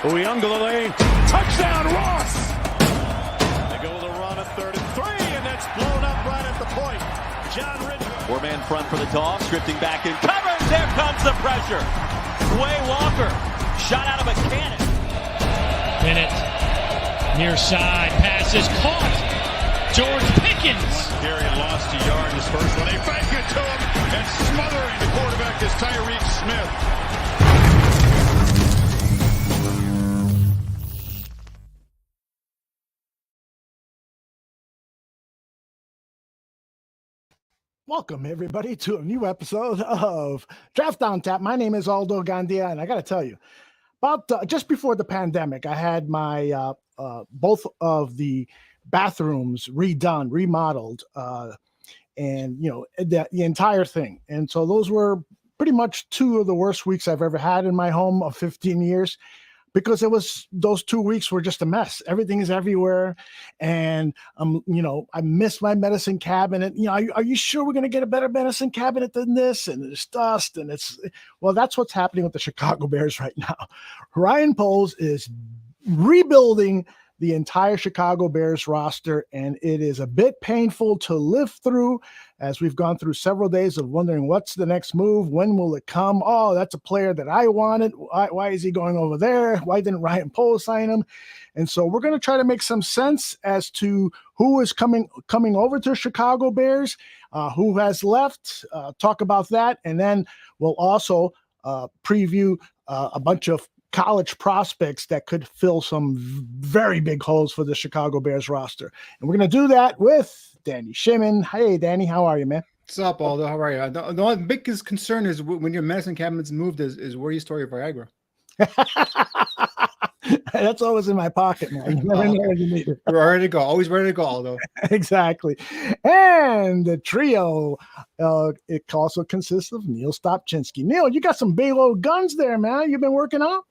Uiagalelei, touchdown Ross! They go with a run at 3rd and 3, and that's blown up right at the point. John Ridgway. Four-man front for the Dogs, drifting back in covers. There comes the pressure. Quay Walker, shot out of a cannon. Bennett, near side, pass is caught. George Pickens. Gary lost a yard his first one. They fake it to him, and smothering the quarterback is Tyreek Smith. Welcome, everybody, to a new episode of Draft on Tap. My name is Aldo Gandia, and I got to tell you, about just before the pandemic, I had my both of the bathrooms redone, remodeled, and, you know, the entire thing. And so those were pretty much two of the worst weeks I've ever had in my home of 15 years. Because those 2 weeks were just a mess. Everything is everywhere. And, you know, I missed my medicine cabinet. You know, are you sure we're going to get a better medicine cabinet than this? And there's dust and well, that's what's happening with the Chicago Bears right now. Ryan Poles is rebuilding the entire Chicago Bears roster, and it is a bit painful to live through as we've gone through several days of wondering what's the next move, when will it come? Oh, that's a player that I wanted. Why is he going over there? Why didn't Ryan Poles sign him? And so we're going to try to make some sense as to who is coming over to Chicago Bears, who has left, talk about that, and then we'll also preview a bunch of college prospects that could fill some very big holes for the Chicago Bears roster. And we're going to do that with Danny Shimon. Hey, Danny, how are you, man? What's up, Aldo? How are you? The only biggest concern is when your medicine cabinet's moved is where you store your Viagra. That's always in my pocket, man. You never know when you need it. We're ready to go. Always ready to go, Aldo. Exactly. And the trio, it also consists of Niel Stopczynski. Niel, you got some big old guns there, man. You've been working out?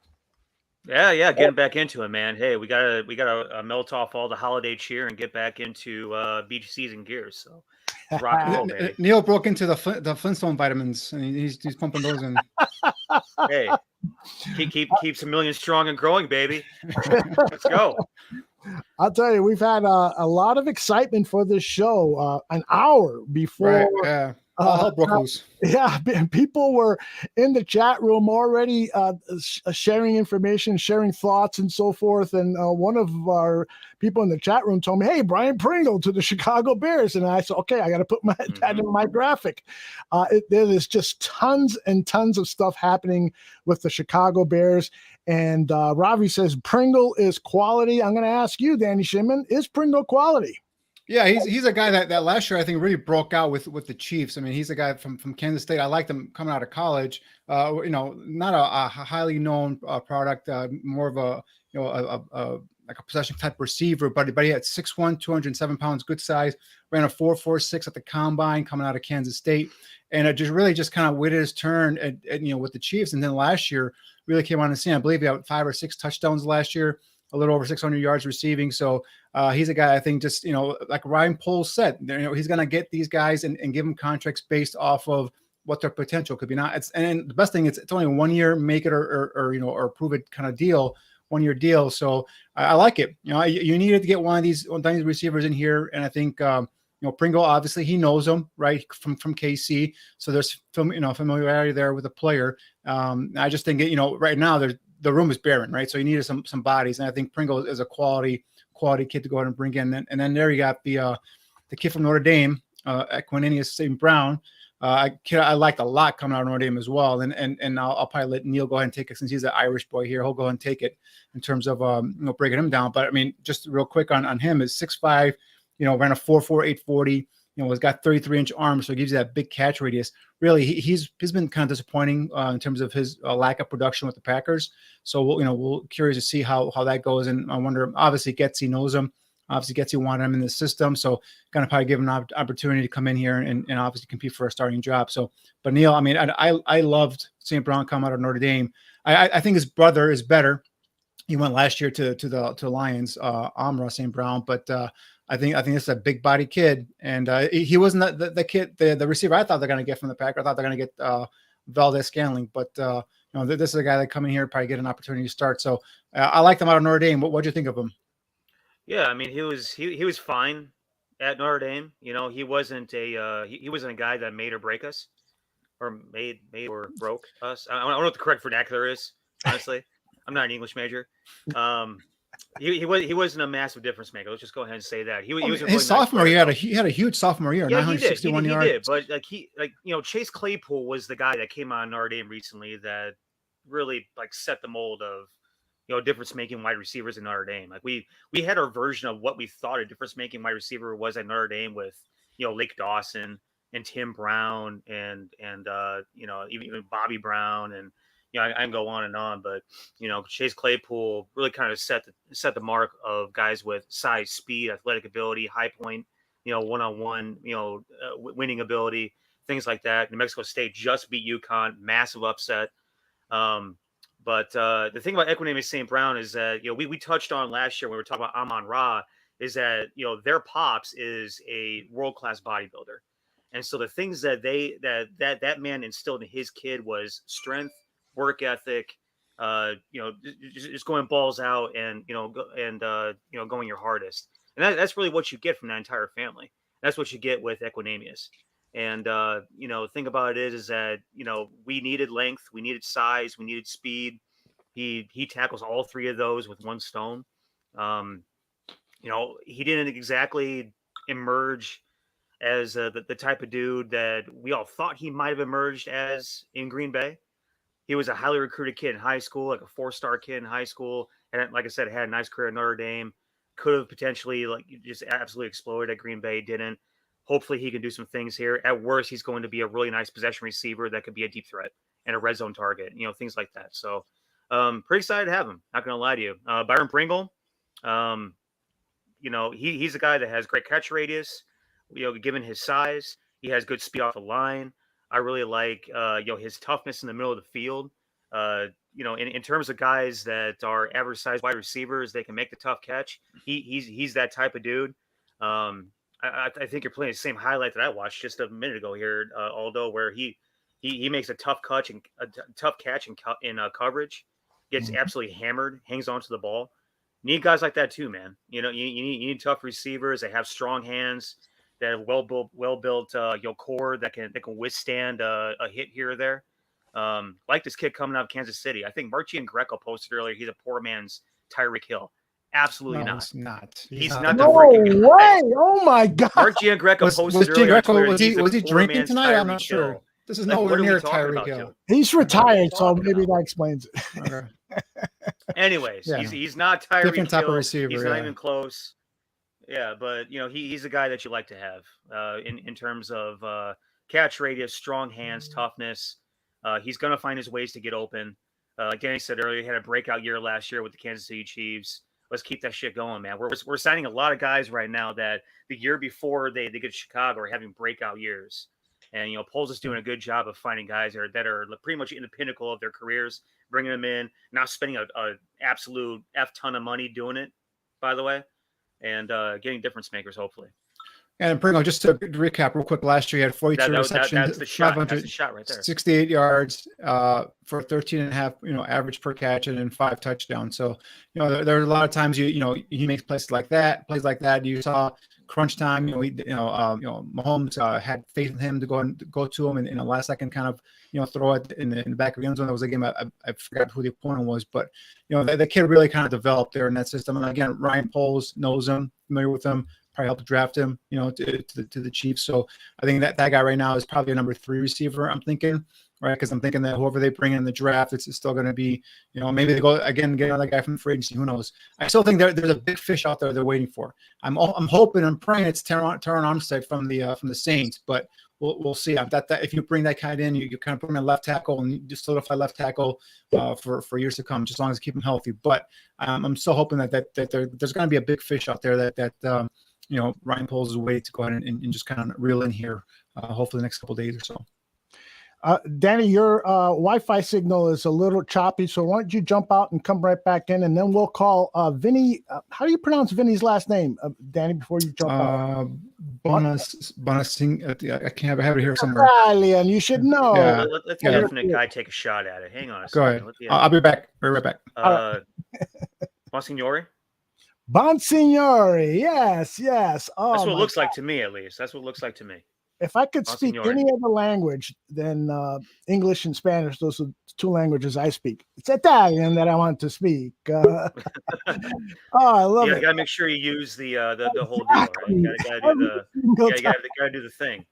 Yeah, getting back into it, man. Hey, we gotta melt off all the holiday cheer and get back into beach season gears. So rock and roll, baby. Niel broke into the Flintstone vitamins, and he's pumping those in. Hey, keeps a million strong and growing, baby. Let's go. I'll tell you, we've had a lot of excitement for this show. An hour before. Right, yeah. Yeah, people were in the chat room already sharing information, sharing thoughts, and so forth. And one of our people in the chat room told me, "Hey, Brian Pringle to the Chicago Bears," and I said, "Okay, I got to put that in my graphic." There is just tons and tons of stuff happening with the Chicago Bears. And Ravi says Pringle is quality. I'm going to ask you, Danny Shimon, is Pringle quality? Yeah, he's a guy that last year I think really broke out with the Chiefs. I mean, he's a guy from Kansas State. I liked him coming out of college. You know, not a highly known product, more of like a possession type receiver, but he had 6'1", 207 pounds, good size, ran a 4.46 at the combine coming out of Kansas State. And it just kind of waited his turn at you know, with the Chiefs. And then last year really came on the scene. I believe he had 5 or 6 touchdowns last year, a little over 600 yards receiving. So he's a guy, I think, just, you know, like Ryan Poles said, you know, he's going to get these guys and give them contracts based off of what their potential could be. And the best thing, it's only a 1 year make it or you know, or prove it kind of deal, 1 year deal. So I like it. You know, you needed to get one of these receivers in here. And I think, you know, Pringle, obviously he knows them, right, from KC. So there's familiarity there with the player. I just think, you know, right now the room is barren, right? So you needed some bodies. And I think Pringle is a quality kid to go ahead and bring in. And then there you got the kid from Notre Dame, Equanimeous St. Brown. I liked a lot coming out of Notre Dame as well. And I'll probably let Niel go ahead and take it since he's an Irish boy here. He'll go ahead and take it in terms of you know, breaking him down. But I mean, just real quick on him is 6'5", you know, ran a 4.4, 840. You know, he's got 33-inch arms, so it gives you that big catch radius. Really, he's been kind of disappointing in terms of his lack of production with the Packers. So we're curious to see how that goes. And I wonder, obviously, Getsy knows him. Obviously, Getsy wanted him in the system, so going to probably give him an opportunity to come in here and obviously compete for a starting job. So, but Niel, I mean, I loved St. Brown come out of Notre Dame. I think his brother is better. He went last year to the Lions, Amra St. Brown, but I think this is a big body kid, and he wasn't the kid, the receiver I thought they're going to get from the Packers. I thought they're going to get Valdez Scantling, but this is a guy that come in here probably get an opportunity to start. So I like him out of Notre Dame. What do you think of him? Yeah, I mean, he was fine at Notre Dame. He wasn't he wasn't a guy that made or break us, or made or broke us. I don't know what the correct vernacular is. Honestly, I'm not an English major. He wasn't a massive difference maker. Let's just go ahead and say that. He was a really his sophomore nice year. He had a huge sophomore year. Yeah, he did. He yards. did. But Chase Claypool was the guy that came on Notre Dame recently that really set the mold of difference making wide receivers in Notre Dame. We had our version of what we thought a difference making wide receiver was at Notre Dame with Lake Dawson and Tim Brown and even Bobby Brown and I can go on and on, but Chase Claypool really kind of set the mark of guys with size, speed, athletic ability, high point, one-on-one, winning ability, things like that. New Mexico State just beat UConn, massive upset. But the thing about Equanimeous St. Brown is that we touched on last year when we were talking about Amon-Ra is that their pops is a world-class bodybuilder, and so the things that that man instilled in his kid was strength, work ethic, just going balls out and going your hardest. And that's really what you get from that entire family. That's what you get with Equanimeous. And thing about it is that we needed length, we needed size, we needed speed. He tackles all three of those with one stone. He didn't exactly emerge as the type of dude that we all thought he might have emerged as in Green Bay. He was a highly recruited kid in high school, like a 4-star kid in high school. And like I said, had a nice career at Notre Dame. Could have potentially just absolutely exploded at Green Bay. Didn't. Hopefully he can do some things here. At worst, he's going to be a really nice possession receiver that could be a deep threat and a red zone target, things like that. So pretty excited to have him. Not going to lie to you. Byron Pringle, he's a guy that has great catch radius, given his size. He has good speed off the line. I really like, his toughness in the middle of the field. In terms of guys that are average size wide receivers, they can make the tough catch. He's that type of dude. I think you're playing the same highlight that I watched just a minute ago here, Aldo, where he makes a tough catch in coverage, gets absolutely hammered, hangs onto the ball. You need guys like that too, man. You need tough receivers that have strong hands, that have well built core that can withstand a hit here or there. Like this kid coming out of Kansas City. I think Marcian Greco posted earlier he's a poor man's Tyreek Hill. Absolutely not. He's not. He's not no the freaking way! Oh my God! Marcian Greco posted earlier. Was he drinking tonight? I'm not sure. Hill. This is nowhere near Tyreek Tyreek Hill. He's retired, so maybe that explains it. Okay. Anyways, he's not Tyreek Hill. Different type of receiver. He's not even close. Yeah, but he's a guy that you like to have in terms of catch radius, strong hands, toughness. He's going to find his ways to get open. Like Danny said earlier, he had a breakout year last year with the Kansas City Chiefs. Let's keep that shit going, man. We're signing a lot of guys right now that the year before they get to Chicago are having breakout years. And, Poles is doing a good job of finding guys that are pretty much in the pinnacle of their careers, bringing them in, not spending a absolute F ton of money doing it, by the way, and getting difference makers, hopefully. And Pringle, just to recap real quick, last year he had 42 receptions, that's the shot right there. 68 yards for 13.5, average per catch, and then 5 touchdowns. So, there are a lot of times he makes plays like that. You saw crunch time. Mahomes had faith in him to go to him and in a last second kind of throw it in the back of the end zone. That was a game I forgot who the opponent was, but the kid really kind of developed there in that system. And again, Ryan Poles knows him, familiar with him. Probably helped draft him, to the Chiefs. So I think that guy right now is probably a number 3 receiver. I'm thinking, right? Because I'm thinking that whoever they bring in the draft, it's still going to be, maybe they go again get another guy from free agency. Who knows? I still think there's a big fish out there they're waiting for. I'm hoping and praying it's Terron Armstead from the Saints, but we'll see. That if you bring that guy in, you kind of put him in left tackle and you just solidify left tackle for years to come, just as long as you keep him healthy. But I'm still hoping that there's going to be a big fish out there that Ryan Poles is a way to go ahead and just kind of reel in here, hopefully the next couple of days or so. Danny, your Wi-Fi signal is a little choppy, so why don't you jump out and come right back in, and then we'll call Vinny. How do you pronounce Vinny's last name, Danny? Before you jump out, Bonasing. I can't have it here somewhere. Italian, you should know. Yeah. Let's the definite guy take a shot at it. Hang on a Go second. ahead. I'll be back. Right back. Bonsignore? Bonsignore, yes. Oh, that's what it looks like to me, at least. That's what it looks like to me. If I could speak any other language than English and Spanish, those are the two languages I speak. It's Italian that I want to speak. I love it. You gotta make sure you use the whole deal, right? You gotta do the thing.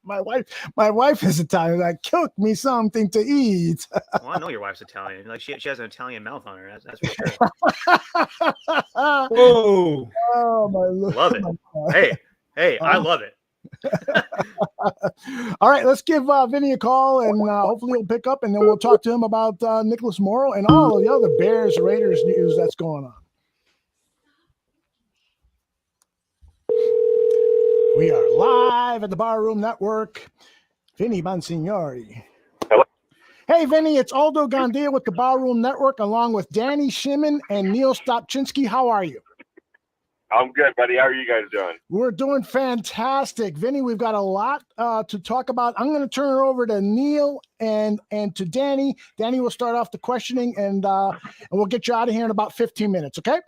My wife is Italian. Like, cook me something to eat. Well, I know your wife's Italian. Like she has an Italian mouth on her. That's for sure. Whoa! Oh my Lord! Love it. Hey, I love it. All right, let's give Vinny a call, and hopefully he'll pick up, and then we'll talk to him about Nicholas Morrow and all of the other Bears Raiders news that's going on. We are live at the Barroom Network. Vinny Bonsigore. Hello. Hey, Vinny, it's Aldo Gandia with the Barroom Network, along with Danny Shimon and Niel Stopczynski. How are you? I'm good, buddy. How are you guys doing? We're doing fantastic. Vinny, we've got a lot to talk about. I'm going to turn it over to Niel and to Danny. Danny will start off the questioning, and we'll get you out of here in about 15 minutes, okay?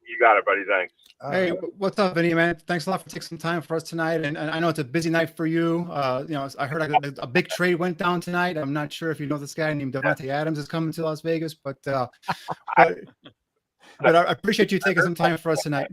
You got it, buddy. Thanks. Hey, what's up, Vinny, man? Thanks a lot for taking some time for us tonight. And I know it's a busy night for you. I heard a big trade went down tonight. I'm not sure if you know this guy named Davante Adams is coming to Las Vegas, but I appreciate you taking some time for us tonight.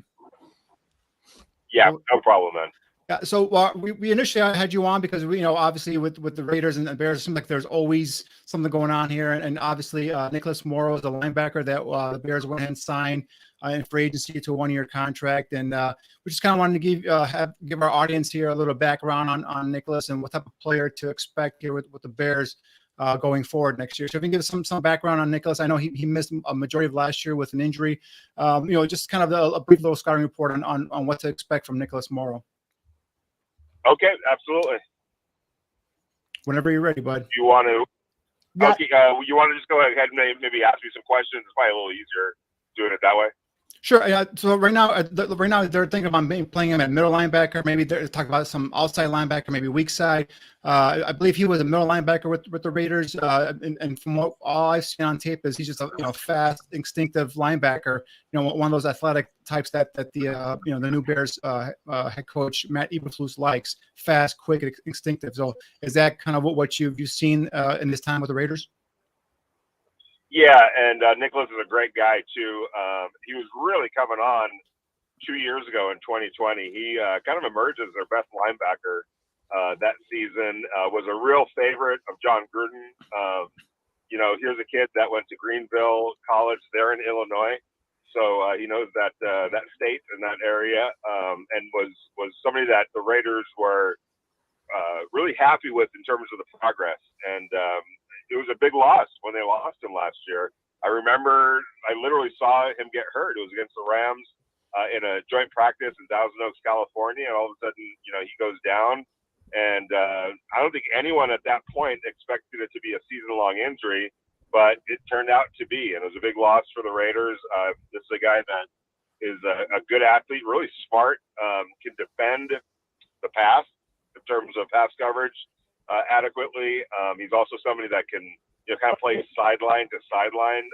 Yeah, no problem, man. Yeah, so we initially had you on because we, obviously with the Raiders and the Bears, it seems like there's always something going on here. And obviously Nicholas Morrow is the linebacker that the Bears went ahead and signed in free agency to a 1-year contract. And we just kind of wanted to give our audience here a little background on Nicholas and what type of player to expect here with the Bears going forward next year. So if you can give us some background on Nicholas. I know he missed a majority of last year with an injury. Just kind of a brief little scouting report on what to expect from Nicholas Morrow. Okay, absolutely. Whenever you're ready, bud. You want to? Yeah. Okay, you want to just go ahead and maybe ask me some questions? It's probably a little easier doing it that way. Sure. Yeah. So right now they're thinking about playing him at middle linebacker. Maybe they're talking about some outside linebacker, maybe weak side. I believe he was a middle linebacker with the Raiders. And from what all I've seen on tape is he's just a fast, instinctive linebacker. One of those athletic types that the the new Bears head coach Matt Eberflus likes: fast, quick, instinctive. So is that kind of what you've seen in this time with the Raiders? Yeah, and Nicholas is a great guy too. He was really coming on 2 years ago in 2020. He kind of emerged as their best linebacker that season. Was a real favorite of John Gruden. Here's a kid that went to Greenville College there in Illinois, so he knows that state and that area, and was somebody that the Raiders were really happy with in terms of the progress. And it was a big loss when they lost him last year. I remember I literally saw him get hurt. It was against the Rams in a joint practice in Thousand Oaks, California, and all of a sudden, he goes down. And I don't think anyone at that point expected it to be a season-long injury, but it turned out to be, and it was a big loss for the Raiders. This is a guy that is a good athlete, really smart, can defend the pass in terms of pass coverage adequately. He's also somebody that can kind of play sideline to sideline.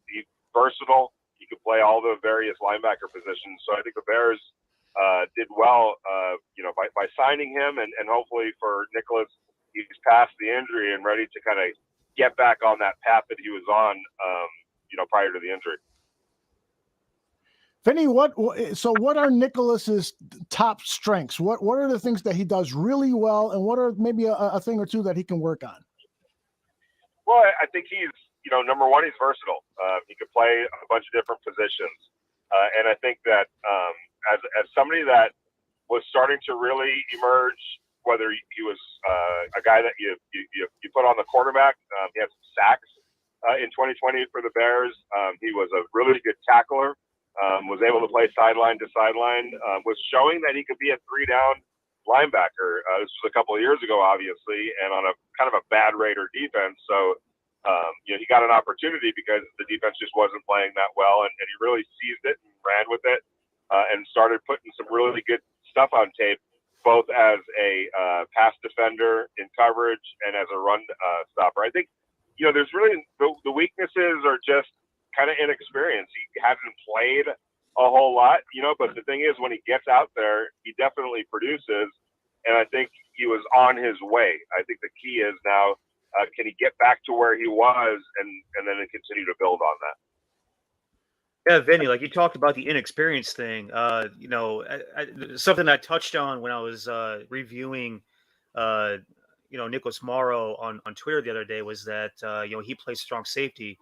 He's versatile. He can play all the various linebacker positions. So I think the Bears did well, by signing him, and hopefully for Nicholas, he's past the injury and ready to kind of get back on that path that he was on, prior to the injury. Vinny, what are Nicholas's top strengths? What are the things that he does really well, and what are maybe a thing or two that he can work on? Well, I think he's, number one, he's versatile. He could play a bunch of different positions. And I think that as somebody that was starting to really emerge, whether he was a guy that you put on the quarterback, he had some sacks in 2020 for the Bears. He was a really good tackler. Was able to play sideline to sideline, was showing that he could be a 3-down linebacker. This was a couple of years ago, obviously, and on a kind of a bad Raider defense. So, he got an opportunity because the defense just wasn't playing that well, and he really seized it and ran with it, and started putting some really good stuff on tape, both as a pass defender in coverage and as a run stopper. I think, there's really the weaknesses are just kind of inexperience. He hasn't played a whole lot, but the thing is, when he gets out there, he definitely produces, and I think he was on his way. I think the key is now, can he get back to where he was and then continue to build on that? Yeah, Vinny, like you talked about the inexperience thing. Something I touched on when I was reviewing, Nicholas Morrow on Twitter the other day was that he plays strong safety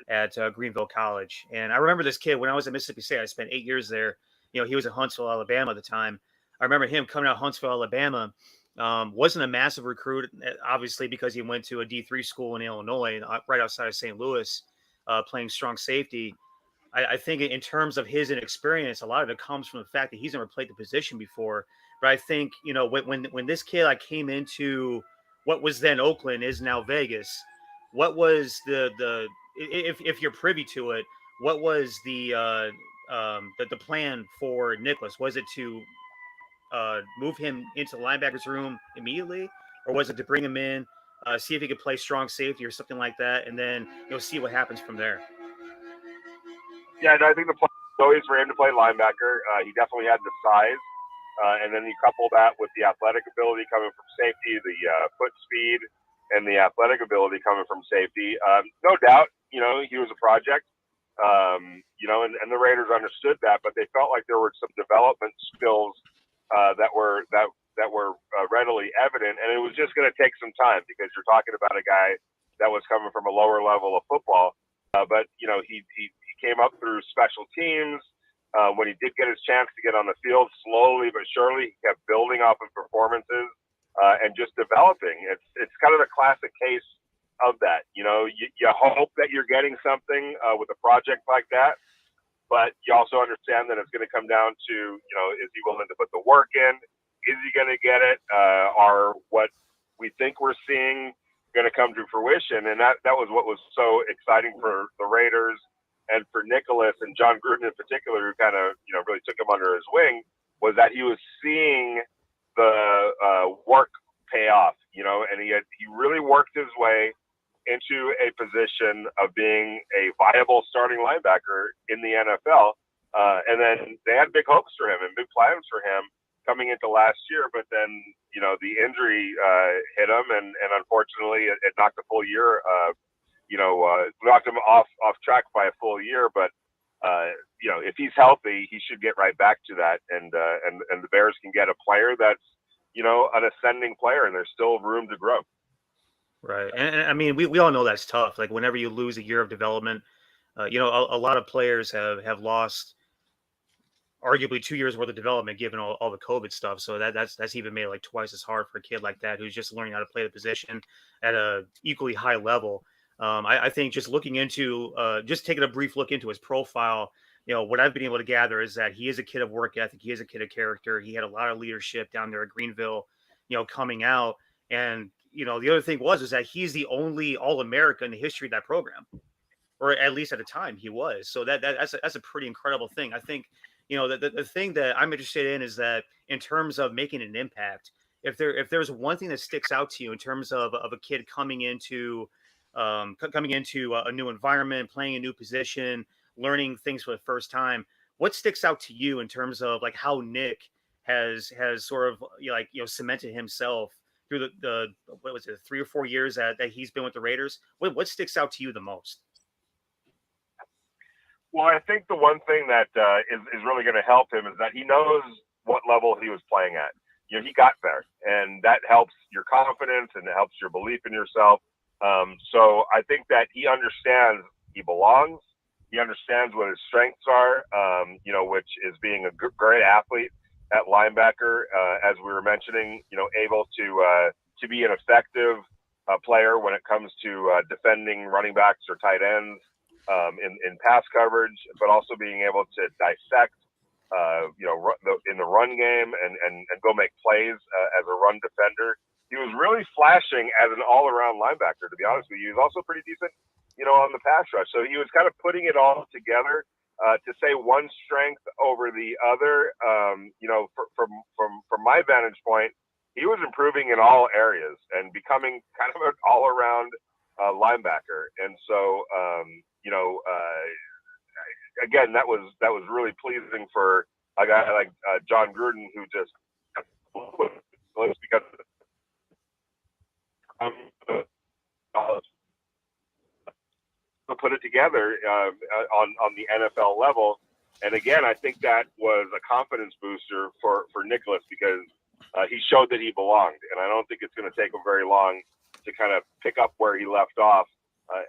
at Greenville College, and I remember this kid when I was at Mississippi State. I spent 8 years there. He was in Huntsville, Alabama at the time. I remember him coming out of Huntsville, Alabama. Wasn't a massive recruit, obviously, because he went to a D3 school in Illinois, right outside of St. Louis, playing strong safety. I think in terms of his inexperience, a lot of it comes from the fact that he's never played the position before. But I think, when this kid came into what was then Oakland is now Vegas, what was the if you're privy to it, what was the plan for Nicholas? Was it to move him into the linebackers room immediately, or was it to bring him in, see if he could play strong safety or something like that, and then see what happens from there? Yeah, I think the plan was always for him to play linebacker. He definitely had the size, and then you couple that with the athletic ability coming from safety, the foot speed, and the athletic ability coming from safety. No doubt, he was a project. And the Raiders understood that, but they felt like there were some development skills that were readily evident, and it was just going to take some time because you're talking about a guy that was coming from a lower level of football. But he came up through special teams. When he did get his chance to get on the field, slowly but surely, he kept building off of performances and just developing. It's kind of a classic case of that. You hope that you're getting something with a project like that, but you also understand that it's going to come down to, is he willing to put the work in? Is he going to get it? Are what we think we're seeing going to come to fruition? And that was what was so exciting for the Raiders and for Nicholas and John Gruden in particular, who kind of, really took him under his wing, was that he was seeing the work pay off, and he really worked his way into a position of being a viable starting linebacker in the NFL. And then they had big hopes for him and big plans for him coming into last year, but then, the injury hit him, and unfortunately it knocked a full year, knocked him off track by a full year. But, if he's healthy, he should get right back to that. And the Bears can get a player that's, an ascending player, and there's still room to grow. Right. And I mean, we all know that's tough. Like whenever you lose a year of development, a lot of players have lost arguably 2 years worth of development given all the COVID stuff. So that's even made it like twice as hard for a kid like that who's just learning how to play the position at a equally high level. I think just looking into just taking a brief look into his profile, what I've been able to gather is that he is a kid of work ethic. He is a kid of character. He had a lot of leadership down there at Greenville, coming out. And, the other thing is that he's the only All-America in the history of that program, or at least at the time he was. So that's a pretty incredible thing. I think, the thing that I'm interested in is that in terms of making an impact, if there's one thing that sticks out to you in terms of a kid coming into a new environment, playing a new position, learning things for the first time, what sticks out to you in terms of like how Nick has sort of cemented himself through the what was it, 3 or 4 years that he's been with the Raiders? What sticks out to you the most? Well, I think the one thing that is really going to help him is that he knows what level he was playing at. He got there, and that helps your confidence and it helps your belief in yourself. So I think that he understands he belongs. He understands what his strengths are, which is being a great athlete at linebacker, as we were mentioning, able to be an effective player when it comes to defending running backs or tight ends in pass coverage, but also being able to dissect in the run game and go make plays as a run defender. He was really flashing as an all-around linebacker, to be honest with you. He was also pretty decent, on the pass rush. So he was kind of putting it all together. To say one strength over the other, from my vantage point, he was improving in all areas and becoming kind of an all-around linebacker. And so, again, that was really pleasing for a guy like John Gruden, who just because put it together on the NFL level. And again, I think that was a confidence booster for Nicholas because he showed that he belonged. And I don't think it's going to take him very long to kind of pick up where he left off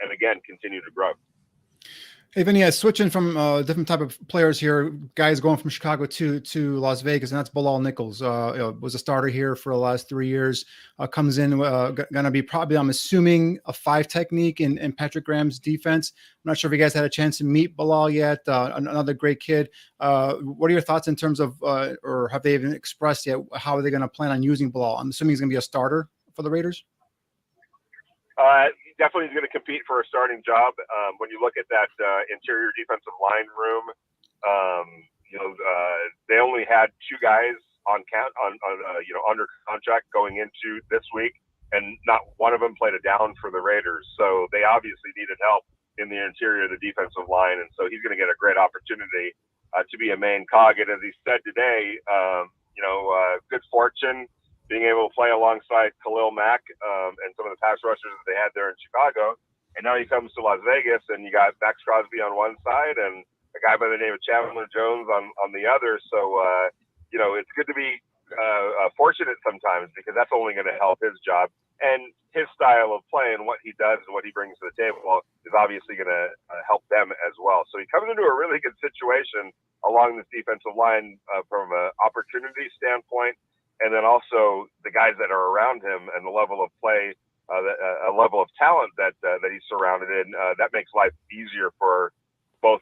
and again, continue to grow. Hey, Vinny, switching from different type of players here, guys going from Chicago to Las Vegas, and that's Bilal Nichols. Was a starter here for the last 3 years. Comes in, going to be probably, I'm assuming, a 5 technique in Patrick Graham's defense. I'm not sure if you guys had a chance to meet Bilal yet. Another great kid. What are your thoughts in terms of, or have they even expressed yet, how are they going to plan on using Bilal? I'm assuming he's going to be a starter for the Raiders. Definitely is going to compete for a starting job. When you look at that interior defensive line room, they only had 2 guys under contract going into this week, and not one of them played a down for the Raiders. So they obviously needed help in the interior of the defensive line, and so he's going to get a great opportunity to be a main cog. And as he said today, good fortune being able to play alongside Khalil Mack and some of the pass rushers that they had there in Chicago. And now he comes to Las Vegas, and you got Max Crosby on one side and a guy by the name of Chandler Jones on the other. So, it's good to be fortunate sometimes because that's only going to help his job. And his style of play and what he does and what he brings to the table is obviously going to help them as well. So he comes into a really good situation along this defensive line from an opportunity standpoint. And then also the guys that are around him and the level of play, a level of talent that he's surrounded in, that makes life easier for both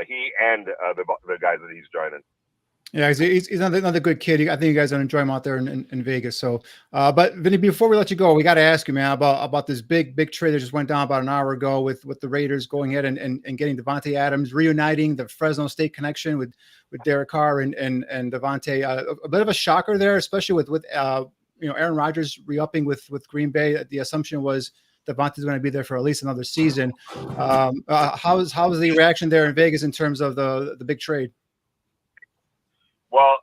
he and the guys that he's joining. Yeah, he's another good kid. I think you guys will enjoy him out there in Vegas. So, but Vinny, before we let you go, we got to ask you, man, about this big trade that just went down about an hour ago with the Raiders going ahead and getting Davante Adams, reuniting the Fresno State connection with Derek Carr and Davante. A bit of a shocker there, especially with Aaron Rodgers re-upping with Green Bay. The assumption was Davante's going to be there for at least another season. How's the reaction there in Vegas in terms of the big trade? Well,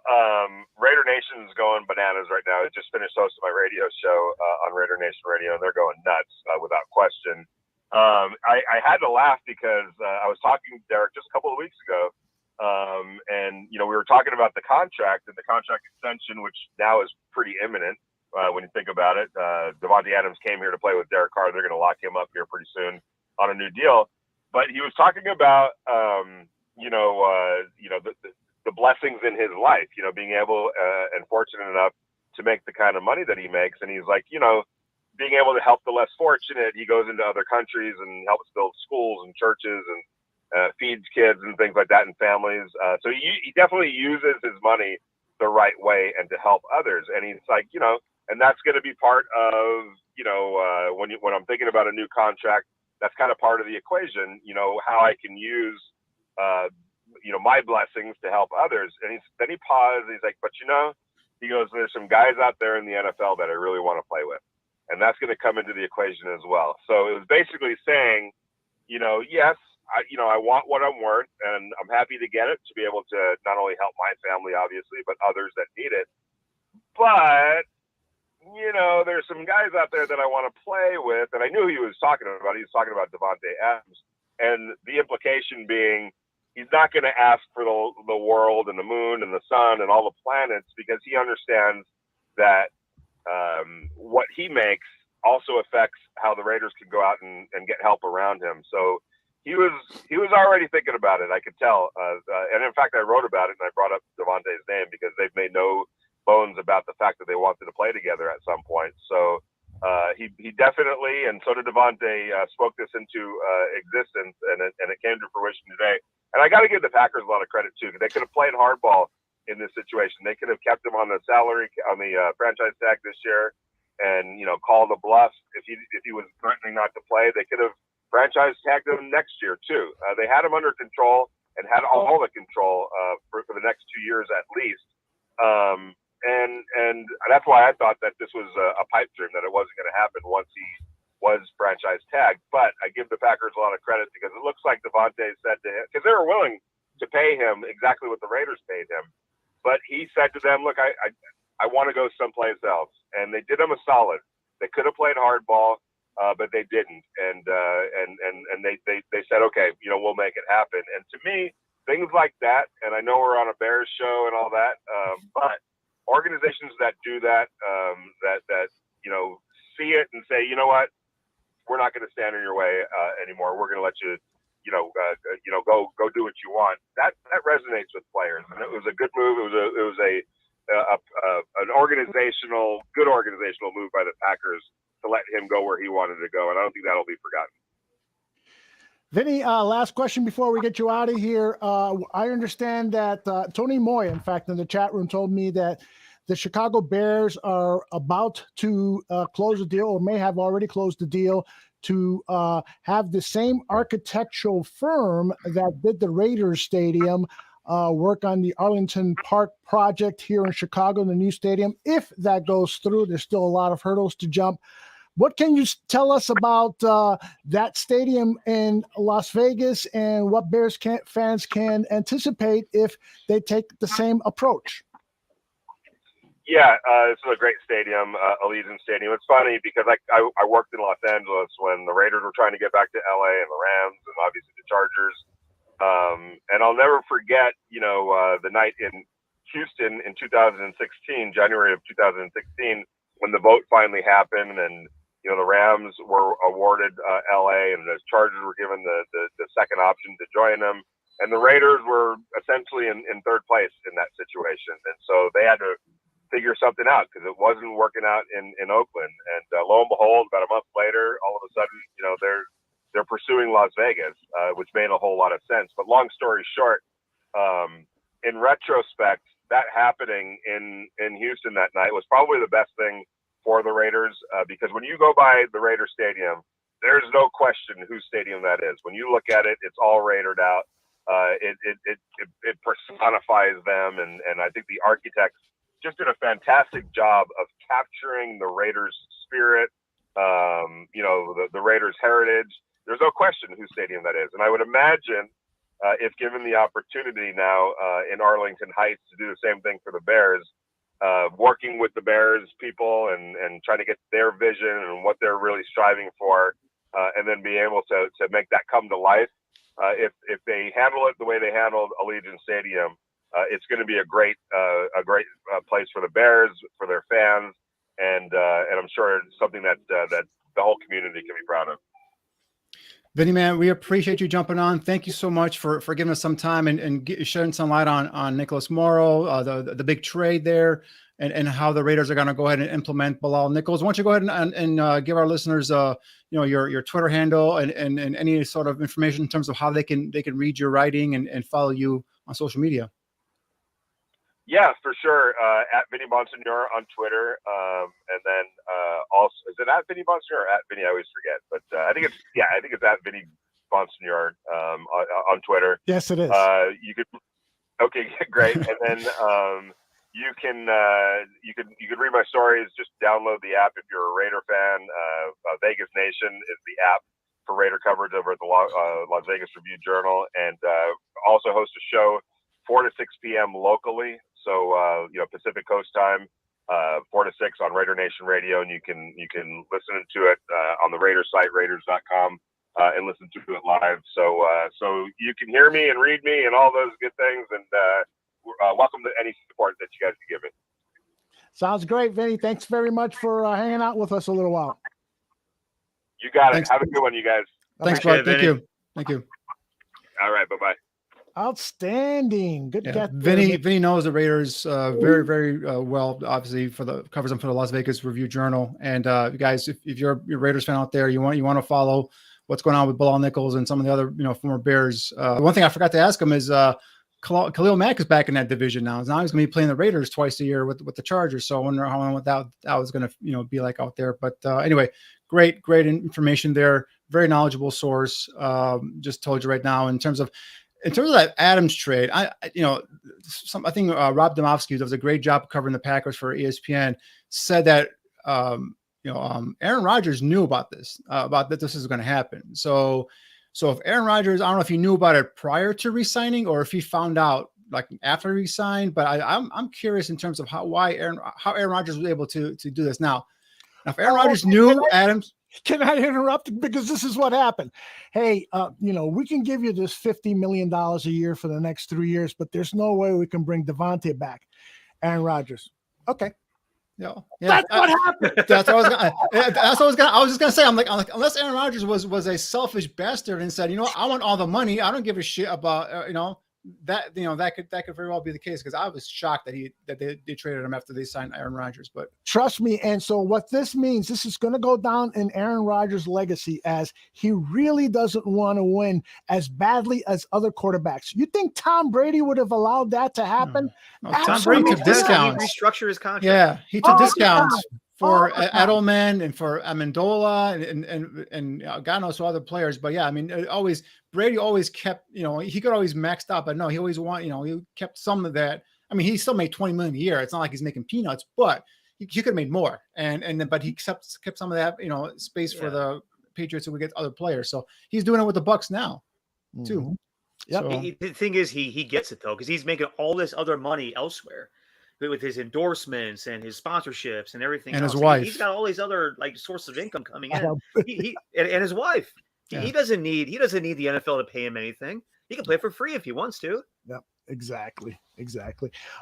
Raider Nation is going bananas right now. I just finished hosting my radio show on Raider Nation Radio, and they're going nuts without question. I had to laugh because I was talking to Derek just a couple of weeks ago, and we were talking about the contract and the contract extension, which now is pretty imminent when you think about it. Davante Adams came here to play with Derek Carr. They're going to lock him up here pretty soon on a new deal. But he was talking about, the blessings in his life, being able and fortunate enough to make the kind of money that he makes. And he's like, being able to help the less fortunate. He goes into other countries and helps build schools and churches and feeds kids and things like that and families. So he definitely uses his money the right way and to help others. And he's like, and that's going to be part of, when I'm thinking about a new contract, that's kind of part of the equation, how I can use, my blessings to help others. And then he paused. And he's like, but he goes, there's some guys out there in the NFL that I really want to play with. And that's going to come into the equation as well. So it was basically saying, yes, I want what I'm worth, and I'm happy to get it to be able to not only help my family, obviously, but others that need it. But, there's some guys out there that I want to play with. And I knew he was talking about. He was talking about Davante Adams. And the implication being, he's not going to ask for the world and the moon and the sun and all the planets because he understands that what he makes also affects how the Raiders can go out and get help around him. So he was already thinking about it. I could tell. And in fact, I wrote about it and I brought up Davante's name because they've made no bones about the fact that they wanted to play together at some point. So he definitely, and so did Davante, spoke this into existence, and it came to fruition today. And I got to give the Packers a lot of credit too. They could have played hardball in this situation. They could have kept him on the franchise tag this year, and called a bluff if he was threatening not to play. They could have franchise tagged him next year too. They had him under control and had all the control for the next 2 years at least. And that's why I thought that this was a pipe dream, that it wasn't going to happen once he was franchise tagged. But I give the Packers a lot of credit, because it looks like Davante said to him, because they were willing to pay him exactly what the Raiders paid him, but he said to them, look, I want to go someplace else. And they did him a solid. They could have played hardball, but they didn't. And they said, okay, we'll make it happen. And to me, things like that, and I know we're on a Bears show and all that, but organizations that do that, that see it and say, you know what, we're not going to stand in your way anymore. We're going to let you, go do what you want. That resonates with players, and it was a good move. It was an good organizational move by the Packers to let him go where he wanted to go, and I don't think that'll be forgotten. Vinny, last question before we get you out of here. I understand that Tony Moy, in fact, in the chat room, told me that the Chicago Bears are about to close a deal, or may have already closed the deal, to have the same architectural firm that did the Raiders Stadium work on the Arlington Park project here in Chicago, the new stadium. If that goes through, there's still a lot of hurdles to jump. What can you tell us about that stadium in Las Vegas, and what Bears fans can anticipate if they take the same approach? Yeah, this is a great stadium, Allegiant Stadium. It's funny because I worked in Los Angeles when the Raiders were trying to get back to LA, and the Rams, and obviously the Chargers. And I'll never forget, the night in Houston in 2016, January of 2016, when the vote finally happened, and the Rams were awarded LA, and the Chargers were given the second option to join them, and the Raiders were essentially in third place in that situation, and so they had to figure something out because it wasn't working out in Oakland. And lo and behold, about a month later, all of a sudden, they're pursuing Las Vegas, which made a whole lot of sense. But long story short, in retrospect, that happening in Houston that night was probably the best thing for the Raiders, because when you go by the Raider Stadium, there's no question whose stadium that is. When you look at it, it's all Raidered out. It personifies them, and I think the architects just did a fantastic job of capturing the Raiders' spirit, the Raiders' heritage. There's no question whose stadium that is. And I would imagine if given the opportunity now in Arlington Heights to do the same thing for the Bears, working with the Bears people and trying to get their vision and what they're really striving for, and then be able to make that come to life. If they handle it the way they handled Allegiant Stadium, it's going to be a great place for the Bears, for their fans, and I'm sure it's something that the whole community can be proud of. Vinny, man, we appreciate you jumping on. Thank you so much for giving us some time and shedding some light on Nicholas Morrow, the big trade there, and how the Raiders are going to go ahead and implement Bilal Nichols. Why don't you go ahead and give our listeners, your Twitter handle and any sort of information in terms of how they can read your writing and follow you on social media. Yeah, for sure. At Vinny Bonsigore on Twitter, and then also, is it at Vinny Bonsigore or at Vinny? I always forget, but I think it's at Vinny Bonsigore on Twitter. Yes, it is. You could. Okay, great. And then you can read my stories. Just download the app if you're a Raider fan. VegasNation is the app for Raider coverage over at the Las Vegas Review Journal, and also host a show 4 to 6 p.m. locally. So, Pacific Coast time, 4 to 6 on Raider Nation Radio, and you can listen to it on the Raiders site, Raiders.com, and listen to it live. So you can hear me and read me and all those good things, and welcome to any support that you guys can give me. Sounds great, Vinny. Thanks very much for hanging out with us a little while. You got it. Thanks. Have a good one, you guys. Thanks, bud. Thank you. All right. Bye-bye. Outstanding. Good get. Vinny knows the Raiders very, very well, obviously covers them for the Las Vegas Review Journal. And you guys, if you're a Raiders fan out there, you want to follow what's going on with Bilal Nichols and some of the other, former Bears. One thing I forgot to ask him is Khalil Mack is back in that division now. Now he's going to be playing the Raiders twice a year with the Chargers. So I wonder how long that was going to, be like out there. But anyway, great information there. Very knowledgeable source. Just told you right now in terms of that Adams trade. I think Rob Domofsky does a great job covering the Packers for ESPN. Said that Aaron Rodgers knew about this, that this is going to happen. So if Aaron Rodgers, I don't know if he knew about it prior to re-signing or if he found out like after he re-signed, but I'm curious in terms of how Aaron Rodgers was able to do this. Now if Aaron Rodgers knew Adams. Can I interrupt? Because this is what happened. Hey, we can give you this $50 million a year for the next 3 years, but there's no way we can bring Davante back. Aaron Rodgers. Okay. Yeah, that's what happened. That's what I was just gonna say. I'm like, unless Aaron Rodgers was a selfish bastard and said, I want all the money. I don't give a shit about, that could very well be the case, because I was shocked that they traded him after they signed Aaron Rodgers. But trust me, and so what this means, this is going to go down in Aaron Rodgers' legacy as he really doesn't want to win as badly as other quarterbacks. You think Tom Brady would have allowed that to happen? No, Tom Brady took discounts. He restructured his contract. Yeah, he took discounts for Edelman and for Amendola and God knows who other players. But yeah, I mean, Brady always kept, he could always maxed out, but no, he always he kept some of that. I mean, he still made $20 million a year. It's not like he's making peanuts, but he could have made more. But he kept some of that, space for the Patriots who would get other players. So he's doing it with the Bucs now too. Mm-hmm. Yep. So, the thing is, he gets it though, because he's making all this other money elsewhere with his endorsements and his sponsorships and everything and else. His wife. He's got all these other sources of income coming in. And his wife. Yeah. He doesn't need the NFL to pay him anything. He can play for free if he wants to. Yep, exactly.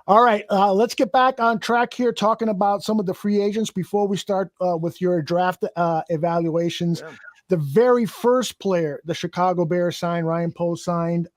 All right, let's get back on track here, talking about some of the free agents before we start with your draft evaluations. Yeah. The very first player the Chicago Bears signed, Ryan Poe signed,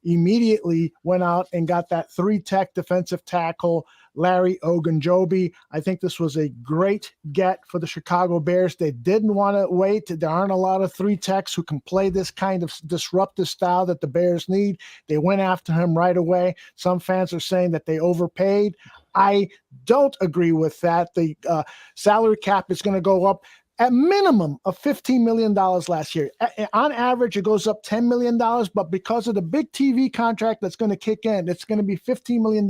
immediately went out and got that 3-tech defensive tackle, Larry Ogunjobi. I think this was a great get for the Chicago Bears. They didn't want to wait. There aren't a lot of 3-techs who can play this kind of disruptive style that the Bears need. They went after him right away. Some fans are saying that they overpaid. I don't agree with that. The salary cap is going to go up at minimum of $15 million last year. On average, it goes up $10 million, but because of the big TV contract that's going to kick in, it's going to be $15 million.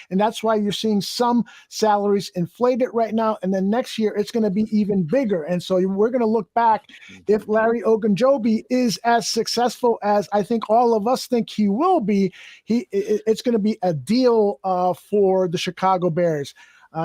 And that's why you're seeing some salaries inflated right now. And then next year, it's going to be even bigger. And so we're going to look back. If Larry Ogunjobi is as successful as I think all of us think he will be, it's going to be a deal for the Chicago Bears.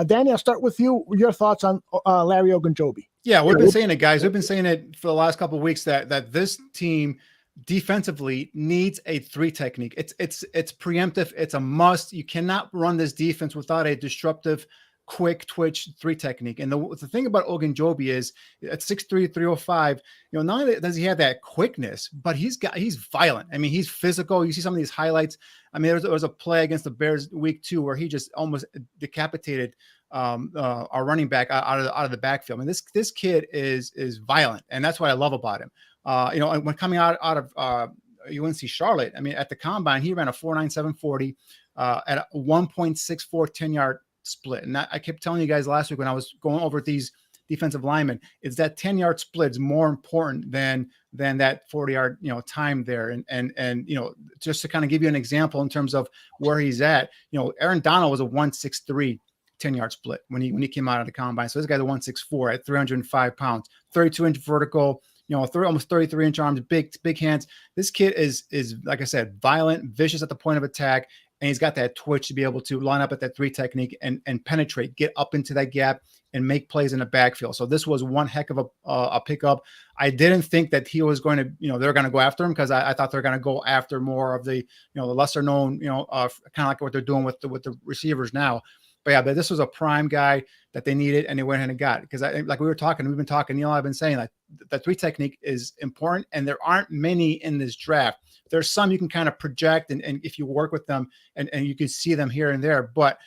Danny, I'll start with you. Your thoughts on Larry Ogunjobi? Yeah, we've been saying it, guys. We've been saying it for the last couple of weeks that this team defensively needs a 3 technique. It's preemptive. It's a must. You cannot run this defense without a disruptive, quick twitch 3 technique. And the thing about Ogunjobi is at 6'3", 305, not only does he have that quickness, but he's violent. I mean, he's physical. You see some of these highlights. I mean, there was a play against the Bears week 2 where he just almost decapitated our running back out of the backfield. I mean, this kid is violent, and that's what I love about him. When coming out of UNC Charlotte, I mean, at the combine, he ran a 4.97 40 at a 1.64 10-yard split. And I kept telling you guys last week when I was going over these defensive linemen, is that 10-yard split is more important than that 40-yard time there. And just to kind of give you an example in terms of where he's at, Aaron Donald was a 1.63 10-yard split when he came out of the combine. So this guy's a 1.64 at 305 pounds, 32-inch vertical, almost 33-inch arms, big hands. This kid is like I said, violent, vicious at the point of attack, and he's got that twitch to be able to line up at that 3 technique and penetrate, get up into that gap and make plays in the backfield. So this was one heck of a pickup. I didn't think that he was going to, they're going to go after him, because I thought they're going to go after more of the, the lesser known, kind of like what they're doing with the receivers now. But this was a prime guy that they needed, and they went ahead and got. Because we've been talking, Neil, I've been saying that the 3 technique is important, and there aren't many in this draft. There's some you can kind of project, and if you work with them, and you can see them here and there. But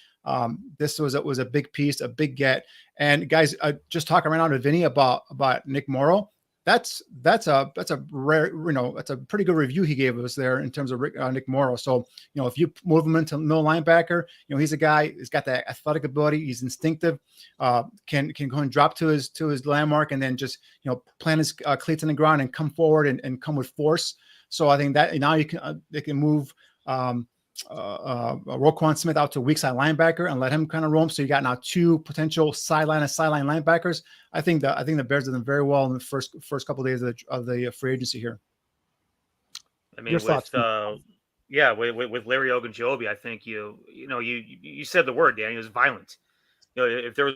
this was a big piece, a big get. And guys, just talking right now to Vinny about Nick Morrow. that's a rare, that's a pretty good review he gave us there in terms of Nick Morrow. So, if you move him into middle linebacker, he's a guy who's got that athletic ability. He's instinctive, can go and drop to his landmark and then just, plant his cleats in the ground and come forward and come with force. So I think that now they can move Roquan Smith out to weak side linebacker and let him kind of roam. So you got now two potential sideline linebackers. I think the Bears did them very well in the first couple of days of the free agency here. I mean, with Larry Ogunjobi, I think you said the word, Danny. It was violent. If there was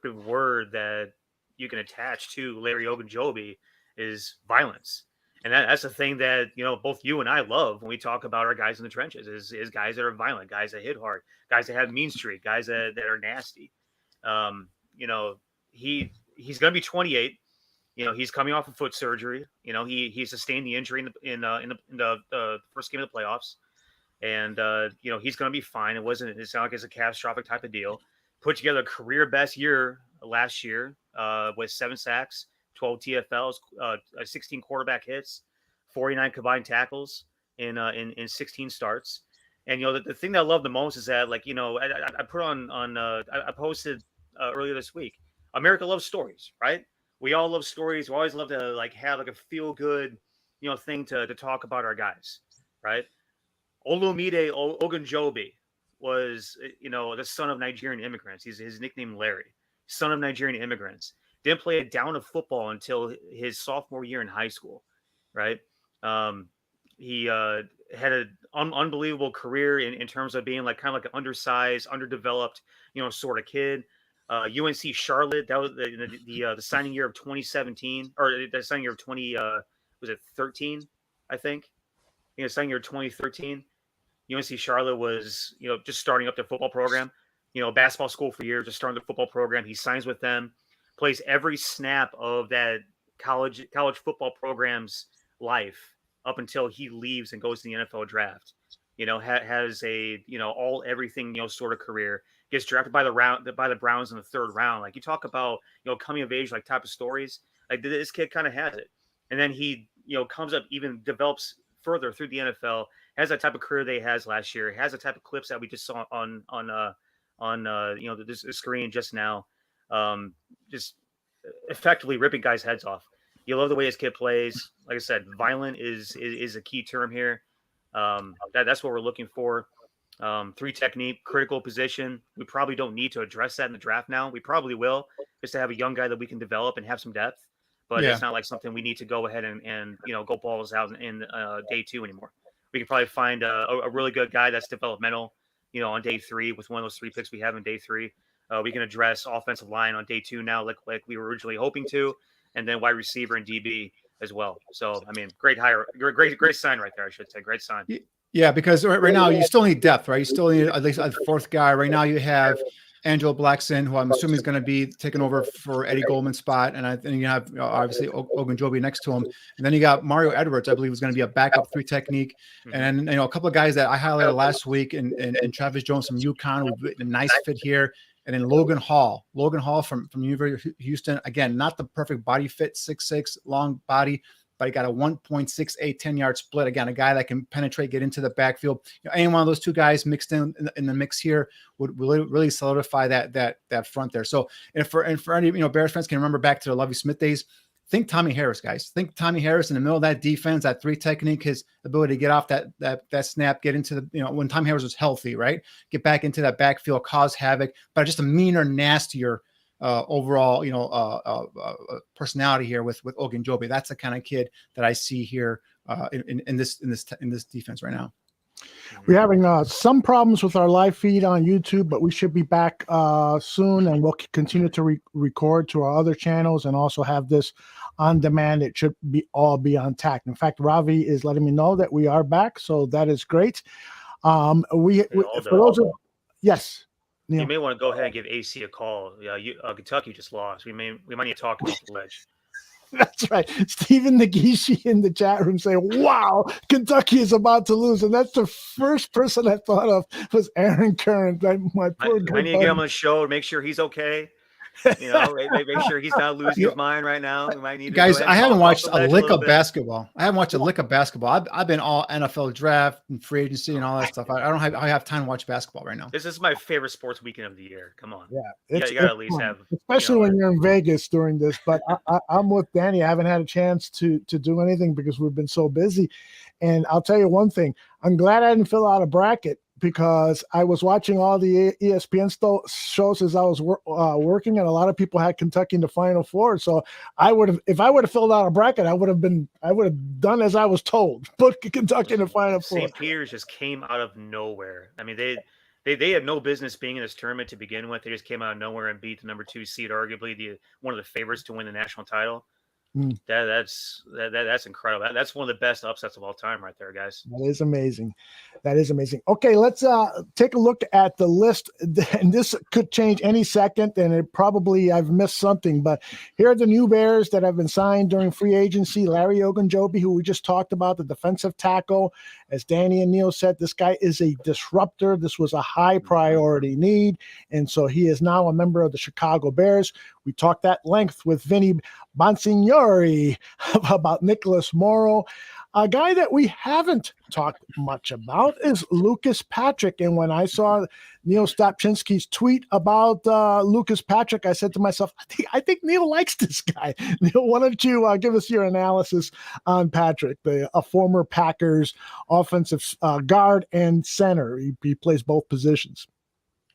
a word that you can attach to Larry Ogunjobi, is violence. And that's the thing that, both you and I love when we talk about our guys in the trenches is guys that are violent, guys that hit hard, guys that have mean streak, guys that are nasty. He's going to be 28. He's coming off of foot surgery. He sustained the injury in the first game of the playoffs. And, he's going to be fine. It's not like it's a catastrophic type of deal. Put together a career best year last year with 7 sacks, 12 TFLs, 16 quarterback hits, 49 combined tackles in 16 starts. And, the thing that I love the most is that, I put I posted earlier this week, America loves stories, right? We all love stories. We always love to have a feel good, thing to talk about our guys, right? Olumide Ogunjobi was, the son of Nigerian immigrants. His nickname Larry, son of Nigerian immigrants. Didn't play a down of football until his sophomore year in high school, right? He had an unbelievable career in terms of being kind of an undersized, underdeveloped, sort of kid. UNC Charlotte, that was the signing year of 2017, or the signing year of 13, I think. Signing year of 2013. UNC Charlotte was, just starting up their football program. Basketball school for years, just starting the football program. He signs with them. Plays every snap of that college football program's life up until he leaves and goes to the NFL draft. Has a all everything sort of career. Gets drafted by the Browns in the 3rd round. You talk about coming of age type of stories. This kid kind of has it, and then he comes up, even develops further through the NFL. Has that type of career that he has last year. Has the type of clips that we just saw on the screen just now. Just effectively ripping guys' heads off. You love the way his kid plays. Like I said, violent is a key term here. That's what we're looking for. 3 technique, critical position. We probably don't need to address that in the draft now. We probably will, just to have a young guy that we can develop and have some depth. But It's not something we need to go ahead and go balls out in day 2 anymore. We can probably find a really good guy that's developmental, on day 3 with one of those 3 picks we have in day 3. We can address offensive line on day 2 now, like we were originally hoping to, and then wide receiver and DB as well. So, I mean, great hire, great sign right there. I should say, great sign. Yeah, because right now you still need depth, right? You still need at least a 4th guy. Right now you have Angelo Blackson, who I'm assuming is going to be taking over for Eddie Goldman's spot, and I think you have obviously Ogunjobi next to him, and then you got Mario Edwards, I believe, is going to be a backup 3 technique, and then a couple of guys that I highlighted last week, and Travis Jones from UConn, with a nice fit here. And then Logan Hall from University of Houston. Again, not the perfect body fit, 6'6", long body, but he got a 1.68 10-yard split. Again, a guy that can penetrate, get into the backfield. Any one of those 2 guys mixed in the mix here would really solidify that front there. So, and for any Bears fans can remember back to the Lovie Smith days. Think Tommy Harris, guys. Think Tommy Harris in the middle of that defense, that 3 technique, his ability to get off that snap, get into the, when Tommy Harris was healthy, right? Get back into that backfield, cause havoc, but just a meaner, nastier overall, personality here with Ogunjobi. That's the kind of kid that I see here in this defense right now. We're having some problems with our live feed on YouTube, but we should be back soon, and we'll continue to record to our other channels and also have this on demand. It should all be on tack. In fact, Ravi is letting me know that we are back, so that is great. For those of yes. Neil. You may want to go ahead and give AC a call. Yeah, Kentucky just lost. We might need to talk about the ledge. That's right. Stephen Nagishi in the chat room saying, wow, Kentucky is about to lose. And that's the first person I thought of was Aaron Curran. My poor I need to get him on the show to make sure he's okay. Make sure he's not losing his mind right now. We might need to guys. I haven't watched a lick of bit. basketball. I haven't watched a lick of basketball. I've been all NFL draft and free agency and all that stuff. I have time to watch basketball right now. This is my favorite sports weekend of the year. Come on. Yeah. You got to at least have, especially when you're in Vegas during this. But I'm with Danny. I haven't had a chance to do anything because we've been so busy. And I'll tell you one thing. I'm glad I didn't fill out a bracket, because I was watching all the ESPN shows as I was working, and a lot of people had Kentucky in the Final Four. So if I would have filled out a bracket, I would have done as I was told. Put Kentucky in the Final Four. St. Peter's just came out of nowhere. I mean, they had no business being in this tournament to begin with. They just came out of nowhere and beat the number 2 seed, arguably one of the favorites to win the national title. That's incredible. That's one of the best upsets of all time right there, guys. That is amazing. Okay, let's take a look at the list, and this could change any second, and I've missed something, but here are the new Bears that have been signed during free agency. Larry Ogunjobi, who we just talked about, the defensive tackle. As Danny and Neil said, this guy is a disruptor. This was a high priority need, and so he is now a member of the Chicago Bears. We talked at length with Vinny Bonsigore about Nicholas Morrow. A guy that we haven't talked much about is Lucas Patrick. And when I saw Neil Stopczynski's tweet about Lucas Patrick, I said to myself, I think Neil likes this guy. Neil, why don't you give us your analysis on Patrick, a former Packers offensive guard and center. He plays both positions.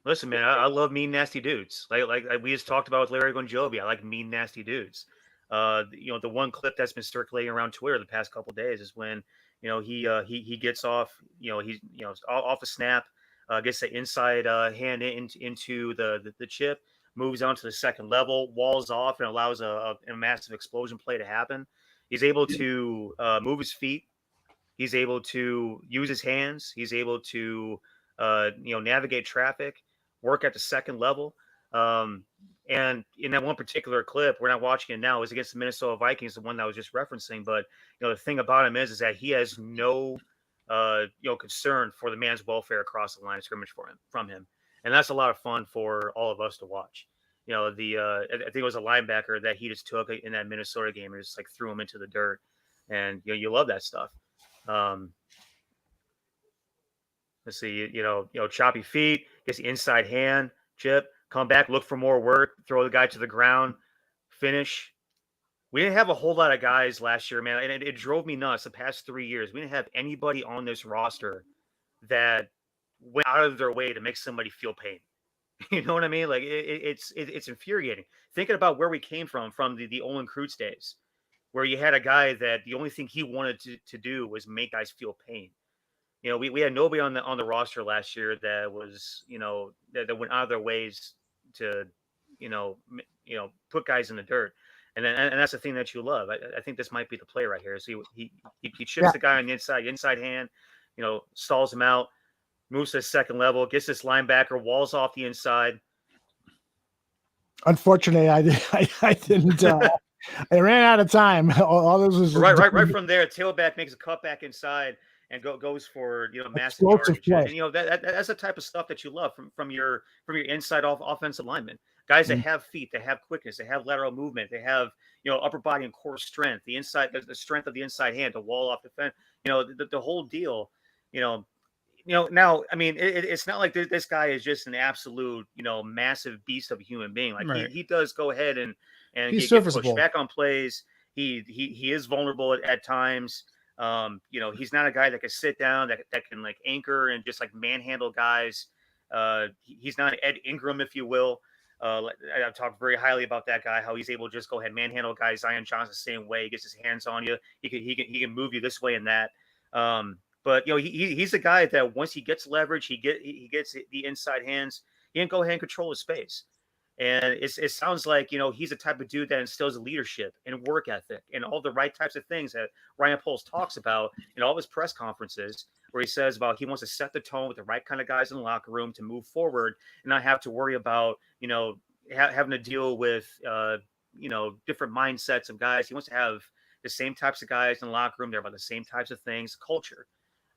Listen, man, I love mean, nasty dudes. Like we just talked about with Larry Ogunjobi. I like mean, nasty dudes. The one clip that's been circulating around Twitter the past couple of days is when, he gets off, he's off a snap, gets the inside hand into the chip, moves on to the second level, walls off, and allows a massive explosion play to happen. He's able to move his feet. He's able to use his hands. He's able to navigate traffic, work at the second level. And in that one particular clip, we're not watching it now, is against the Minnesota Vikings, the one that I was just referencing. But the thing about him is that he has no concern for the man's welfare across the line of scrimmage from him, and that's a lot of fun for all of us to watch. I think it was a linebacker that he just took in that Minnesota game and just like threw him into the dirt, and you love that stuff. Let's see, choppy feet, gets the inside hand, chip, come back, look for more work, throw the guy to the ground, finish. We didn't have a whole lot of guys last year, man, and it drove me nuts the past 3 years. We didn't have anybody on this roster that went out of their way to make somebody feel pain. You know what I mean? Like it's infuriating. Thinking about where we came from the Olin Kreutz days, where you had a guy that the only thing he wanted to do was make guys feel pain. We had nobody on the roster last year that was, that went out of their ways to, put guys in the dirt. And that's the thing that you love. I think this might be the play right here. So he chips the guy on the inside hand, stalls him out, moves to the second level, gets this linebacker, walls off the inside. Unfortunately, I didn't. I ran out of time. All this was right from there. Tailback makes a cutback inside and goes for massive yardage. And that's the type of stuff that you love from your inside offensive linemen. Guys that have feet, they have quickness, they have lateral movement, they have upper body and core strength, the strength of the inside hand to wall off defense. The whole deal. Now, I mean, it's not like this guy is just an absolute massive beast of a human being. Like right. he does go ahead and he's get pushed back on plays. He is vulnerable at times. He's not a guy that can sit down, that can like anchor and just like manhandle guys. He's not Ed Ingram, if you will. I've talked very highly about that guy, how he's able to just go ahead and manhandle guys. Zion Johnson, the same way. He gets his hands on you. He can move you this way and that. But he's a guy that once he gets leverage, he gets the inside hands. He can go ahead and control his space. And it sounds like, he's the type of dude that instills leadership and work ethic and all the right types of things that Ryan Poles talks about in all of his press conferences, where he says about he wants to set the tone with the right kind of guys in the locker room to move forward and not have to worry about, having to deal with, different mindsets of guys. He wants to have the same types of guys in the locker room. They're about the same types of things, culture.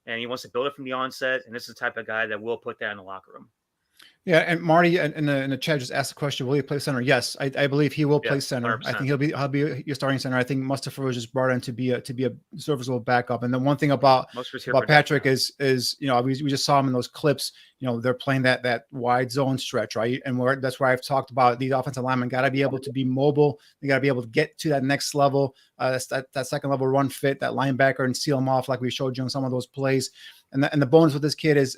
And he wants to build it from the onset. And this is the type of guy that will put that in the locker room. Yeah, and Marty in the chat just asked the question: will he play center? Yes, I believe he will play center. 100%. I think he'll be your starting center. I think Mustafa was just brought in to be a serviceable backup. And the one thing about Patrick is we just saw him in those clips. They're playing that wide zone stretch, right? And that's where I've talked about these offensive linemen got to be able to be mobile. They got to be able to get to that next level, that second level run fit, that linebacker, and seal them off like we showed you in some of those plays. And the bonus with this kid is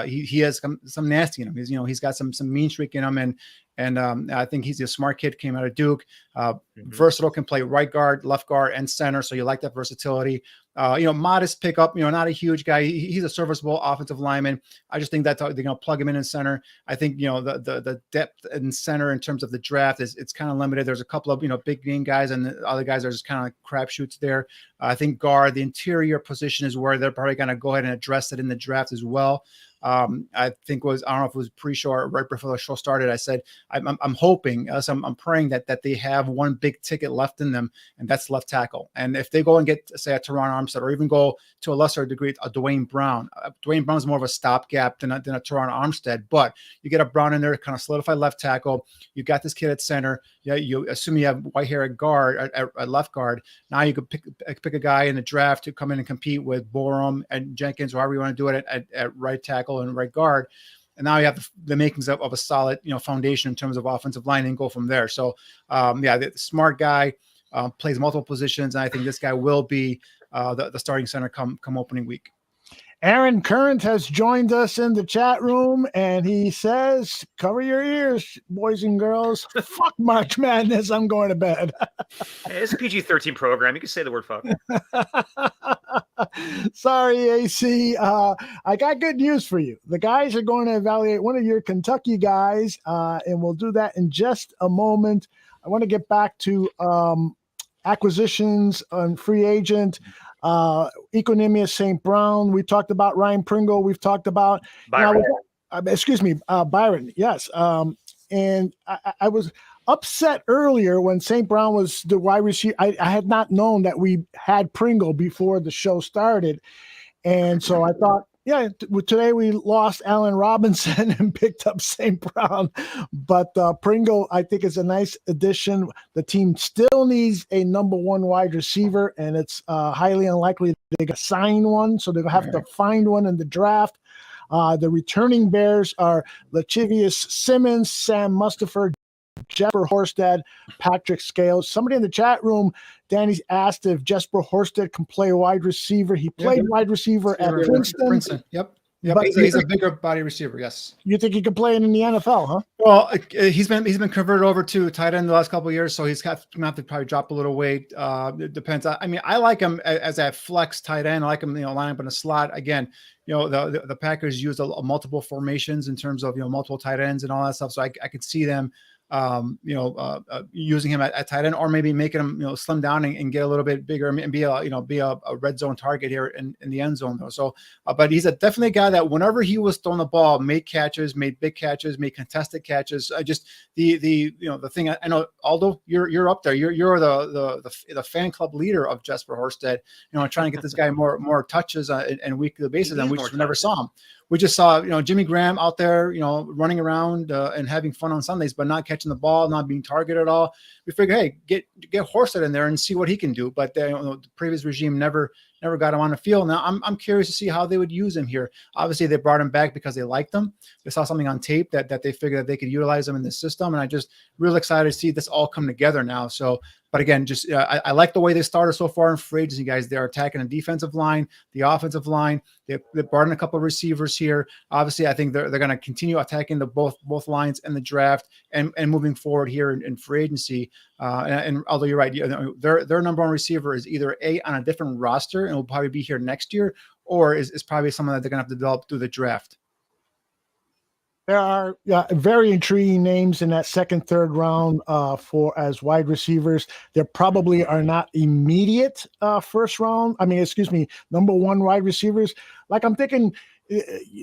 he has some nasty in him. He's got some mean streak in him, and I think he's a smart kid. Came out of Duke, versatile, can play right guard, left guard, and center. So you like that versatility. Modest pickup. Not a huge guy. He's a serviceable offensive lineman. I just think that they're going to plug him in center. I think the depth in center in terms of the draft it's kind of limited. There's a couple of big name guys, and the other guys are just kind of crapshoots there. I think guard, the interior position is where they're probably going to go ahead and address it in the draft as well. I think I don't know if it was pre-show or right before the show started. I said I'm hoping, I'm praying that they have one big ticket left in them, and that's left tackle. And if they go and get, say, a Teron Armstead, or even go to a lesser degree a Dwayne Brown. Dwayne Brown's more of a stopgap than a Teron Armstead, but you get a Brown in there, kind of solidify left tackle. You got this kid at center. Yeah, you assume you have Whitehair at guard, at left guard. Now you could pick a guy in the draft to come in and compete with Borum and Jenkins, or however you want to do it at right tackle and right guard. And now you have the makings of a solid, foundation in terms of offensive line, and go from there. So, the smart guy plays multiple positions, and I think this guy will be the starting center come opening week. Aaron Current has joined us in the chat room, and he says, cover your ears, boys and girls. Fuck March Madness. I'm going to bed. It's a PG-13 program. You can say the word fuck. Sorry, AC. I got good news for you. The guys are going to evaluate one of your Kentucky guys, and we'll do that in just a moment. I want to get back to acquisitions on free agent. Equanimous St. Brown. We talked about Ryan Pringle. We've talked about Byron. Byron. Yes. And I was upset earlier when St. Brown was the wide receiver. I had not known that we had Pringle before the show started. And so I thought, today we lost Allen Robinson and picked up St. Brown. But Pringle, I think, is a nice addition. The team still needs a number one wide receiver, and it's highly unlikely they're going to sign one. So they're going to have to find one in the draft. The returning Bears are Lachivius Simmons, Sam Mustipher, Jesper Horsted, Patrick Scales. Somebody in the chat room, Danny's asked if Jesper Horsted can play wide receiver. He played wide receiver at Princeton. Yep. But he's a bigger body receiver. Yes. You think he can play it in the NFL, huh? Well, he's been converted over to tight end the last couple of years, so he's going to have to probably drop a little weight. It depends. I mean, I like him as a flex tight end. I like him, line up in a slot. Again, the Packers use multiple formations in terms of multiple tight ends and all that stuff. So I could see them using him at tight end, or maybe making him slim down and get a little bit bigger and be a red zone target here in the end zone though. So but he's definitely a guy that whenever he was throwing the ball, made catches, made big catches, made contested catches. Just the thing, I know, Aldo, you're up there, you're the fan club leader of Jesper Horsted, trying to get this guy more touches and weekly basis, and we just never saw him. We just saw, Jimmy Graham out there, running around and having fun on Sundays, but not catching the ball, not being targeted at all. We figured, hey, get Horsted in there and see what he can do. But the previous regime never got him on the field. Now I'm curious to see how they would use him here. Obviously, they brought him back because they liked him. They saw something on tape that they figured that they could utilize him in the system, and I just really excited to see this all come together now. So. But again, just I like the way they started so far in free agency, guys. They're attacking the defensive line, the offensive line. They brought in a couple of receivers here. Obviously, I think they're going to continue attacking both lines in the draft and moving forward here in free agency. And although you're right, their number one receiver is either on a different roster and will probably be here next year, or is probably someone that they're going to have to develop through the draft. There are very intriguing names in that second, third round as wide receivers. There probably are not immediate first round. number one wide receivers. Like I'm thinking,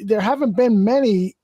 there haven't been many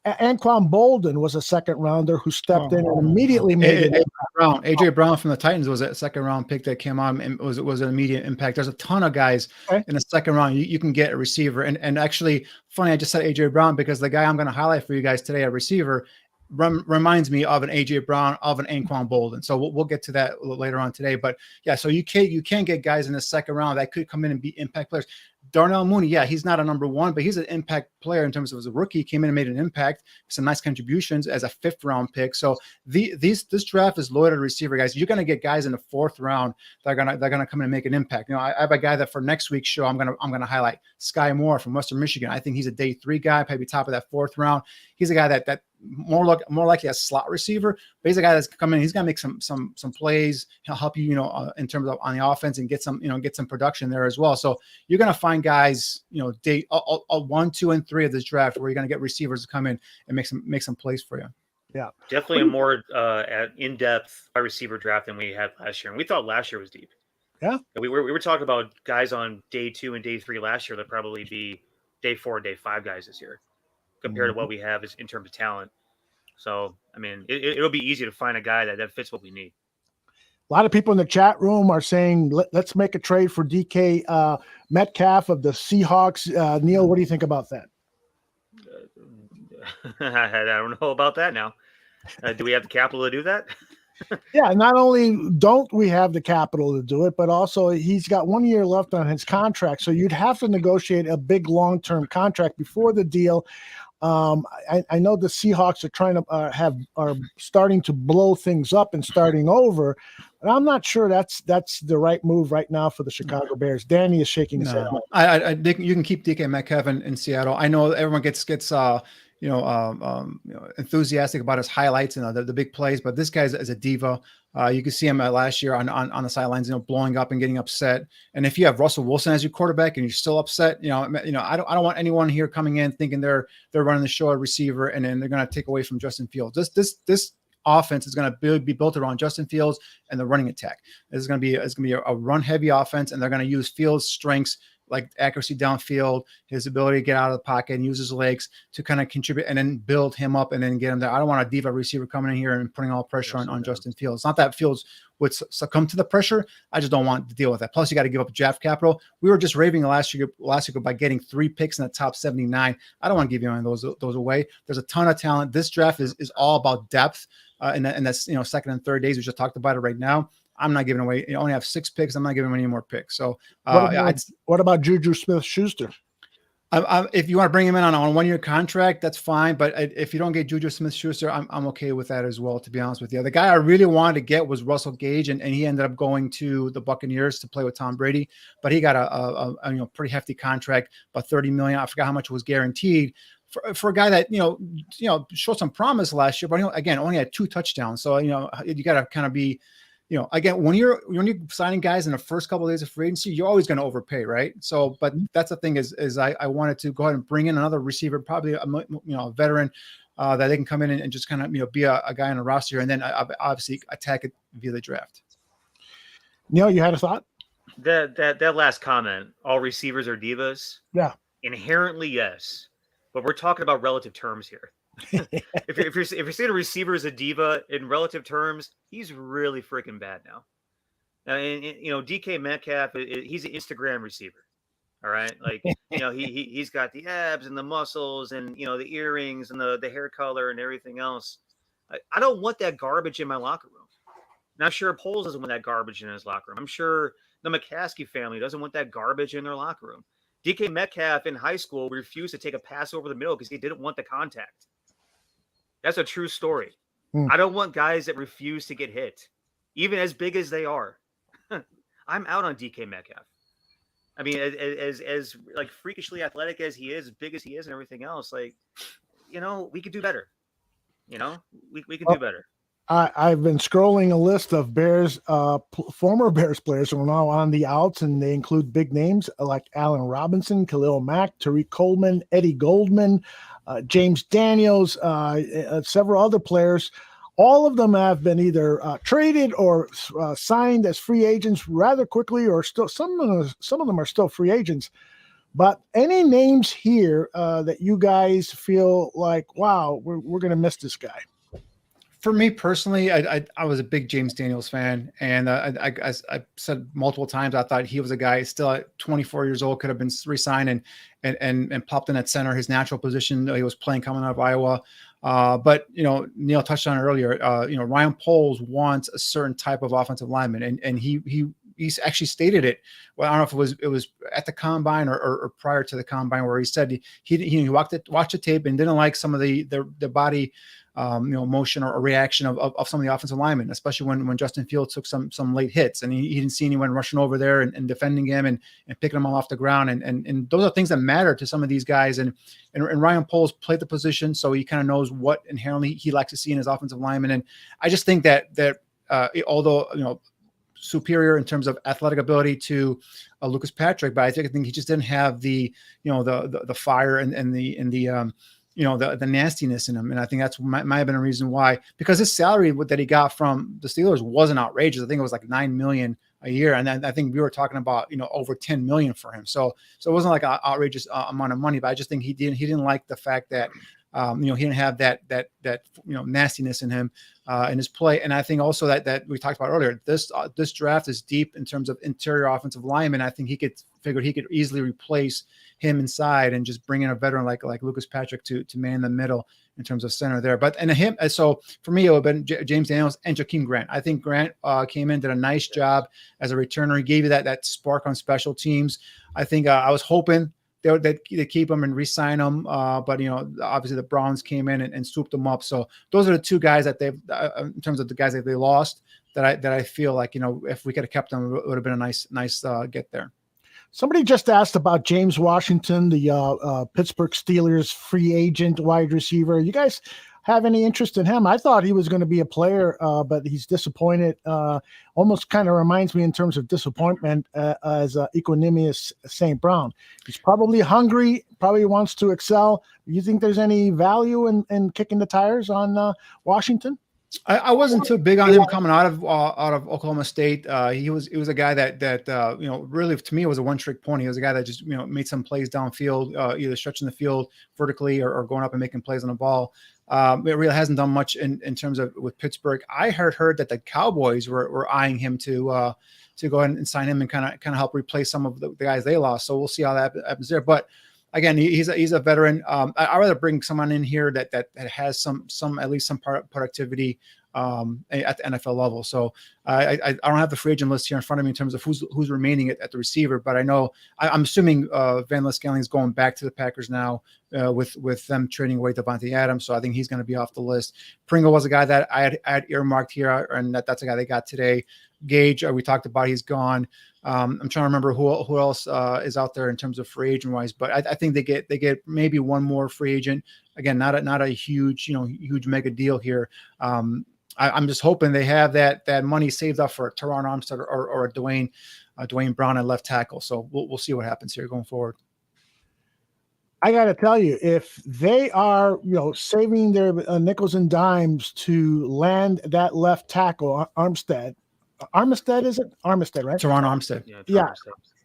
Anquan Bolden was a second rounder who stepped in and immediately made it. AJ Brown from the Titans was a second round pick that came on and was an immediate impact. There's a ton of guys in the second round. You can get a receiver. And actually, funny, I just said AJ Brown because the guy I'm going to highlight for you guys today, a receiver, reminds me of an AJ Brown, of an Anquan Bolden. So we'll get to that later on today. But yeah, so you can get guys in the second round that could come in and be impact players. Darnell Mooney, yeah, he's not a number one, but he's an impact player in terms of as a rookie. He came in and made an impact, some nice contributions as a 5th round pick. So this draft is loaded receiver guys. You're going to get guys in the 4th round that are gonna come in and make an impact. I have a guy that for next week's show I'm gonna highlight, Sky Moore from Western Michigan. I think he's a day 3 guy, probably top of that 4th round. He's a guy that more likely a slot receiver, but he's a guy that's coming in. He's gonna make some plays. He'll help you, in terms of on the offense and get some production there as well. So you're gonna find guys, day 1, 2, and 3 of this draft where you're gonna get receivers to come in and make some plays for you. Yeah, definitely a more in-depth wide receiver draft than we had last year, and we thought last year was deep. Yeah, we were talking about guys on day 2 and day 3 last year that probably be day 4 and day 5 guys this year, compared to what we have in terms of talent. So, I mean, it'll be easy to find a guy that fits what we need. A lot of people in the chat room are saying, let's make a trade for DK Metcalf of the Seahawks. Neil, what do you think about that? I don't know about that now. Do we have the capital to do that? Yeah, not only don't we have the capital to do it, but also he's got 1 year left on his contract. So you'd have to negotiate a big long-term contract before the deal. I know the Seahawks are trying to are starting to blow things up and starting over, but I'm not sure that's the right move right now for the Chicago Bears. Danny is shaking his head. I think you can keep DK Metcalf in Seattle. I know everyone gets enthusiastic about his highlights and the big plays, but this guy is a diva. You can see him last year on the sidelines, blowing up and getting upset. And if you have Russell Wilson as your quarterback and you're still upset, I don't want anyone here coming in thinking they're running the show at receiver and then they're going to take away from Justin Fields. This offense is going to be built around Justin Fields and the running attack. It's going to be a run heavy offense, and they're going to use Fields' strengths like accuracy downfield, his ability to get out of the pocket and use his legs to kind of contribute and then build him up and then get him there. I don't want a diva receiver coming in here and putting all pressure on Justin Fields. It's not that Fields would succumb to the pressure. I just don't want to deal with that. Plus, you got to give up draft capital. We were just raving last year by getting 3 picks in the top 79. I don't want to give you any of those away. There's a ton of talent. This draft is all about depth, and that's second and third days. We just talked about it right now. I'm not giving away. You only have 6 picks. I'm not giving any more picks. So, what about Juju Smith-Schuster? If you want to bring him in on a 1 year contract, that's fine. But if you don't get Juju Smith-Schuster, I'm okay with that as well, to be honest with you. The guy I really wanted to get was Russell Gage, and he ended up going to the Buccaneers to play with Tom Brady. But he got a pretty hefty contract, about $30 million. I forgot how much was guaranteed for a guy that showed some promise last year, but again only had 2 touchdowns. So you got to kind of be. Again, when you're signing guys in the first couple of days of free agency, you're always going to overpay, right? So, but that's the thing is I wanted to go ahead and bring in another receiver, probably a veteran that they can come in and just kind of be a guy on a roster, and then obviously attack it via the draft. Neil, you had a thought? That last comment, all receivers are divas. Yeah, inherently yes, but we're talking about relative terms here. if you're saying a receiver is a diva in relative terms, he's really freaking bad now. And DK Metcalf, he's an Instagram receiver. All right, like he's got the abs and the muscles and the earrings and the hair color and everything else. I don't want that garbage in my locker room. Now, sure, Poles doesn't want that garbage in his locker room. I'm sure the McCaskey family doesn't want that garbage in their locker room. DK Metcalf in high school refused to take a pass over the middle because he didn't want the contact. That's a true story. I don't want guys that refuse to get hit, even as big as they are. I'm out on DK Metcalf. I mean, as like freakishly athletic as he is, as big as he is and everything else, we could do better. We could do better. I've been scrolling a list of Bears, former Bears players who are now on the outs, and they include big names like Allen Robinson, Khalil Mack, Tariq Coleman, Eddie Goldman, James Daniels, several other players. All of them have been either traded or signed as free agents rather quickly, or still some of them are still free agents. But any names here that you guys feel like, wow, we're going to miss this guy? For me personally, I was a big James Daniels fan, and I said multiple times I thought he was a guy still at 24 years old could have been re-signed and popped in at center, his natural position. He was playing coming out of Iowa, but Niel touched on it earlier. Ryan Poles wants a certain type of offensive lineman, and he's actually stated it. Well, I don't know if it was at the combine or prior to the combine, where he said he watched the tape and didn't like some of the body motion or reaction of some of the offensive linemen, especially when Justin Fields took some late hits, and he didn't see anyone rushing over there and defending him and picking him off the ground. And those are things that matter to some of these guys. And Ryan Poles played the position, so he kind of knows what inherently he likes to see in his offensive lineman. And I just think that although, superior in terms of athletic ability to Lucas Patrick, but I think he just didn't have the fire and the nastiness in him. And I think that's might have been a reason why, because his salary that he got from the Steelers wasn't outrageous. I think it was like $9 million a year. And I think we were talking about, over $10 million for him. So it wasn't like an outrageous amount of money, but I just think he didn't like the fact that, he didn't have that nastiness in him in his play. And I think also that we talked about earlier, this draft is deep in terms of interior offensive linemen. I think he could easily replace him inside and just bring in a veteran like Lucas Patrick to man the middle in terms of center there. But so for me, it would have been James Daniels and Jakeem Grant. I think Grant came in, did a nice job as a returner. He gave you that spark on special teams. I think I was hoping they keep him and re-sign him. But, obviously the Browns came in and swooped them up. So those are the two guys that they've, in terms of the guys that they lost, that I feel like, if we could have kept them, it would have been a nice get there. Somebody just asked about James Washington, the Pittsburgh Steelers free agent wide receiver. You guys have any interest in him? I thought he was going to be a player, but he's disappointed. Almost kind of reminds me in terms of disappointment as Equanimous St. Brown. He's probably hungry, probably wants to excel. You think there's any value in kicking the tires on Washington? I wasn't too big on him coming out of Oklahoma State. He was a guy that really, to me, was a one-trick pony. He was a guy that just made some plays downfield, either stretching the field vertically or going up and making plays on the ball. It really hasn't done much in terms of with Pittsburgh. I heard that the Cowboys were eyeing him to go ahead and sign him and kind of help replace some of the guys they lost. So we'll see how that happens there. But again, he's a veteran. I'd rather bring someone in here that has some at least some productivity at the NFL level. So I don't have the free agent list here in front of me in terms of who's remaining at the receiver, but I know I'm assuming Van Liskelling is going back to the Packers now with them trading away Davante Adams. So I think he's going to be off the list. Pringle was a guy that I had earmarked here, and that's a guy they got today. Gage, we talked about, he's gone. I'm trying to remember who else is out there in terms of free agent wise, but I think they get maybe one more free agent. Again, not a huge mega deal here. I'm just hoping they have that money saved up for a Teron Armstead or a Dwayne Brown at left tackle. So we'll see what happens here going forward. I got to tell you, if they are, saving their nickels and dimes to land that left tackle, Armstead, is it? Armstead, right? Teron Armstead. Yeah.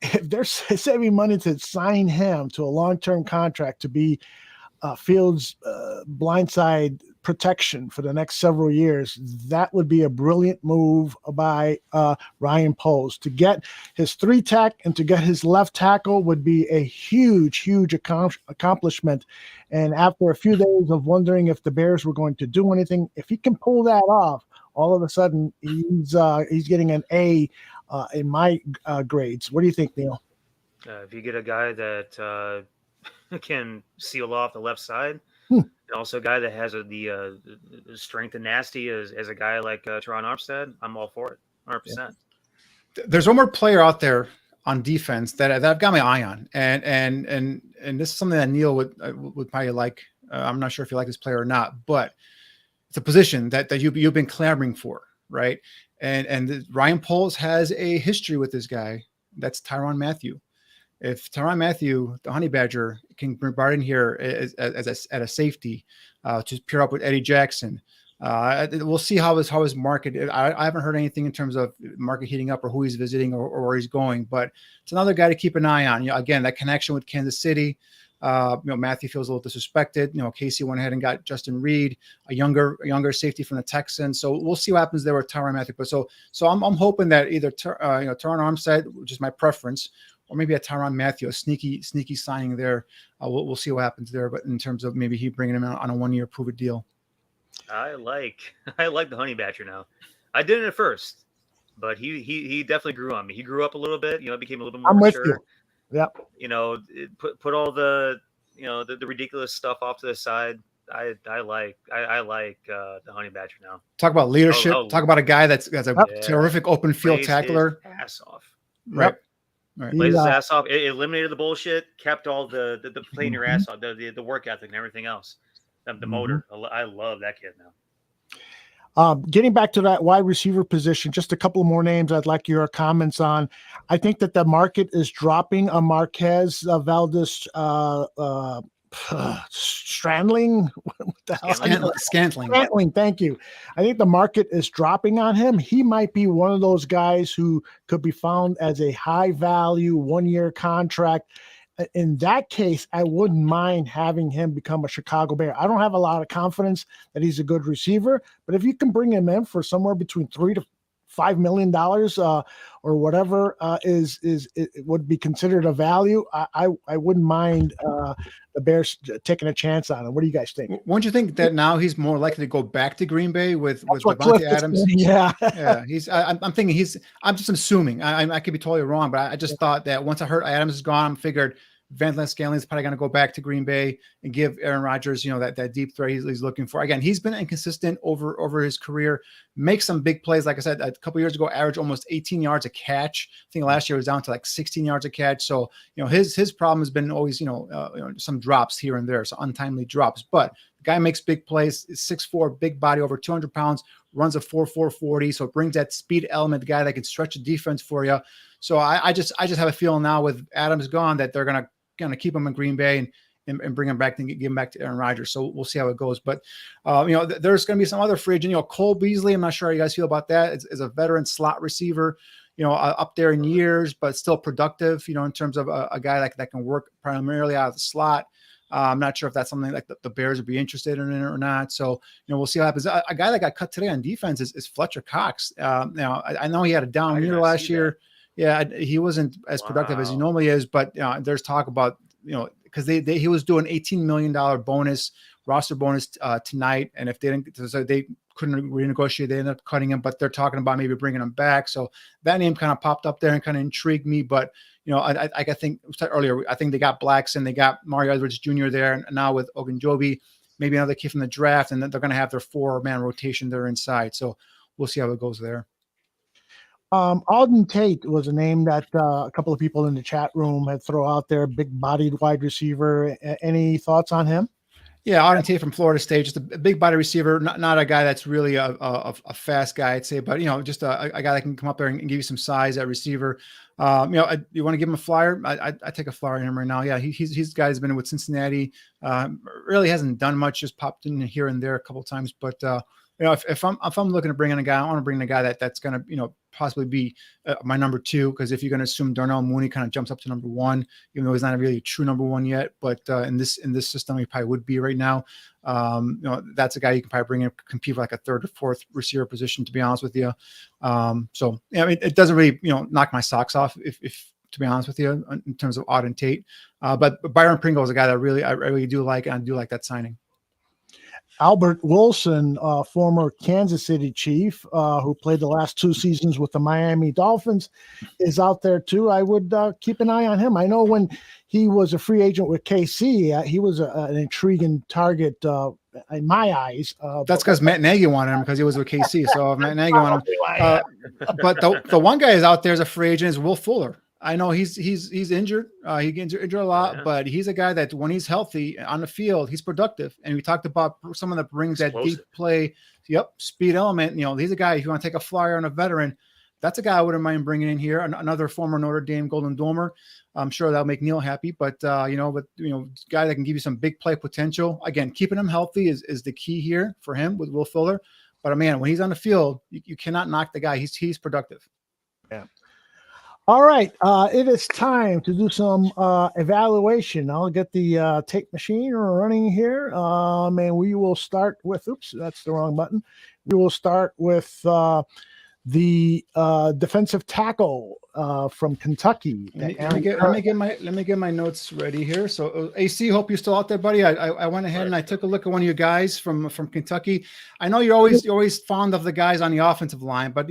If they're saving money to sign him to a long-term contract to be Fields' blindside protection for the next several years, that would be a brilliant move by Ryan Poles. To get his 3-tech and to get his left tackle would be a huge accomplishment. And after a few days of wondering if the Bears were going to do anything, if he can pull that off, all of a sudden he's getting an A in my grades. What do you think, Neil? If you get a guy that can seal off the left side, and also a guy that has the strength and nasty as a guy like Teron Armstead, I'm all for it, 100%. Yeah. There's one more player out there on defense that I've got my eye on, and this is something that Neil would probably like. I'm not sure if you like this player or not, but it's a position that you've been clamoring for, right? And Ryan Poles has a history with this guy. That's Tyrann Mathieu. If Tyrann Mathieu, the Honey Badger, can be brought in here at a safety to pair up with Eddie Jackson, We'll see how his market. I haven't heard anything in terms of market heating up or who he's visiting or where he's going, but it's another guy to keep an eye on. Again, that connection with Kansas City. Matthew feels a little disrespected. KC went ahead and got Justin Reed, a younger safety from the Texans. So we'll see what happens there with Tyrann Mathieu. But so I'm hoping that either Tyrann Armstead, which is my preference, or maybe a Tyrann Mathieu, a sneaky signing there. We'll see what happens there. But in terms of maybe he bringing him out on a 1-year prove-it deal. I like the Honey Badger now. I didn't at first, but he definitely grew on me. He grew up a little bit. Became a little bit more mature. I'm with you. Yep. Put all the the ridiculous stuff off to the side. I like the Honey Badger now. Talk about leadership. Talk about a guy that's a terrific open field tackler. His ass off. Right. Yep. Right. Plays his ass off. It eliminated the bullshit. Kept all the playing your ass off, the work ethic and everything else. The motor. I love that kid now. Getting back to that wide receiver position, just a couple more names I'd like your comments on. I think that the market is dropping on Marquez Valdez Strandling. What the hell? Scantling. Thank you. I think the market is dropping on him. He might be one of those guys who could be found as a high value 1-year contract. In that case, I wouldn't mind having him become a Chicago Bear. I don't have a lot of confidence that he's a good receiver, but if you can bring him in for somewhere between $3 to $5 million or whatever it would be considered a value, I wouldn't mind the Bears taking a chance on him. What do you guys think? Won't you think that now he's more likely to go back to Green Bay with Davante Adams? Yeah. I'm thinking I'm just assuming. I could be totally wrong, but I just thought that once I heard Adams is gone, I figured Van Scantling is probably going to go back to Green Bay and give Aaron Rodgers, that deep threat he's looking for. Again, he's been inconsistent over his career, makes some big plays. Like I said, a couple years ago, averaged almost 18 yards a catch. I think last year was down to like 16 yards a catch. So, his problem has been always, some drops here and there, so untimely drops. But the guy makes big plays, is 6'4", big body, over 200 pounds, runs a 4.4 40. So it brings that speed element, the guy that can stretch the defense for you. So I just have a feeling now with Adams gone that they're going to keep him in Green Bay and bring him back and give him back to Aaron Rodgers. So we'll see how it goes. But, there's going to be some other free agent, Cole Beasley. I'm not sure how you guys feel about that. As a veteran slot receiver, up there in years, but still productive, in terms of a guy that can work primarily out of the slot. I'm not sure if that's something like the Bears would be interested in it or not. So, we'll see what happens. A guy that got cut today on defense is Fletcher Cox. Now, I know he had a down year last year. Yeah, he wasn't as productive as he normally is, but there's talk about, because he was doing $18 million roster bonus tonight, and if they couldn't renegotiate, they ended up cutting him. But they're talking about maybe bringing him back. So that name kind of popped up there and kind of intrigued me. But I think I said earlier, I think they got Blackson, they got Mario Edwards Jr. there, and now with Ogunjobi, maybe another kid from the draft, and then they're going to have their 4-man rotation there inside. So we'll see how it goes there. Alden Tate was a name that a couple of people in the chat room had thrown out there, big-bodied wide receiver. Any thoughts on him? Yeah, Alden Tate from Florida State, just a big body receiver, not a guy that's really a fast guy, I'd say, but just a guy that can come up there and give you some size at receiver. You want to give him a flyer? I take a flyer on him right now. Yeah, he's guy has been with Cincinnati. Really hasn't done much, just popped in here and there a couple of times, but. If I'm looking to bring in a guy, I want to bring in a guy that's going to, possibly be my number 2, because if you're going to assume Darnell Mooney kind of jumps up to number 1, even though he's not really a true number 1 yet, but in this system, he probably would be right now. That's a guy you can probably bring in, compete for like a 3rd or 4th receiver position, to be honest with you. It doesn't really, knock my socks off if to be honest with you, in terms of Alden Tate. But Byron Pringle is a guy that I really do like, and I do like that signing. Albert Wilson, former Kansas City Chief, who played the last 2 seasons with the Miami Dolphins, is out there too. I would keep an eye on him. I know when he was a free agent with KC, he was an intriguing target in my eyes. That's because Matt Nagy wanted him because he was with KC. So Matt Nagy wanted him. But the one guy is out there as a free agent is Will Fuller. I know he's injured. He gets injured a lot, but he's a guy that when he's healthy on the field, he's productive. And we talked about someone that brings that deep play, speed element. He's a guy, if you want to take a flyer on a veteran, that's a guy I wouldn't mind bringing in here. Another former Notre Dame Golden Domer. I'm sure that'll make Niel happy, but guy that can give you some big play potential. Again, keeping him healthy is the key here for him with Will Fuller. But man, when he's on the field, you cannot knock the guy. He's productive. Yeah. All right. It is time to do some evaluation. I'll get the tape machine running here. And we will start with, oops, that's the wrong button. We will start with the defensive tackle from Kentucky. Let me get my notes ready here. So AC, hope you're still out there, buddy. I went ahead and I took a look at one of you guys from Kentucky. I know you're always fond of the guys on the offensive line, but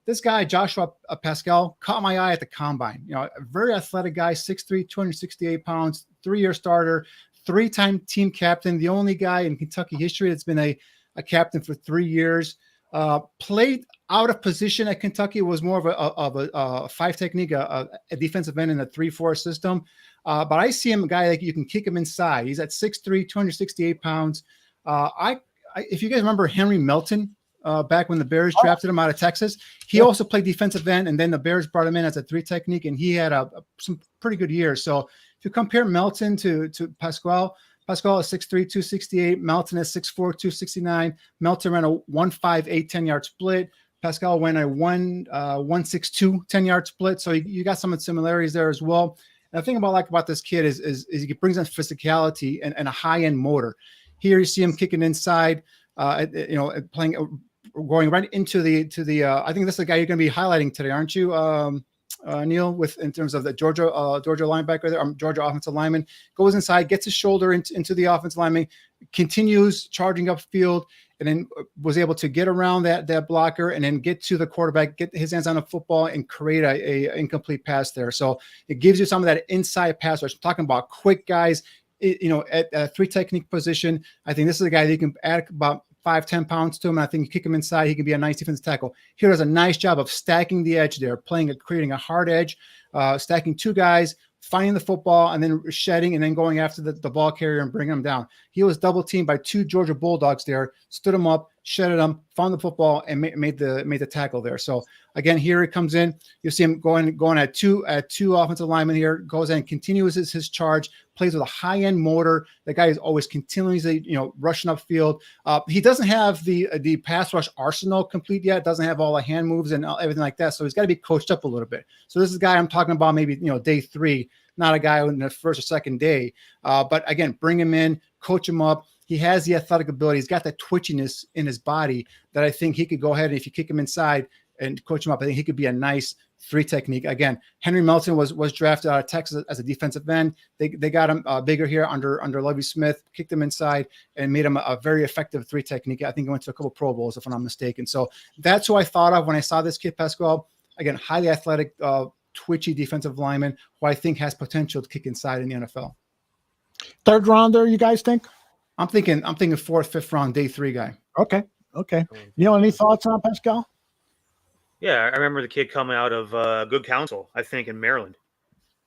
this guy, Joshua Paschal, caught my eye at the combine. A very athletic guy, 6'3", 268 pounds, 3-year starter, 3-time team captain, the only guy in Kentucky history that's been a captain for 3 years. Played out of position at Kentucky, was more of a 5 technique, a defensive end in a 3-4 system. But I see him a guy like you can kick him inside. He's at 6'3", 268 pounds. If you guys remember Henry Melton, back when the Bears drafted him out of Texas, he also played defensive end, and then the Bears brought him in as a 3 technique, and he had some pretty good years. So if you compare Melton to Paschal is 6'3", 268. Melton is 6'4", 269. Melton ran a 1.58 10-yard split. Paschal went a 1.62 10-yard split. So you got some similarities there as well. And the thing about this kid is he brings in physicality and a high-end motor. Here you see him kicking inside, playing. Going right into the I think this is the guy you're going to be highlighting today, aren't you, Niel? In terms of the Georgia linebacker there, Georgia offensive lineman, goes inside, gets his shoulder into the offensive lineman, continues charging upfield, and then was able to get around that blocker and then get to the quarterback, get his hands on the football, and create a incomplete pass there. So it gives you some of that inside pass rush. I'm talking about quick guys, at a 3 technique position. I think this is a guy that you can add about 5-10 pounds to him. I think you kick him inside, he can be a nice defensive tackle. He does a nice job of stacking the edge there, creating a hard edge, stacking 2 guys, finding the football, and then shedding, and then going after the ball carrier and bringing him down. He was double teamed by 2 Georgia Bulldogs there, stood him up, shedded him, found the football, and made the tackle there. So again, here he comes in. You see him going at two offensive linemen here, goes in and continues his charge, plays with a high-end motor. The guy is always continuously, rushing upfield. He doesn't have the pass rush arsenal complete yet, doesn't have all the hand moves and everything like that. So he's got to be coached up a little bit. So this is a guy I'm talking about maybe, day 3, not a guy in the first or second day. But again, bring him in, coach him up. He has the athletic ability. He's got that twitchiness in his body that I think he could go ahead and if you kick him inside and coach him up, I think he could be a nice 3 technique. Again, Henry Melton was drafted out of Texas as a defensive end. They got him bigger here under Lovie Smith, kicked him inside and made him a very effective 3 technique. I think he went to a couple Pro Bowls if I'm not mistaken. So that's who I thought of when I saw this kid, Paschal. Again, highly athletic, twitchy defensive lineman who I think has potential to kick inside in the NFL. 3rd rounder, you guys think? I'm thinking 4th, 5th round, day 3 guy. Okay. Any thoughts on Paschal? Yeah, I remember the kid coming out of Good Counsel, I think, in Maryland.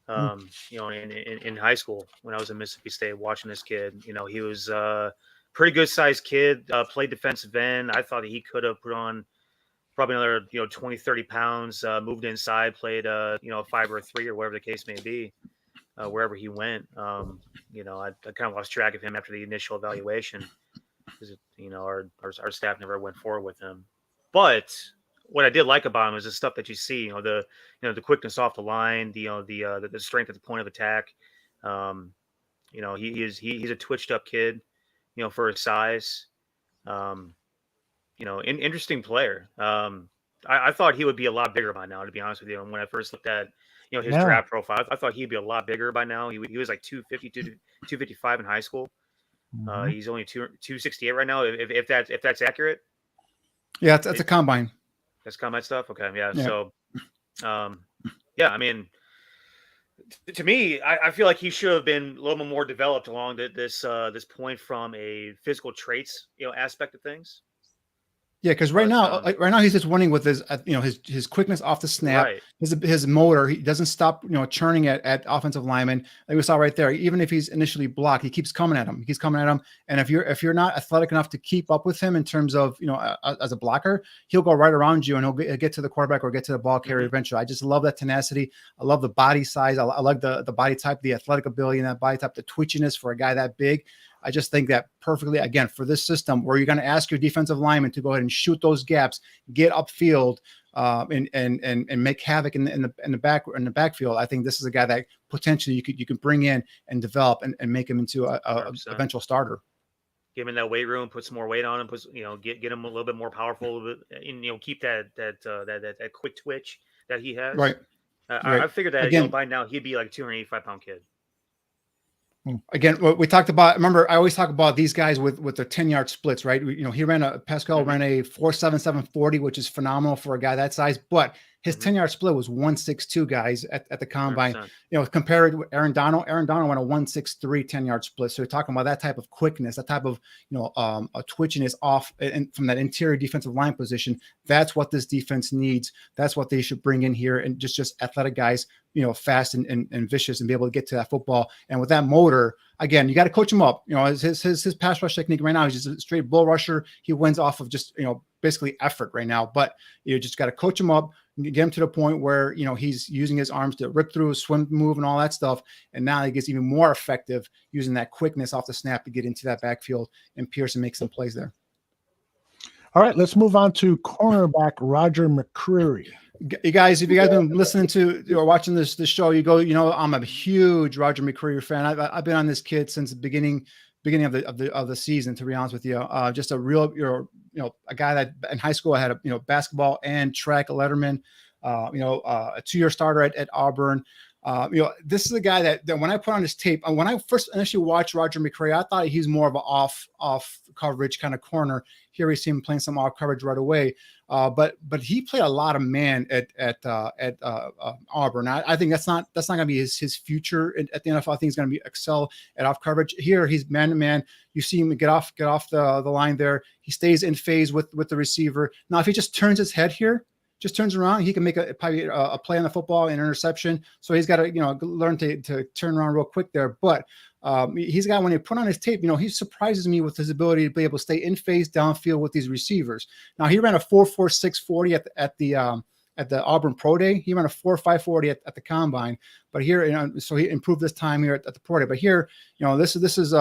In high school when I was in Mississippi State, watching this kid. He was a pretty good sized kid. Played defensive end. I thought he could have put on probably another 20, 30 pounds. Moved inside, played 5 or 3 or whatever the case may be. Wherever he went, I kind of lost track of him after the initial evaluation because our staff never went forward with him. But what I did like about him is the stuff that you see, the quickness off the line, the strength at the point of attack. He's a twitched up kid, for his size. Interesting player. I thought he would be a lot bigger by now, to be honest with you. And when I first looked at his draft profile, I thought he'd be a lot bigger by now. He was like 250 to 255 in high school. Mm-hmm. He's only 268 right now. If that's accurate. Yeah, that's a combine. That's combine stuff. Okay, yeah. So, I mean, to me, I feel like he should have been a little bit more developed along this point from a physical traits aspect of things. Yeah, because right now he's just winning with his quickness off the snap, Right. his motor. He doesn't stop churning at offensive linemen. Like we saw right there, even if he's initially blocked, he keeps coming at him. And if you're not athletic enough to keep up with him in terms of as a blocker, he'll go right around you and he'll get to the quarterback or get to the ball carrier eventually. I just love that tenacity. I love the body size. I like the body type, the athletic ability in that body type, the twitchiness for a guy that big. I just think that perfectly, again, for this system where you're going to ask your defensive lineman to go ahead and shoot those gaps, get upfield, and make havoc in the backfield. I think this is a guy that potentially you can bring in and develop and make him into a eventual starter. Give him that weight room, put some more weight on him, get him a little bit more powerful, and keep that quick twitch that he has. Right. I figured that again, by now he'd be like a 285-pound kid. Again, what we talked about, remember, I always talk about these guys with their 10-yard splits, right? He Paschal ran a 4.77 40, which is phenomenal for a guy that size, but his 10-yard split was 1.62 guys at the combine. 100%. Compared with Aaron Donald went a 1.63 10-yard split. So you're talking about that type of quickness, that type of a twitchiness off and from that interior defensive line position. That's what this defense needs. That's what they should bring in here, and just athletic guys, fast and vicious and be able to get to that football. And with that motor, again, you got to coach him up. His pass rush technique right now, he's just a straight bull rusher. He wins off of just basically effort right now. But you just got to coach him up, get him to the point where he's using his arms to rip through, swim, move, and all that stuff. And now he gets even more effective using that quickness off the snap to get into that backfield and Pearson makes some plays there. All right, let's move on to cornerback Roger McCreary. You guys, if you guys been listening to or watching this show, I'm a huge Roger McCreary fan. I've been on this kid since the beginning of the season, to be honest with you. Just a real, a guy that in high school I had basketball and track letterman, a 2-year starter at Auburn. This is a guy that when I put on his tape, when I first initially watched Roger McCreary, I thought he's more of an off coverage kind of corner. Here we see him playing some off coverage right away. But he played a lot of man at Auburn. I think that's not going to be his future at the NFL. I think he's going to excel at off coverage. Here he's man to man. You see him get off the line there. He stays in phase with the receiver. Now if he just turns his head here, just turns around, he can make probably a play on the football, an interception. So he's got to learn to turn around real quick there. But he's got, when he put on his tape, he surprises me with his ability to be able to stay in phase downfield with these receivers. Now he ran a 4.46 40 at the Auburn Pro Day. He ran a 4.5 40 at the combine. But here, so he improved this time here at the Pro Day. But here, this is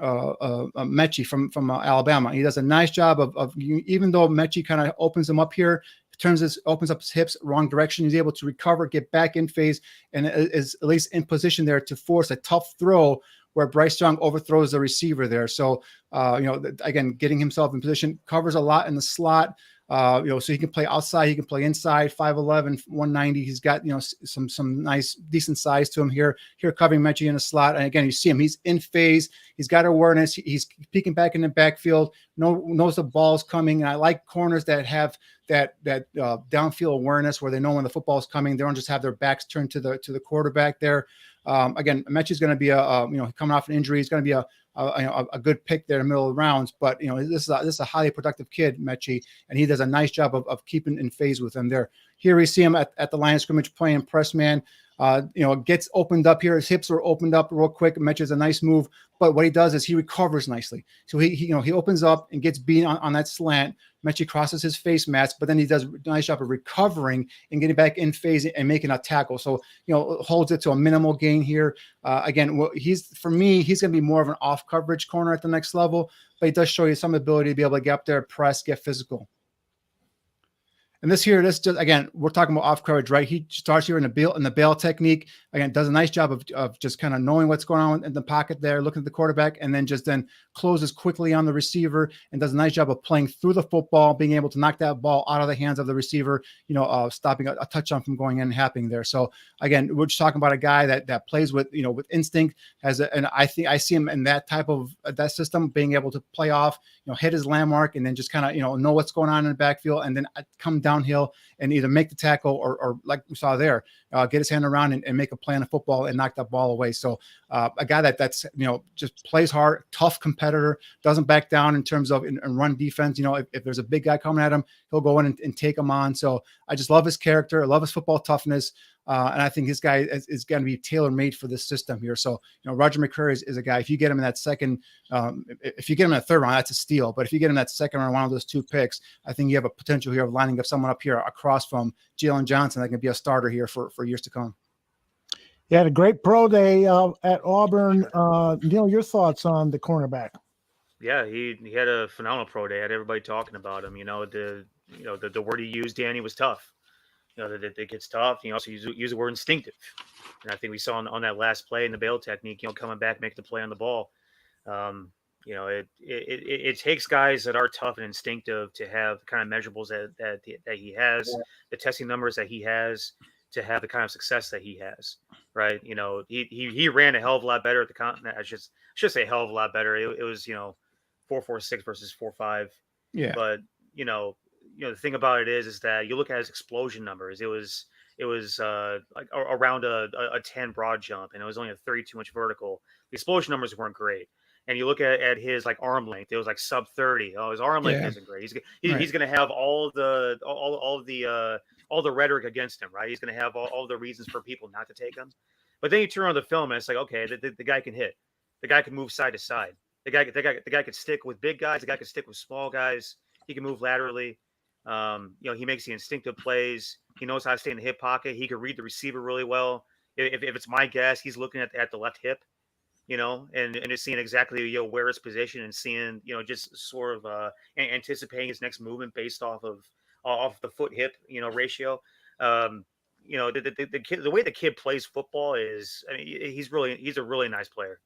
Mechie from Alabama. He does a nice job of even though Mechie kind of opens him up here, opens up his hips wrong direction, he's able to recover, get back in phase, and is at least in position there to force a tough throw where Bryce Young overthrows the receiver there. So again, getting himself in position, covers a lot in the slot. So he can play outside, he can play inside, 5'11", 190. He's got some nice decent size to him here covering Mechie in the slot. And again, you see him, he's in phase, he's got awareness, he's peeking back in the backfield, knows the ball's coming. And I like corners that have that downfield awareness where they know when the football is coming. They don't just have their backs turned to the quarterback there. Again, Mechie's going to be coming off an injury. He's going to be a good pick there in the middle of the rounds, but this is a highly productive kid, Mechie, and he does a nice job of keeping in phase with him there. Here we see him at the line of scrimmage playing press man. Gets opened up here. His hips are opened up real quick. Mechie's a nice move, but what he does is he recovers nicely. So he opens up and gets beat on that slant. Mechie crosses his face mask, but then he does a nice job of recovering and getting back in phase and making a tackle. So, holds it to a minimal gain here. Again, he's going to be more of an off coverage corner at the next level, but he does show you some ability to be able to get up there, press, get physical. And this just, again, we're talking about off coverage, right? He starts here in the bail technique. Again, does a nice job of just kind of knowing what's going on in the pocket there, looking at the quarterback, and then closes quickly on the receiver and does a nice job of playing through the football, being able to knock that ball out of the hands of the receiver, stopping a touchdown from going in and happening there. So again, we're just talking about a guy that plays with instinct, and I think I see him in that type of that system, being able to play off, hit his landmark, and then just kind of know what's going on in the backfield, and then come down downhill and either make the tackle or like we saw there, get his hand around and make a play on the football and knock that ball away. So a guy that's just plays hard, tough competitor, doesn't back down in terms of in run defense. If there's a big guy coming at him, he'll go in and take him on. So I just love his character. I love his football toughness. And I think this guy is going to be tailor-made for this system here. So, Roger McCreary is a guy, if you get him in that second, if you get him in the third round, that's a steal. But if you get him in that second round, one of those 2 picks, I think you have a potential here of lining up someone up here across from Jalen Johnson that can be a starter here for years to come. He had a great pro day at Auburn. Niel, your thoughts on the cornerback? Yeah, he had a phenomenal pro day. Had everybody talking about him. The word he used, Danny, was tough. That it gets tough. You also use the word instinctive. And I think we saw on that last play in the bail technique, coming back, making the play on the ball. It takes guys that are tough and instinctive to have the kind of measurables that he has, the testing numbers that he has, to have the kind of success that he has. Right. He ran a hell of a lot better at the continent. I should say a hell of a lot better. It was, 4.46 versus 4.5. Yeah. But, the thing about it is that you look at his explosion numbers. It was like around a 10 broad jump, and it was only a 32 inch vertical. The explosion numbers weren't great. And you look at his like arm length, it was like sub 30. Oh, his arm length isn't great. He's going to have all the rhetoric against him, right? He's going to have all the reasons for people not to take him. But then you turn on the film, and it's like, okay, the guy can hit. The guy can move side to side. The guy could stick with big guys. The guy could stick with small guys. He can move laterally. He makes the instinctive plays. He knows how to stay in the hip pocket. He can read the receiver really well. If it's my guess, he's looking at the left hip, and is seeing exactly where his position and seeing just sort of anticipating his next movement based off the foot hip ratio. The kid, the way the kid plays football is, he's a really nice player.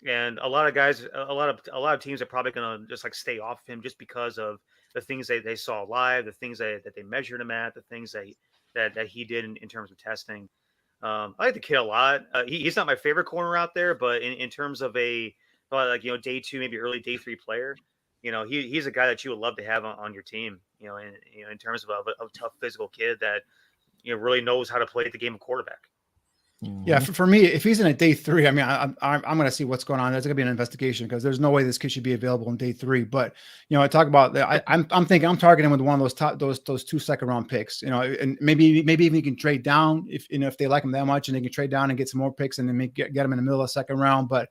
And a lot of guys, a lot of teams are probably going to just like stay off of him just because of the things they saw live, the things that they measured him at, the things that he did in terms of testing. I like the kid a lot. He's not my favorite corner out there, but in terms of day 2, maybe early day 3 player, he's a guy that you would love to have on your team. In terms of a tough physical kid that really knows how to play the game of quarterback. Yeah, for me, if he's in a day 3, I'm going to see what's going on. There's going to be an investigation because there's no way this kid should be available in day 3. But I talk about I'm thinking I'm targeting with one of those 2 second-round picks. And maybe even you can trade down if they like him that much, and they can trade down and get some more picks and then get him in the middle of the second round. But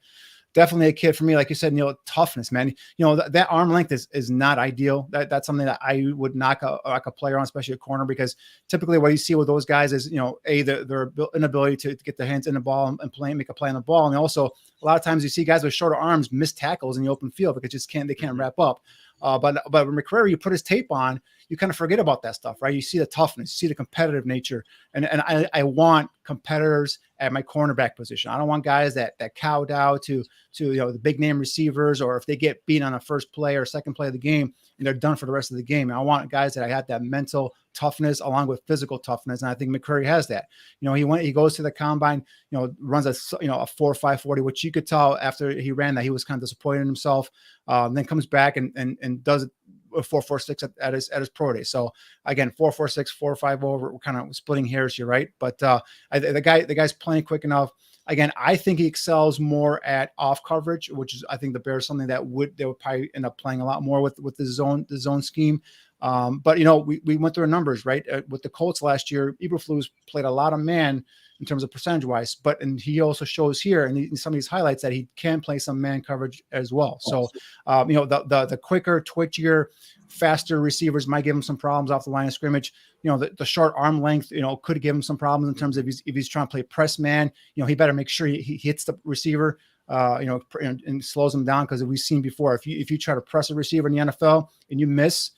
definitely a kid for me, like you said, toughness, man. That arm length is not ideal. That's something that I would knock a player on, especially a corner, because typically what you see with those guys is, their inability to get their hands in the ball and make a play on the ball. And also a lot of times you see guys with shorter arms miss tackles in the open field because they can't wrap up. But when McCreary, you put his tape on, you kind of forget about that stuff, right? You see the toughness, you see the competitive nature. And I want competitors at my cornerback position. I don't want guys that cow down to the big name receivers, or if they get beat on a first play or second play of the game and they're done for the rest of the game. And I want guys that I have that mental toughness along with physical toughness. And I think McCreary has that. He goes to the combine, runs a 4.5 40, which you could tell after he ran that he was kind of disappointed in himself. Then comes back and does it 4.46 at his pro day. So again, 4.46, 4.5 over. We're kind of splitting hairs here, right? But the guy's playing quick enough. Again, I think he excels more at off coverage, which is, I think, the Bears something that they would probably end up playing a lot more with the zone scheme. But we went through numbers, right? With the Colts last year, Eberflus played a lot of man in terms of percentage wise, and he also shows here in some of these highlights that he can play some man coverage as well. So, the quicker, twitchier, faster receivers might give him some problems off the line of scrimmage. The short arm length, could give him some problems in terms of if he's trying to play press man. He better make sure he hits the receiver, and slows him down, because we've seen before, if you try to press a receiver in the NFL and you miss,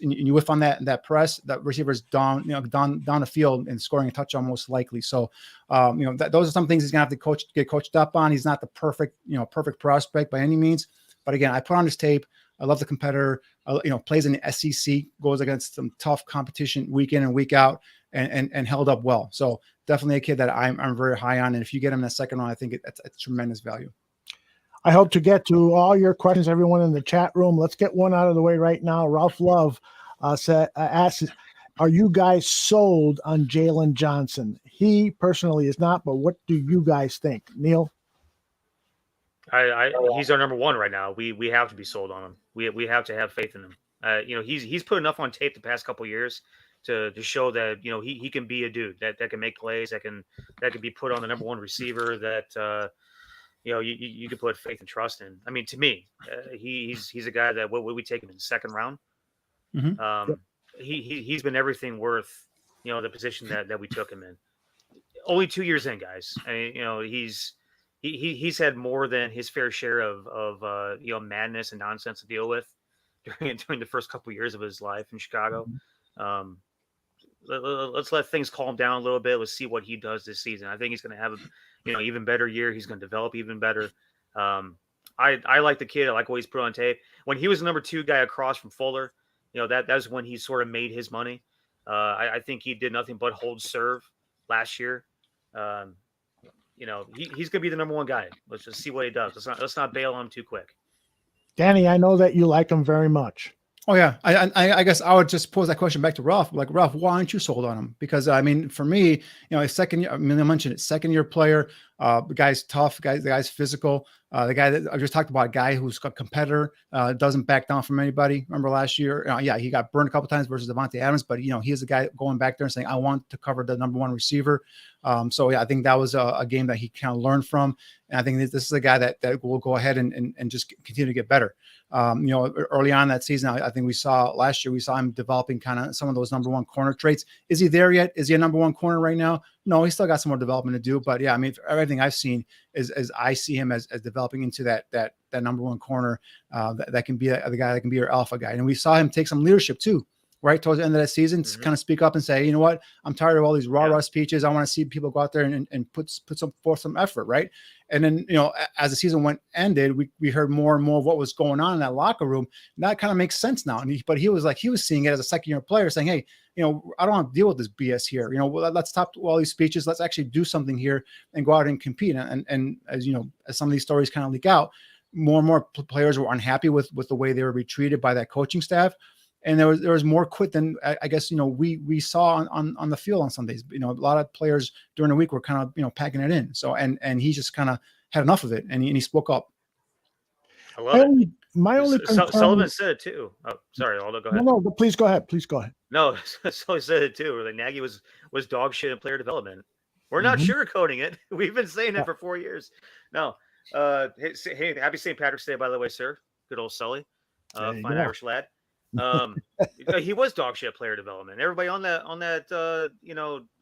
you whiff on that press, that receiver's down the field and scoring a touchdown most likely. So, those are some things he's gonna have to get coached up on. He's not the perfect prospect by any means, but again, I put on his tape. I love the competitor. Plays in the SEC, goes against some tough competition week in and week out, and held up well. So definitely a kid that I'm very high on. And if you get him in the second round, I think it's tremendous value. I hope to get to all your questions, everyone in the chat room. Let's get one out of the way right now. Ralph Love asks, are you guys sold on Jalen Johnson? He personally is not, but what do you guys think? Neil? He's our number one right now. We have to be sold on him. We have to have faith in him. He's put enough on tape the past couple years to show that he can be a dude that can make plays, that can be put on the number one receiver that you can put faith and trust in. I mean, to me, he's a guy that we take him in the second round. Mm-hmm. He's been everything worth the position that we took him in. Only 2 years in, guys. He's had more than his fair share of madness and nonsense to deal with during the first couple of years of his life in Chicago. Let's let things calm down a little bit. Let's see what he does this season. I think he's going to have even better year. He's going to develop even better. I like the kid. I like what he's put on tape. When he was the number 2 guy across from Fuller, that's when he sort of made his money. I think he did nothing but hold serve last year. He's going to be the number 1 guy. Let's just see what he does. Let's not bail on him too quick. Danny, I know that you like him very much. Oh yeah, I guess I would just pose that question back to Ralph. Like, Ralph, why aren't you sold on him? Because I mean, for me, a second year. I mean, I mentioned it, second year player. The guy's tough. The guy's physical. The guy that I just talked about, a guy who's a competitor, doesn't back down from anybody. Remember last year? He got burned a couple times versus Davante Adams, but he's the guy going back there and saying, "I want to cover the number 1 receiver." I think that was a game that he kind of learned from, and I think this is a guy that will go ahead and just continue to get better. Early on that season, I think last year we saw him developing kind of some of those number 1 corner traits. Is he there yet? Is he a number 1 corner right now? No, he's still got some more development to do. But yeah, I mean, everything I've seen is I see him as developing into that number 1 corner that can be the guy that can be your alpha guy. And we saw him take some leadership too, right towards the end of that season, to kind of speak up and say, you know what, I'm tired of all these rah-rah speeches. I want to see people go out there and put forth some effort, right? And then, as the season ended, we heard more and more of what was going on in that locker room. And that kind of makes sense now. But he was seeing it as a second-year player, saying, hey, I don't want to deal with this BS here. Let's stop all these speeches. Let's actually do something here and go out and compete. And as as some of these stories kind of leak out, more and more players were unhappy with the way they were treated by that coaching staff. And there was more quit than I guess we saw on the field on Sundays. A lot of players during the week were kind of packing it in. So and he just kind of had enough of it, and he spoke up. I love it. My only concern, Sullivan said it too. Oh, sorry, Aldo, go ahead. No, please go ahead. Please go ahead. No, Sully said it too. Like Nagy was dog shit in player development. We're not sugarcoating it. We've been saying that for 4 years. No. Hey, happy St. Patrick's Day, by the way, sir. Good old Sully, fine Irish lad. He was dog shit player development. Everybody on that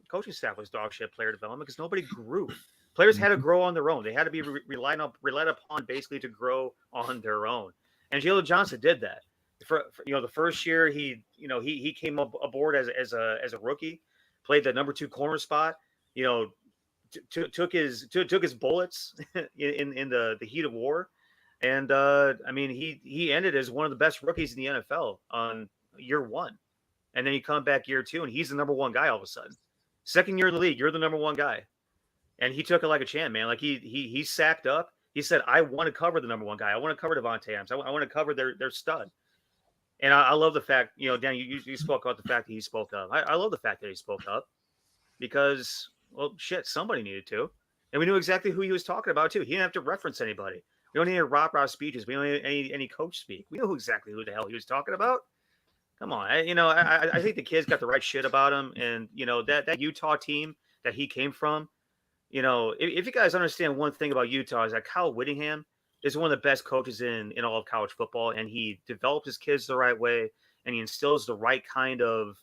coaching staff was dog shit player development because nobody grew. Players had to grow on their own. They had to be relied upon basically to grow on their own. And Jalen Johnson did that. The first year he came aboard as a rookie, played the number 2 corner spot. Took his bullets in the heat of war. And he ended as one of the best rookies in the NFL on year 1. And then you come back year 2 and he's the number 1 guy all of a sudden. Second year in the league, you're the number 1 guy. And he took it like a champ, man. Like he sacked up. He said, I want to cover the number 1 guy. I want to cover Davante Adams. I want to cover their stud. And I love the fact, Dan, you spoke about the fact that he spoke up. I love the fact that he spoke up because, well, shit, somebody needed to. And we knew exactly who he was talking about too. He didn't have to reference anybody. We don't need rah-rah speeches. We don't need any coach speak. We know exactly who the hell he was talking about. Come on. I think the kid's got the right shit about him. And, that Utah team that he came from, if you guys understand one thing about Utah is that Kyle Whittingham is one of the best coaches in all of college football. And he develops his kids the right way. And he instills the right kind of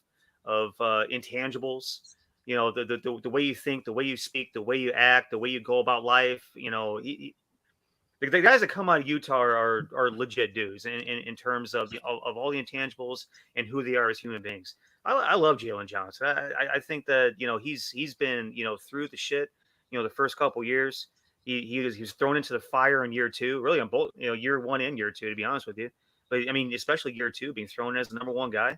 intangibles. The way you think, the way you speak, the way you act, the way you go about life, the guys that come out of Utah are legit dudes in terms of all the intangibles and who they are as human beings. I love Jalen Johnson. I think that he's been through the shit. The first couple years he was thrown into the fire in year 2, really on both year 1 and year 2, to be honest with you. But I mean, especially year 2, being thrown as the number 1 guy.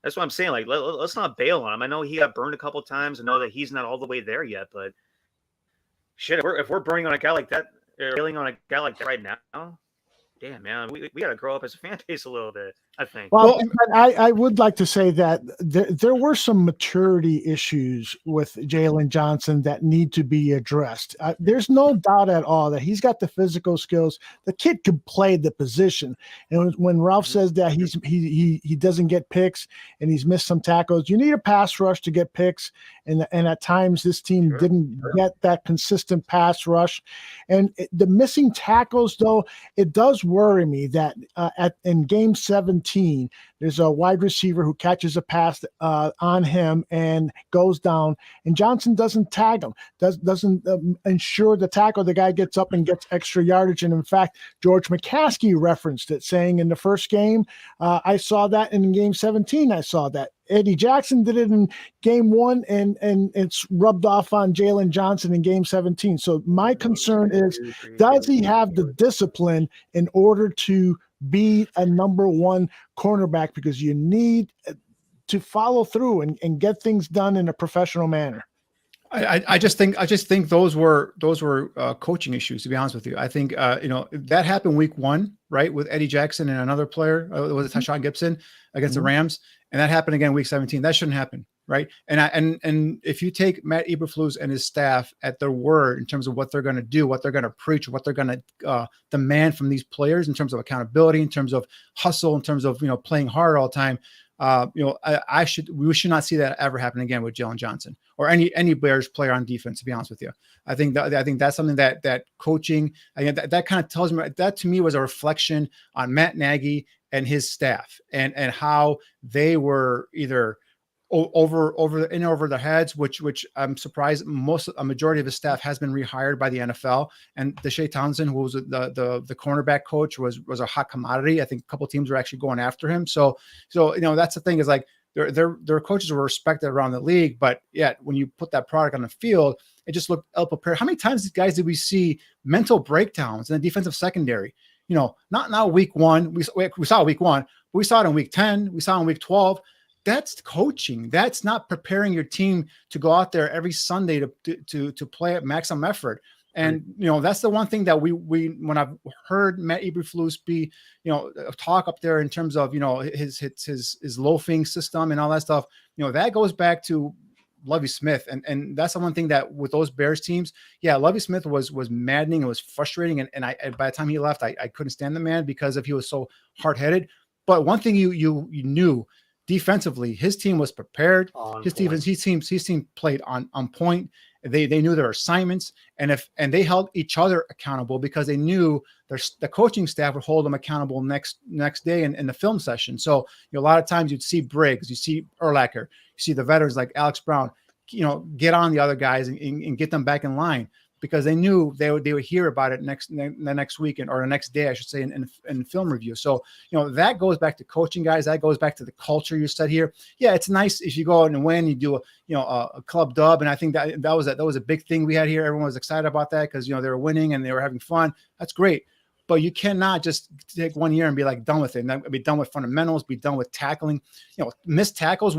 That's what I'm saying. Like, let's not bail on him. I know he got burned a couple of times. I know that he's not all the way there yet, but shit, if we're burning on a guy like that. Bailing on a guy like that right now, damn, man, we got to grow up as a fan base a little bit, I think. Well, I would like to say that there were some maturity issues with Jalen Johnson that need to be addressed. There's no doubt at all that he's got the physical skills. The kid could play the position. And when Ralph says that he doesn't get picks and he's missed some tackles, you need a pass rush to get picks. And at times this team didn't get that consistent pass rush. And the missing tackles, though, it does worry me that in game 17, there's a wide receiver who catches a pass on him and goes down, and Johnson doesn't tag him, doesn't ensure the tackle. The guy gets up and gets extra yardage. And in fact, George McCaskey referenced it, saying in the first game, I saw that, and in game 17, I saw that. Eddie Jackson did it in game 1, and it's rubbed off on Jalen Johnson in game 17. So my concern is, does he have the discipline in order to be a number 1 cornerback? Because you need to follow through and get things done in a professional manner. I just think those were coaching issues, to be honest with you. I think that happened week 1, right, with Eddie Jackson and another player, was it Tashawn Gibson against the Rams, and that happened again week 17. That shouldn't happen, right? And if you take Matt Eberflus and his staff at their word in terms of what they're going to do, what they're going to preach, what they're going to demand from these players in terms of accountability, in terms of hustle, in terms of playing hard all the time. We should not see that ever happen again with Jalen Johnson or any Bears player on defense, to be honest with you. I think that's something that coaching, again, that kind of tells me, that to me was a reflection on Matt Nagy and his staff and how they were either over their heads, which I'm surprised a majority of his staff has been rehired by the NFL. And Deshae Townsend, who was the cornerback coach, was a hot commodity. I think a couple of teams were actually going after him. So that's the thing, is like their coaches were respected around the league, but yet when you put that product on the field, it just looked ill-prepared. How many times, guys, did we see mental breakdowns in the defensive secondary? Not week 1. We saw week 1, but we saw it in week 10. We saw it in week 12. That's coaching. That's not preparing your team to go out there every Sunday to play at maximum effort. And that's the one thing that we when I've heard Matt Eberflus talk up there in terms of his loafing system and all that stuff, that goes back to Lovie Smith, and that's the one thing that with those Bears teams, Lovie Smith was maddening. It was frustrating, and by the time he left, I couldn't stand the man because he was so hard-headed. But one thing you knew. Defensively, his team was prepared. His team played on point. They knew their assignments, and they held each other accountable because they knew the coaching staff would hold them accountable next day in the film session. So a lot of times you'd see Briggs, you see Urlacher, you see the veterans like Alex Brown, get on the other guys and get them back in line, because they knew they would hear about it the next week or the next day, I should say, in film review. So, that goes back to coaching, guys. That goes back to the culture you said here. Yeah, it's nice if you go out and win, you do a club dub. And I think that was a big thing we had here. Everyone was excited about that because, they were winning and they were having fun. That's great. But you cannot just take 1 year and be like done with it, and be done with fundamentals, be done with tackling. Missed tackles.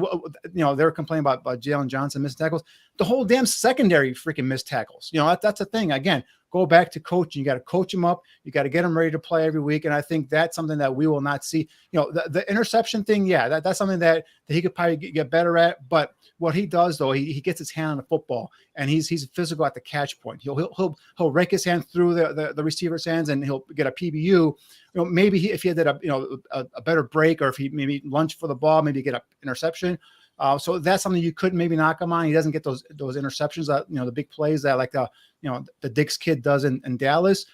They were complaining about Jalen Johnson missed tackles. The whole damn secondary freaking missed tackles. That's a thing. Again, go back to coaching. You got to coach them up. You got to get them ready to play every week. And I think that's something that we will not see. The interception thing. Yeah, that's something that he could probably get better at. But what he does, though, he gets his hand on the football, and he's physical at the catch point. He'll rake his hand through the receiver's hands, and he'll get a PBU. Maybe if he did a better break, or if he maybe lunged for the ball, maybe get an interception. So that's something you could maybe knock him on. He doesn't get those interceptions that the big plays that like the Diggs kid does in Dallas,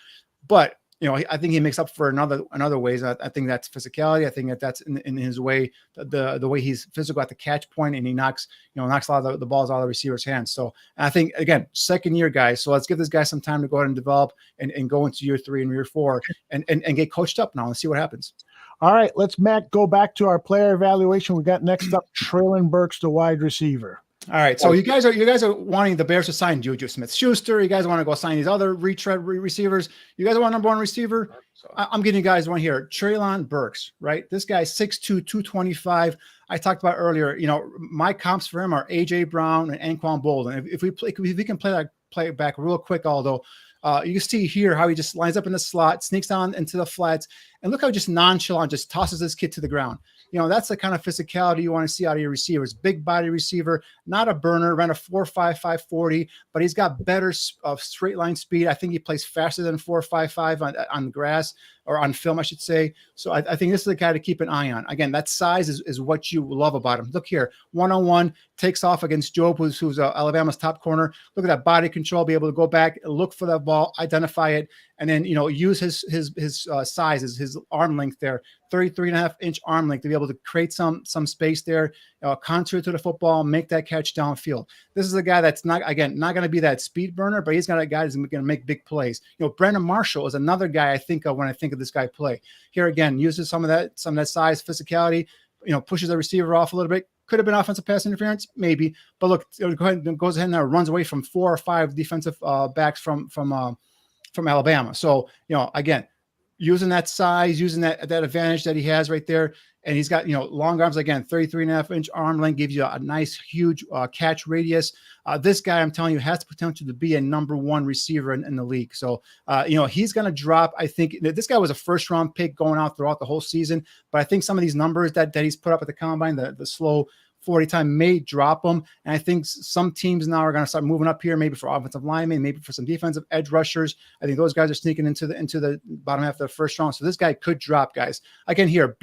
but I think he makes up for in other ways. I think that's physicality. I think that's in his way, the way he's physical at the catch point, and he knocks a lot of the balls out of the receiver's hands. So I think, again, second year guys. So let's give this guy some time to go ahead and develop and go into year 3 and year 4 and get coached up now and see what happens. All right, let's go back to our player evaluation. We got next up Treylon Burks, the wide receiver. All right, so you guys are wanting the Bears to sign Juju Smith-Schuster. You guys want to go sign these other retread receivers. You guys want number 1 receiver? I'm getting you guys one here. Treylon Burks, right? This guy's 6'2", 225. I talked about earlier. My comps for him are AJ Brown and Anquan Bolden. If we can play it back real quick, Aldo. You can see here how he just lines up in the slot, sneaks down into the flats, and look how just nonchalant just tosses this kid to the ground. That's the kind of physicality you want to see out of your receivers. Big body receiver, not a burner, ran a 4.55 40, but he's got better straight line speed. I think he plays faster than 4.55 on grass, or on film, I should say. So I think this is the guy to keep an eye on. Again, that size is what you love about him. Look here, one-on-one, takes off against Job, who's Alabama's top corner. Look at that body control, be able to go back, look for that ball, identify it, and then, use his size, his arm length there, 33.5-inch arm length, to be able to create some space there, contour to the football, make that catch downfield. This is a guy that's not going to be that speed burner, but he's got a guy that's going to make big plays. Brandon Marshall is another guy I think of when I think of this guy play. Here again, uses some of that size, physicality, pushes the receiver off a little bit. Could have been offensive pass interference, maybe, but look, goes ahead and runs away from 4 or 5 defensive backs from Alabama. So, again, using that size, using that advantage that he has right there. And he's got, long arms, again, 33.5-inch arm length, gives you a nice, huge catch radius. This guy, I'm telling you, has the potential to be a number 1 receiver in the league. So, he's going to drop. I think this guy was a first-round pick going out throughout the whole season. But I think some of these numbers that he's put up at the combine, the slow 40 time, may drop them. And I think some teams now are going to start moving up here, maybe for offensive linemen, maybe for some defensive edge rushers. I think those guys are sneaking into the bottom half of the first round. So this guy could drop, guys. Again, here,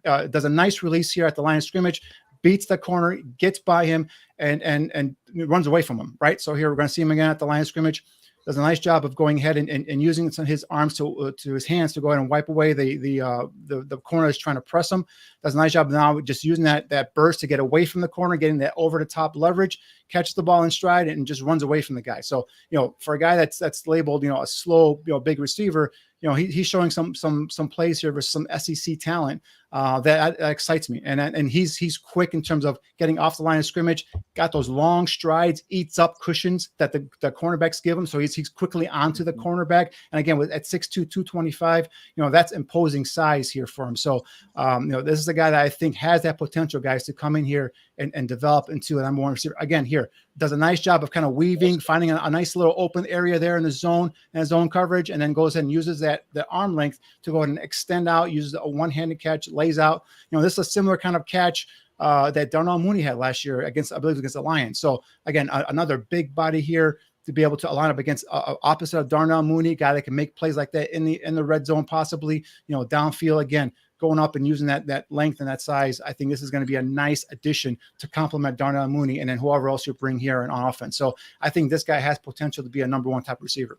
does a nice release here at the line of scrimmage, beats the corner, gets by him, and runs away from him, right? So here we're going to see him again at the line of scrimmage. Does a nice job of going ahead and using some of his arms to his hands to go ahead and wipe away the corner is trying to press him. Does a nice job now just using that burst to get away from the corner, getting that over the top leverage, catches the ball in stride, and just runs away from the guy. So, for a guy that's labeled, a slow, big receiver, he's showing some plays here versus some SEC talent that excites me. And he's quick in terms of getting off the line of scrimmage, got those long strides, eats up cushions that the cornerbacks give him. So he's quickly onto the cornerback. And again, at 6'2", 225, that's imposing size here for him. So, this is a guy that I think has that potential, guys, to come in here and develop into an number 1 receiver. Again, here, does a nice job of kind of weaving, finding a nice little open area there in the zone and zone coverage, and then goes ahead and uses the arm length to go ahead and extend out, uses a one-handed catch, lays out. This is a similar kind of catch that Darnell Mooney had last year against the Lions. So again, another big body here to be able to line up against opposite of Darnell Mooney, guy that can make plays like that in the red zone, possibly, downfield, again, going up and using that length and that size. I think this is going to be a nice addition to complement Darnell Mooney and then whoever else you bring here on offense. So I think this guy has potential to be a number 1 type receiver.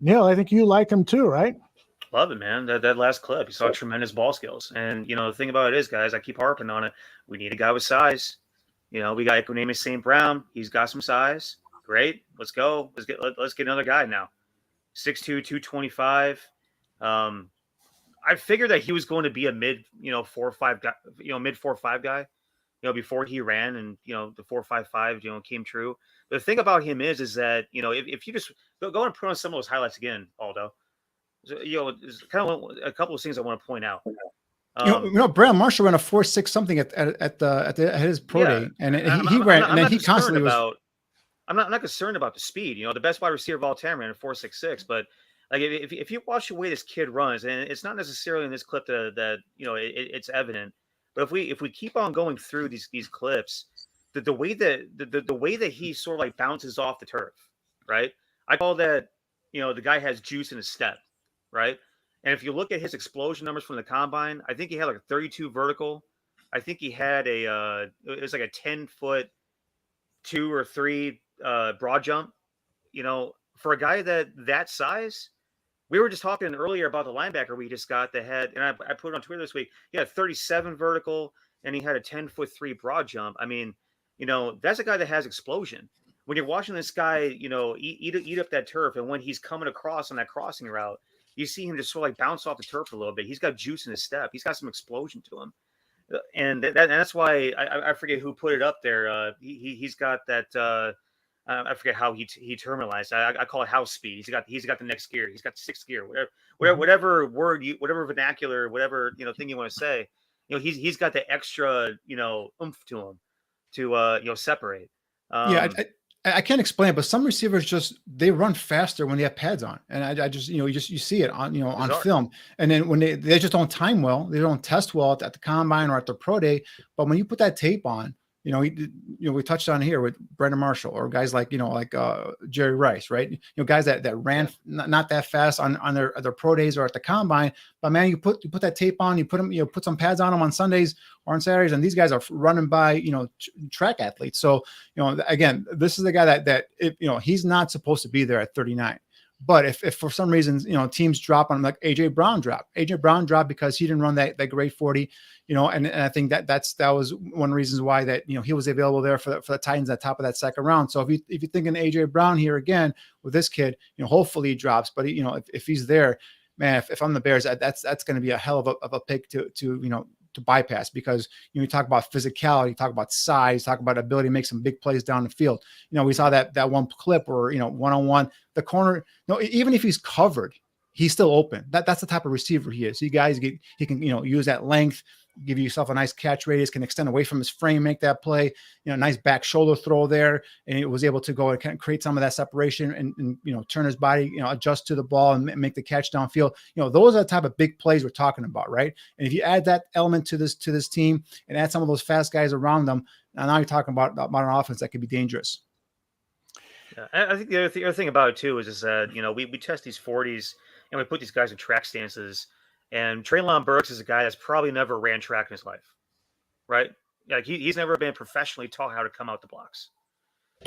Niel, I think you like him too, right? Love it, man. That last clip, he saw tremendous ball skills. And, the thing about it is, guys, I keep harping on it. We need a guy with size. We got Equanimeous St. Brown. He's got some size. Great. Let's go. Let's get another guy now. 6'2", 225. I figured that he was going to be a mid 4.5 guy, mid 4.5 guy, before he ran, and the 4.55 came true. But the thing about him is that if you just go and put on some of those highlights again, Aldo, there's kind of a couple of things I want to point out. Brandon Marshall ran a 4.6 something at his pro day, and he ran, and then he constantly was. I'm not concerned about the speed. The best wide receiver of all time ran a 4.66, but like if you watch the way this kid runs, and it's not necessarily in this clip that it's evident, but if we keep on going through these clips, the way that he sort of like bounces off the turf, right? I call that the guy has juice in his step, right? And if you look at his explosion numbers from the combine, I think he had like a 32 vertical. I think he had it was like a 10-foot 2 or 3 broad jump. For a guy that size. We were just talking earlier about the linebacker we just got that had, and I put it on Twitter this week. He had 37 vertical, and he had a 10'3" broad jump. I mean, that's a guy that has explosion. When you're watching this guy, eat up that turf, and when he's coming across on that crossing route, you see him just sort of like bounce off the turf a little bit. He's got juice in his step. He's got some explosion to him, and that's why I forget who put it up there. He's got that. I forget how he terminalized. I call it house speed. He's got the next gear. He's got the 6th gear. Whatever word whatever vernacular, whatever thing you want to say. He's got the extra oomph to him to separate. I can't explain it, but some receivers they run faster when they have pads on, and I just you see it on on film, and then when they just don't time well, they don't test well at the combine or at the pro day, but when you put that tape on, we touched on here with Brandon Marshall or guys like Jerry Rice, right? Guys that ran not that fast on their pro days or at the combine, but man, you put that tape on, you put them put some pads on them on Sundays or on Saturdays, and these guys are running by track athletes. So again, this is the guy that he's not supposed to be there at 39. But if for some reason, teams drop on him, like AJ Brown dropped because he didn't run that grade 40, and I think that was one of the reasons why that, he was available there for the Titans at the top of that second round. So if you're thinking AJ Brown here again with this kid, hopefully he drops, but if he's there, man, if I'm the Bears, that's going to be a hell of a pick to bypass, because you talk about physicality, you talk about size, talk about ability to make some big plays down the field. We saw that one clip where one-on-one, the corner, even if he's covered, he's still open. That's the type of receiver he is. He can use that length, give yourself a nice catch radius, can extend away from his frame, make that play, nice back shoulder throw there. And he was able to go and kind of create some of that separation and turn his body, adjust to the ball and make the catch downfield. Those are the type of big plays we're talking about, right? And if you add that element to this team and add some of those fast guys around them, now you're talking about an offense that could be dangerous. Yeah, I think the other thing about it too is that we test these 40s and we put these guys in track stances. And Treylon Burks is a guy that's probably never ran track in his life, right? Like he's never been professionally taught how to come out the blocks.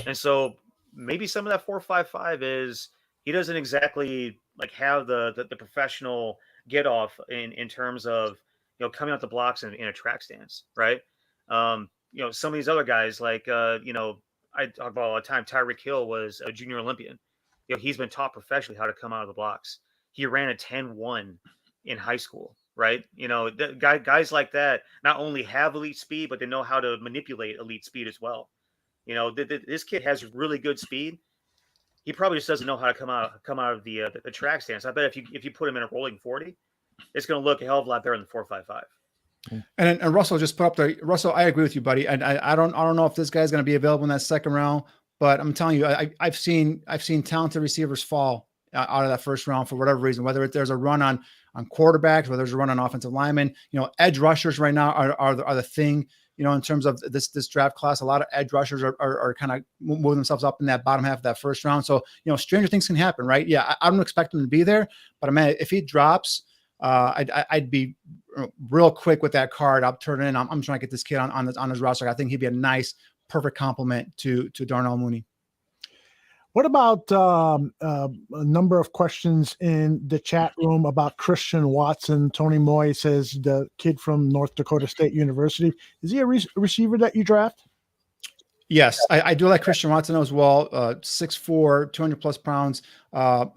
And so maybe some of that 4.55 is he doesn't exactly like have the professional get off in terms of coming out the blocks in a track stance, right? Some of these other guys like I talk about all the time. Tyreek Hill was a junior Olympian. He's been taught professionally how to come out of the blocks. He ran a 10-1 in high school, right? Guys like that not only have elite speed, but they know how to manipulate elite speed as well. This kid has really good speed. He probably just doesn't know how to come out of the track stance. I bet if you put him in a rolling 40, it's going to look a hell of a lot better than 4.55. And Russell just put up Russell, I agree with you, buddy. And I don't know if this guy's going to be available in that second round, but I'm telling you, I've seen talented receivers fall out of that first round for whatever reason, whether there's a run on quarterbacks, whether there's a run on offensive linemen. Edge rushers right now are the thing. In terms of this draft class, a lot of edge rushers are kind of moving themselves up in that bottom half of that first round. So stranger things can happen, right? Yeah, I don't expect him to be there, but I mean, if he drops, I'd be real quick with that card. I'll turn it in. I'm trying to get this kid on his roster. I think he'd be a nice, perfect complement to Darnell Mooney. What about a number of questions in the chat room about Christian Watson? Tony Moy says the kid from North Dakota State University. Is he a receiver that you draft? Yes, I do like Christian Watson as well. 6'4", 200 plus pounds.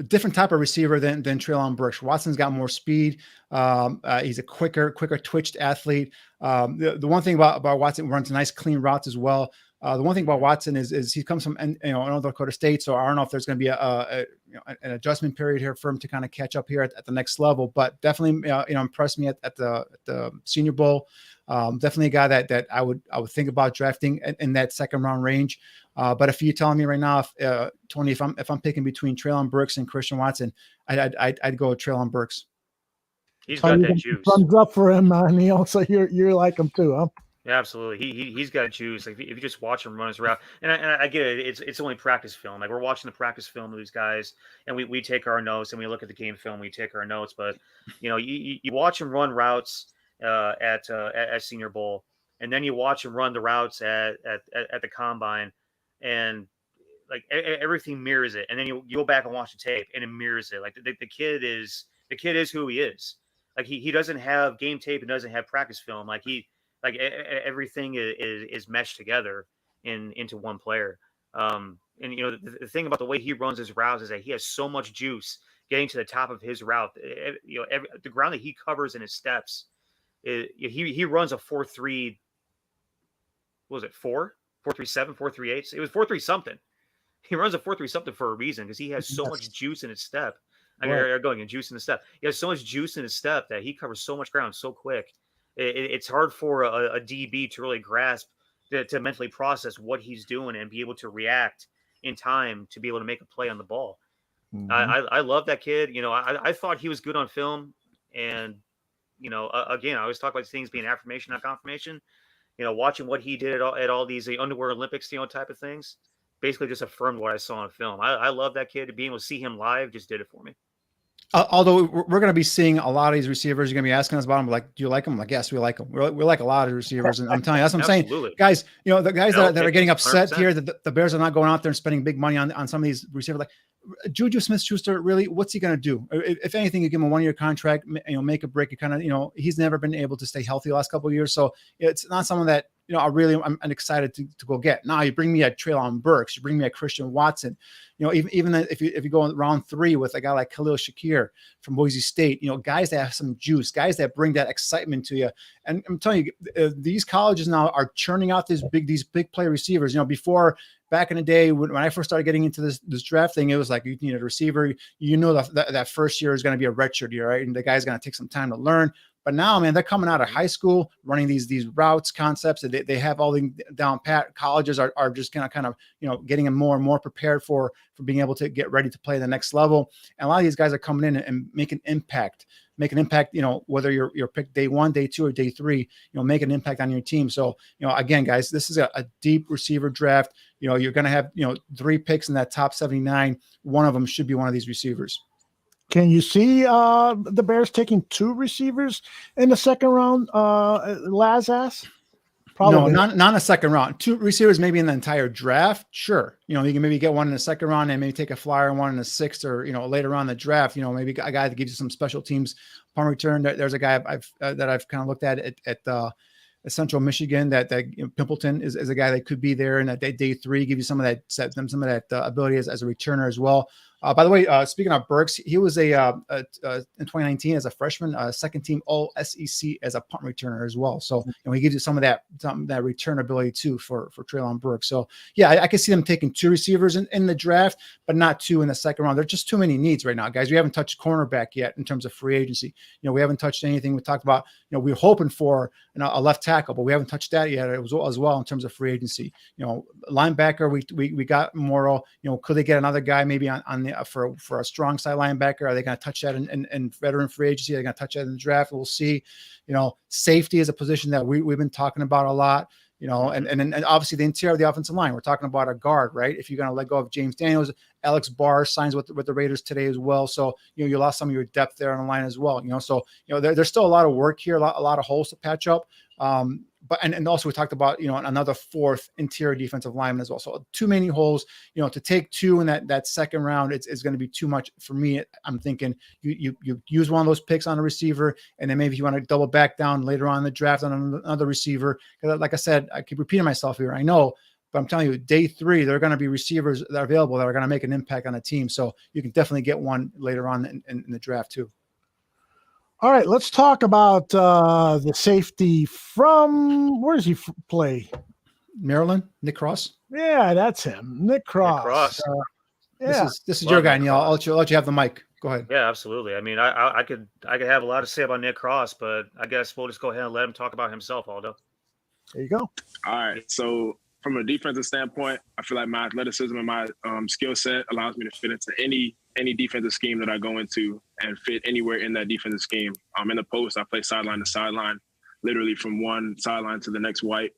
Different type of receiver than Treylon Burks. Watson's got more speed. He's a quicker twitched athlete. The one thing about Watson, runs nice clean routes as well. The one thing about Watson is he comes from North Dakota State, so I don't know if there's going to be an adjustment period here for him to kind of catch up here at the next level. But definitely, impressed me at the Senior Bowl. Definitely a guy that I would think about drafting in that second round range. But if you're telling me right now, Tony, if I'm picking between Treylon Burks and Christian Watson, I'd go with Treylon Burks. He's got that juice. Thumbs up for him, Neil. So you're like him too, huh? Yeah, absolutely. He's got juice. Like if you just watch him run his route, and I get it. It's only practice film. Like we're watching the practice film of these guys, and we take our notes, and we look at the game film. We take our notes, but you watch him run routes at Senior Bowl, and then you watch him run the routes at the combine, and like everything mirrors it. And then you go back and watch the tape, and it mirrors it. Like the kid is who he is. Like he doesn't have game tape and doesn't have practice film. Like everything is meshed together into one player. And the thing about the way he runs his routes is that he has so much juice getting to the top of his route. The ground that he covers in his steps, he runs a 4.3. What was it 4.37, 4.38? It was 4.3 something. He runs a 4.3 something for a reason because he has so much juice in his step. Juice in the step. He has so much juice in his step that he covers so much ground so quick. It's hard for a DB to really grasp, to mentally process what he's doing and be able to react in time to be able to make a play on the ball. Mhm. I love that kid. I thought he was good on film, and again, I always talk about things being affirmation, not confirmation. Watching what he did at all these underwear Olympics, type of things, basically just affirmed what I saw on film. I love that kid. Being able to see him live just did it for me. Although we're going to be seeing a lot of these receivers, you're going to be asking us about them. Like, do you like them? Like, yes, we like them. We like a lot of receivers, and I'm telling you, that's what I'm saying, guys. The guys that are getting upset 100%. Here that the Bears are not going out there and spending big money on some of these receivers. Like Juju Smith-Schuster, really, what's he going to do? If anything, you give him a 1-year contract, make a break. You kind of, he's never been able to stay healthy the last couple of years, so it's not someone that. I'm excited to go get. Now you bring me a Treylon Burks, you bring me a Christian Watson. Even if you go in round 3 with a guy like Khalil Shakir from Boise State, guys that have some juice, guys that bring that excitement to you. And I'm telling you, these colleges now are churning out these big play receivers. Before, back in the day when I first started getting into this draft thing, it was like you need a receiver. That first year is going to be a redshirt year, right? And the guy's going to take some time to learn. But now, man, they're coming out of high school, running these routes, concepts that they have all the down pat. Colleges are just kind of getting them more and more prepared for being able to get ready to play the next level. And a lot of these guys are coming in and make an impact. Whether you're picked day 1, day 2, or day 3, make an impact on your team. So, again, guys, this is a deep receiver draft. You're going to have 3 picks in that top 79. One of them should be one of these receivers. Can you see the Bears taking 2 receivers in the second round? Lazas? Probably. No, not in the second round. 2 receivers maybe in the entire draft. Sure. You can maybe get one in the second round and maybe take a flyer and one in the 6th or, later on in the draft, maybe a guy that gives you some special teams upon return. There's a guy that I've kind of looked at Central Michigan that Pimpleton is a guy that could be there in that day 3, give you some of that ability as a returner as well. By the way, speaking of Burks, he was in 2019 as a freshman, second team All SEC as a punt returner as well. So, he gives you some of that return ability too for Treylon Burks. So, yeah, I can see them taking 2 receivers in the draft, but not 2 in the second round. There's just too many needs right now, guys. We haven't touched cornerback yet in terms of free agency. We haven't touched anything. We talked about, we're hoping for a left tackle, but we haven't touched that yet as well in terms of free agency. Linebacker, we got Morrow. Could they get another guy maybe on the for a strong side linebacker? Are they going to touch that in veteran free agency? Are they going to touch that in the draft? We'll see. Safety is a position that we've been talking about a lot. And obviously the interior of the offensive line. We're talking about a guard, right? If you're going to let go of James Daniels, Alex Barr signs with the Raiders today as well. So you lost some of your depth there on the line as well. So there's still a lot of work here, a lot of holes to patch up. But also we talked about another 4th interior defensive lineman as well. So too many holes. To take 2 in that second round, it's going to be too much for me. I'm thinking you use one of those picks on a receiver, and then maybe if you want to double back down later on in the draft on another receiver. Because like I said, I keep repeating myself here. I know, but I'm telling you, day 3 there are going to be receivers that are available that are going to make an impact on a team. So you can definitely get one later on in the draft too. All right, let's talk about the safety from where does he play? Maryland, Nick Cross. Yeah, that's him, Nick Cross. This is your guy, Neil. I'll let you have the mic. Go ahead. Yeah, absolutely. I mean, I could have a lot to say about Nick Cross, but I guess we'll just go ahead and let him talk about himself, Aldo. There you go. All right. So from a defensive standpoint, I feel like my athleticism and my skill set allows me to fit into any defensive scheme that I go into and fit anywhere in that defensive scheme. In the post, I play sideline to sideline, literally from one sideline to the next white.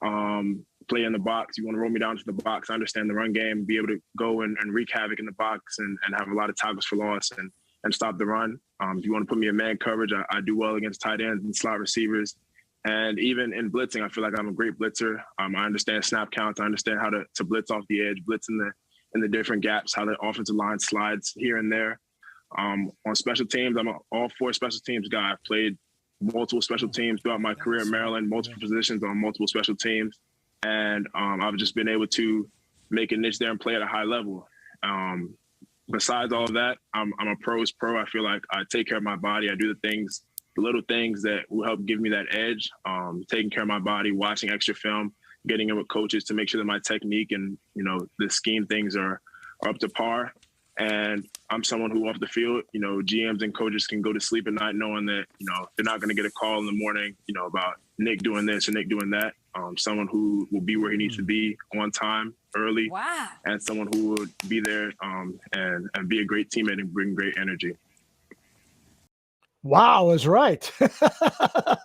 Play in the box. You want to roll me down to the box, I understand the run game, be able to go and wreak havoc in the box and have a lot of tackles for loss and stop the run. If you want to put me in man coverage, I do well against tight ends and slot receivers. And even in blitzing, I feel like I'm a great blitzer. I understand snap counts. I understand how to blitz off the edge, blitz in the different gaps, how the offensive line slides here and there. On special teams, I'm an all-4 special teams guy. I've played multiple special teams throughout my career in Maryland, multiple positions on multiple special teams. And I've just been able to make a niche there and play at a high level. Besides all of that, I'm a pro's pro. I feel like I take care of my body. I do the little things that will help give me that edge. Taking care of my body, watching extra film, getting in with coaches to make sure that my technique and, the scheme things are up to par. And I'm someone who off the field, GMs and coaches can go to sleep at night knowing that, they're not going to get a call in the morning, about Nick doing this or Nick doing that. someone who will be where he needs to be on time, early, and someone who will be there and be a great teammate and bring great energy. Wow, is right.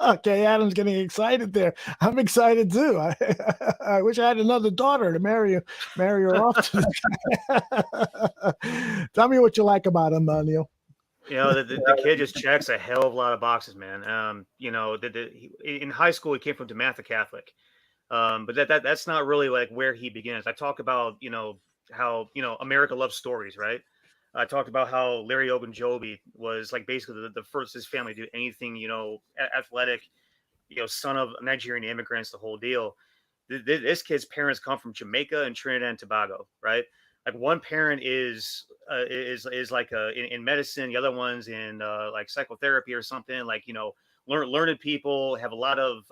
Okay, Adam's getting excited there. I'm excited too. I wish I had another daughter to marry her off to. Tell me what you like about him, Neil. You know, the kid just checks a hell of a lot of boxes, man. You know, in high school he came from DeMatha Catholic, but that's not really like where he begins. I talk about, you know, how, you know, America loves stories, right? I talked about how Larry Ogunjobi was like basically the first his family to do anything, you know, athletic, you know, son of Nigerian immigrants, the whole deal. This kid's parents come from Jamaica and Trinidad and Tobago, right? Like one parent is like in medicine, the other one's in like psychotherapy or something. Like, you know, learned people, have a lot of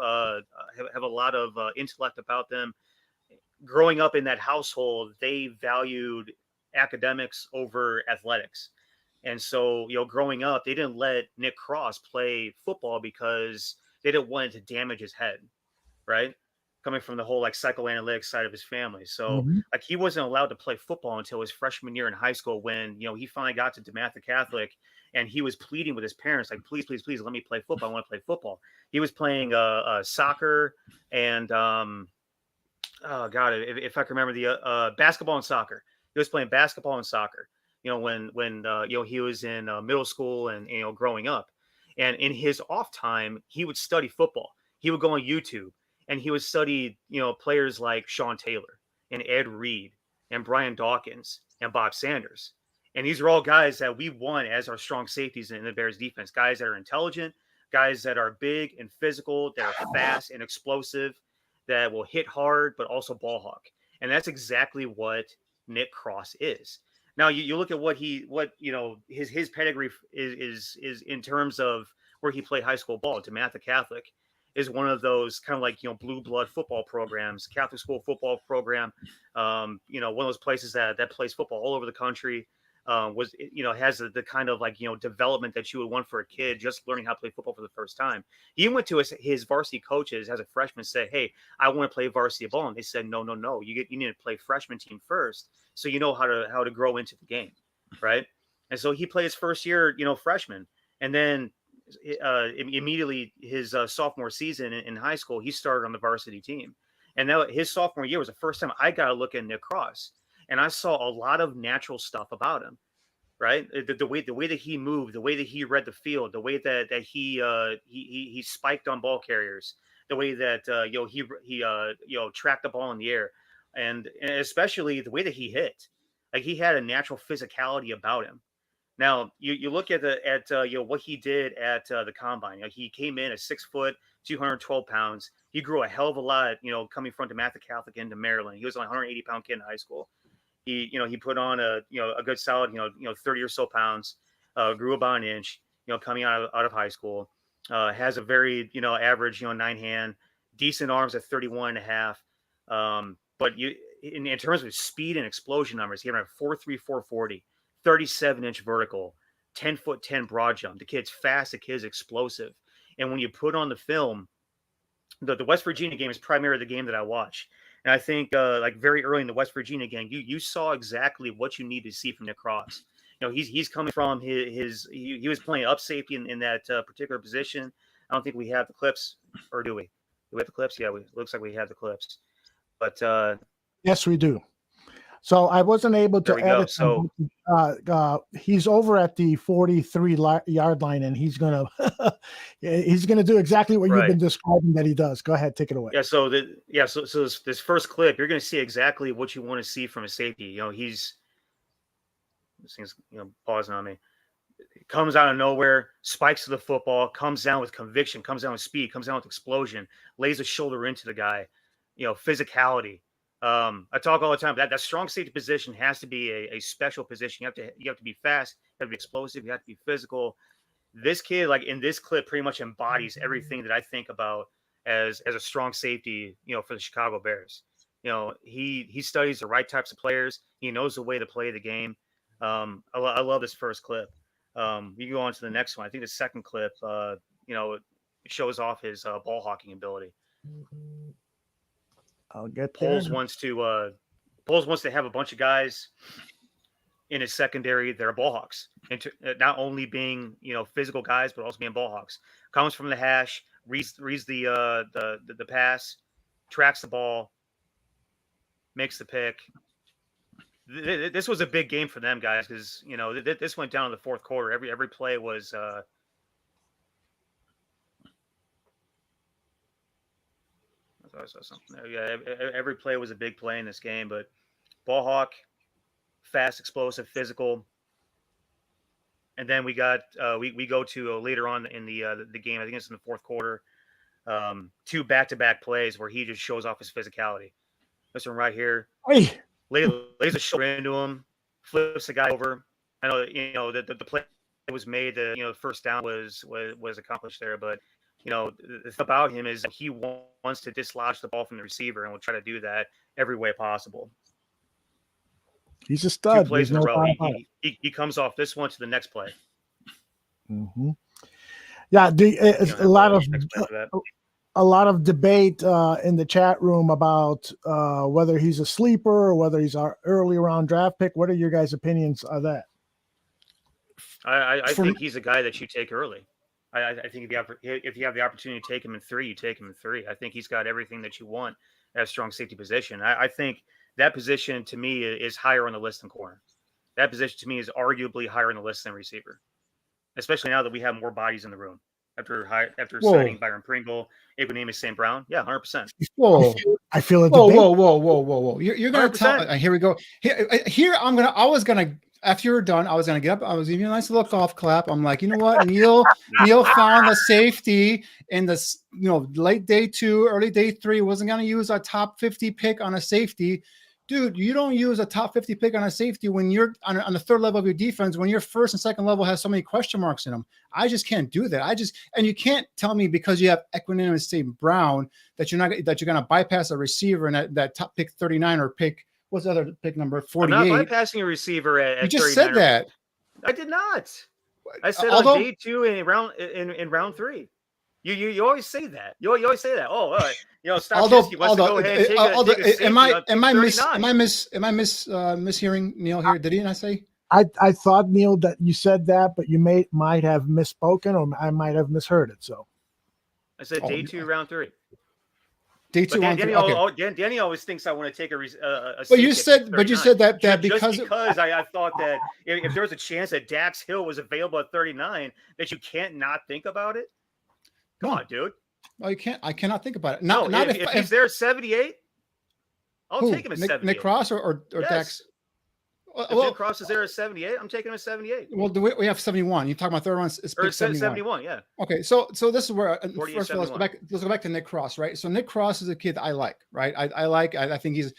intellect about them. Growing up in that household, they valued academics over athletics. And so, you know, growing up, they didn't let Nick Cross play football because they didn't want it to damage his head, right? Coming from the whole like psychoanalytic side of his family. So like he wasn't allowed to play football until his freshman year in high school when, you know, he finally got to DeMatha Catholic and he was pleading with his parents, like, please, please, please let me play football. I want to play football. He was playing soccer and oh God, if I can remember the basketball and soccer. He was playing basketball and soccer, you know, when you know, he was in middle school and, you know, growing up. And in his off time, he would study football. He would go on YouTube and he would study, you know, players like Sean Taylor and Ed Reed and Brian Dawkins and Bob Sanders. And these are all guys that we want as our strong safeties in the Bears defense, guys that are intelligent, guys that are big and physical, that are fast and explosive, that will hit hard, but also ball hawk. And that's exactly what Nick Cross is. Now you look at what you know, his pedigree is in terms of where he played high school ball. DeMatha Catholic is one of those kind of like, you know, blue blood football programs, Catholic school football program. You know, one of those places that plays football all over the country. Was, you know, has the kind of like, you know, development that you would want for a kid just learning how to play football for the first time. He went to his varsity coaches as a freshman, said, hey, I want to play varsity ball. And they said, no, you need to play freshman team first, so you know how to grow into the game, right? And so he played his first year, you know, freshman, and then immediately his sophomore season in high school, he started on the varsity team. And now his sophomore year was the first time I got to look at Nick Cross. And I saw a lot of natural stuff about him, right? The way that he moved, the way that he read the field, the way that he spiked on ball carriers, the way that you know, he you know, tracked the ball in the air, and especially the way that he hit. Like he had a natural physicality about him. Now you look at you know, what he did at the combine. You know, he came in at 6 foot, 212 pounds. He grew a hell of a lot, you know, coming from DeMatha Catholic into Maryland. He was only 180-pound kid in high school. He put on a good solid, 30 or so pounds, grew about an inch, you know, coming out of high school, has a very, you know, average, you know, 9-hand, decent arms at 31 and a half. But in terms of speed and explosion numbers, he had a 4.3, 440, 37-inch vertical, 10'10" broad jump. The kid's fast, the kid's explosive. And when you put on the film, the West Virginia game is primarily the game that I watch. And I think like very early in the West Virginia game, you saw exactly what you need to see from Nick Cross. You know, he's coming from he was playing up safety in that particular position. I don't think we have the clips, or do we? Do we have the clips? Yeah, looks like we have the clips. But yes, we do. So I wasn't able to edit. So he's over at the 43-yard line, and he's gonna do exactly what you've been describing that he does. Go ahead, take it away. Yeah. So this first clip, you're going to see exactly what you want to see from a safety. You know, this thing's, you know, pausing on me. Comes out of nowhere, spikes to the football, comes down with conviction, comes down with speed, comes down with explosion, lays a shoulder into the guy. You know, physicality. I talk all the time. That strong safety position has to be a special position. You have to be fast. You have to be explosive. You have to be physical. This kid, like in this clip, pretty much embodies everything that I think about as a strong safety. You know, for the Chicago Bears. You know, he studies the right types of players. He knows the way to play the game. I love this first clip. You go on to the next one. I think the second clip, you know, shows off his ball hawking ability. I'll get there. Poles wants to have a bunch of guys in his secondary that are ball hawks, and not only being physical guys, but also being ball hawks. Comes from the hash, reads the pass, tracks the ball, makes the pick. This was a big game for them, guys, because this went down in the fourth quarter. Every play was. I saw something there. Yeah, every play was a big play in this game, but ball hawk, fast, explosive, physical. And then we got we go to later on in the game. I think it's in the fourth quarter. 2 back-to-back plays where he just shows off his physicality. This one right here. Hey. Lays a shoulder into him, flips the guy over. I know the play was made. The first down was accomplished there, but the thing about him is that he wants to dislodge the ball from the receiver and will try to do that every way possible. He's a stud. 2 plays in a row. He comes off this one to the next play. Mm-hmm. Yeah, it's a lot of debate in the chat room about whether he's a sleeper or whether he's our early round draft pick. What are your guys' opinions of that? I think he's a guy that you take early. I think if you have the opportunity to take him in 3, you take him in 3. I think he's got everything that you want at a strong safety position. I think that position to me is higher on the list than corner. That position to me is arguably higher on the list than receiver, especially now that we have more bodies in the room. After signing Byron Pringle, Ogunjobi St. Brown, yeah, 100%. Whoa! I feel it. Whoa! You're gonna tell? Here we go. Here I was gonna. After you were done, I was gonna get up. I was giving you a nice little golf clap. I'm like, you know what? Niel found a safety in the late day 2, early day 3. Wasn't gonna use a top 50 pick on a safety. Dude, you don't use a top 50 pick on a safety when you're on the third level of your defense, when your first and second level has so many question marks in them. I just can't do that. And you can't tell me because you have Ogunjobi St. Brown that you're going to bypass a receiver and that top pick 39 or pick, what's the other pick number 48? I'm not bypassing a receiver at you just said that. I did not. I said on day 2 in round 3. You always say that. You always say that. Oh, Stopczynski wants to go ahead and take a safety. Am I mishearing Niel here? Did he not say? I thought, Niel, that you said that, but you might have misspoken, or I might have misheard it. So I said day 2, round 3. Day 2, round 3. Okay. Danny always thinks I want to take a But you said that because I thought that if there was a chance that Dax Hill was available at 39, that you can't not think about it. Come on, dude. No, you can't. I cannot think about it. Not if he's there at 78, I'll take him at 78. Nick Cross or yes. Dax? If Nick Cross is there at 78, I'm taking him at 78. Well, we have 71. You're talking about third one. It's pick 71, yeah. Okay, so this is where first of all, let's go back to Nick Cross, right? So Nick Cross is a kid I like, right? I think he's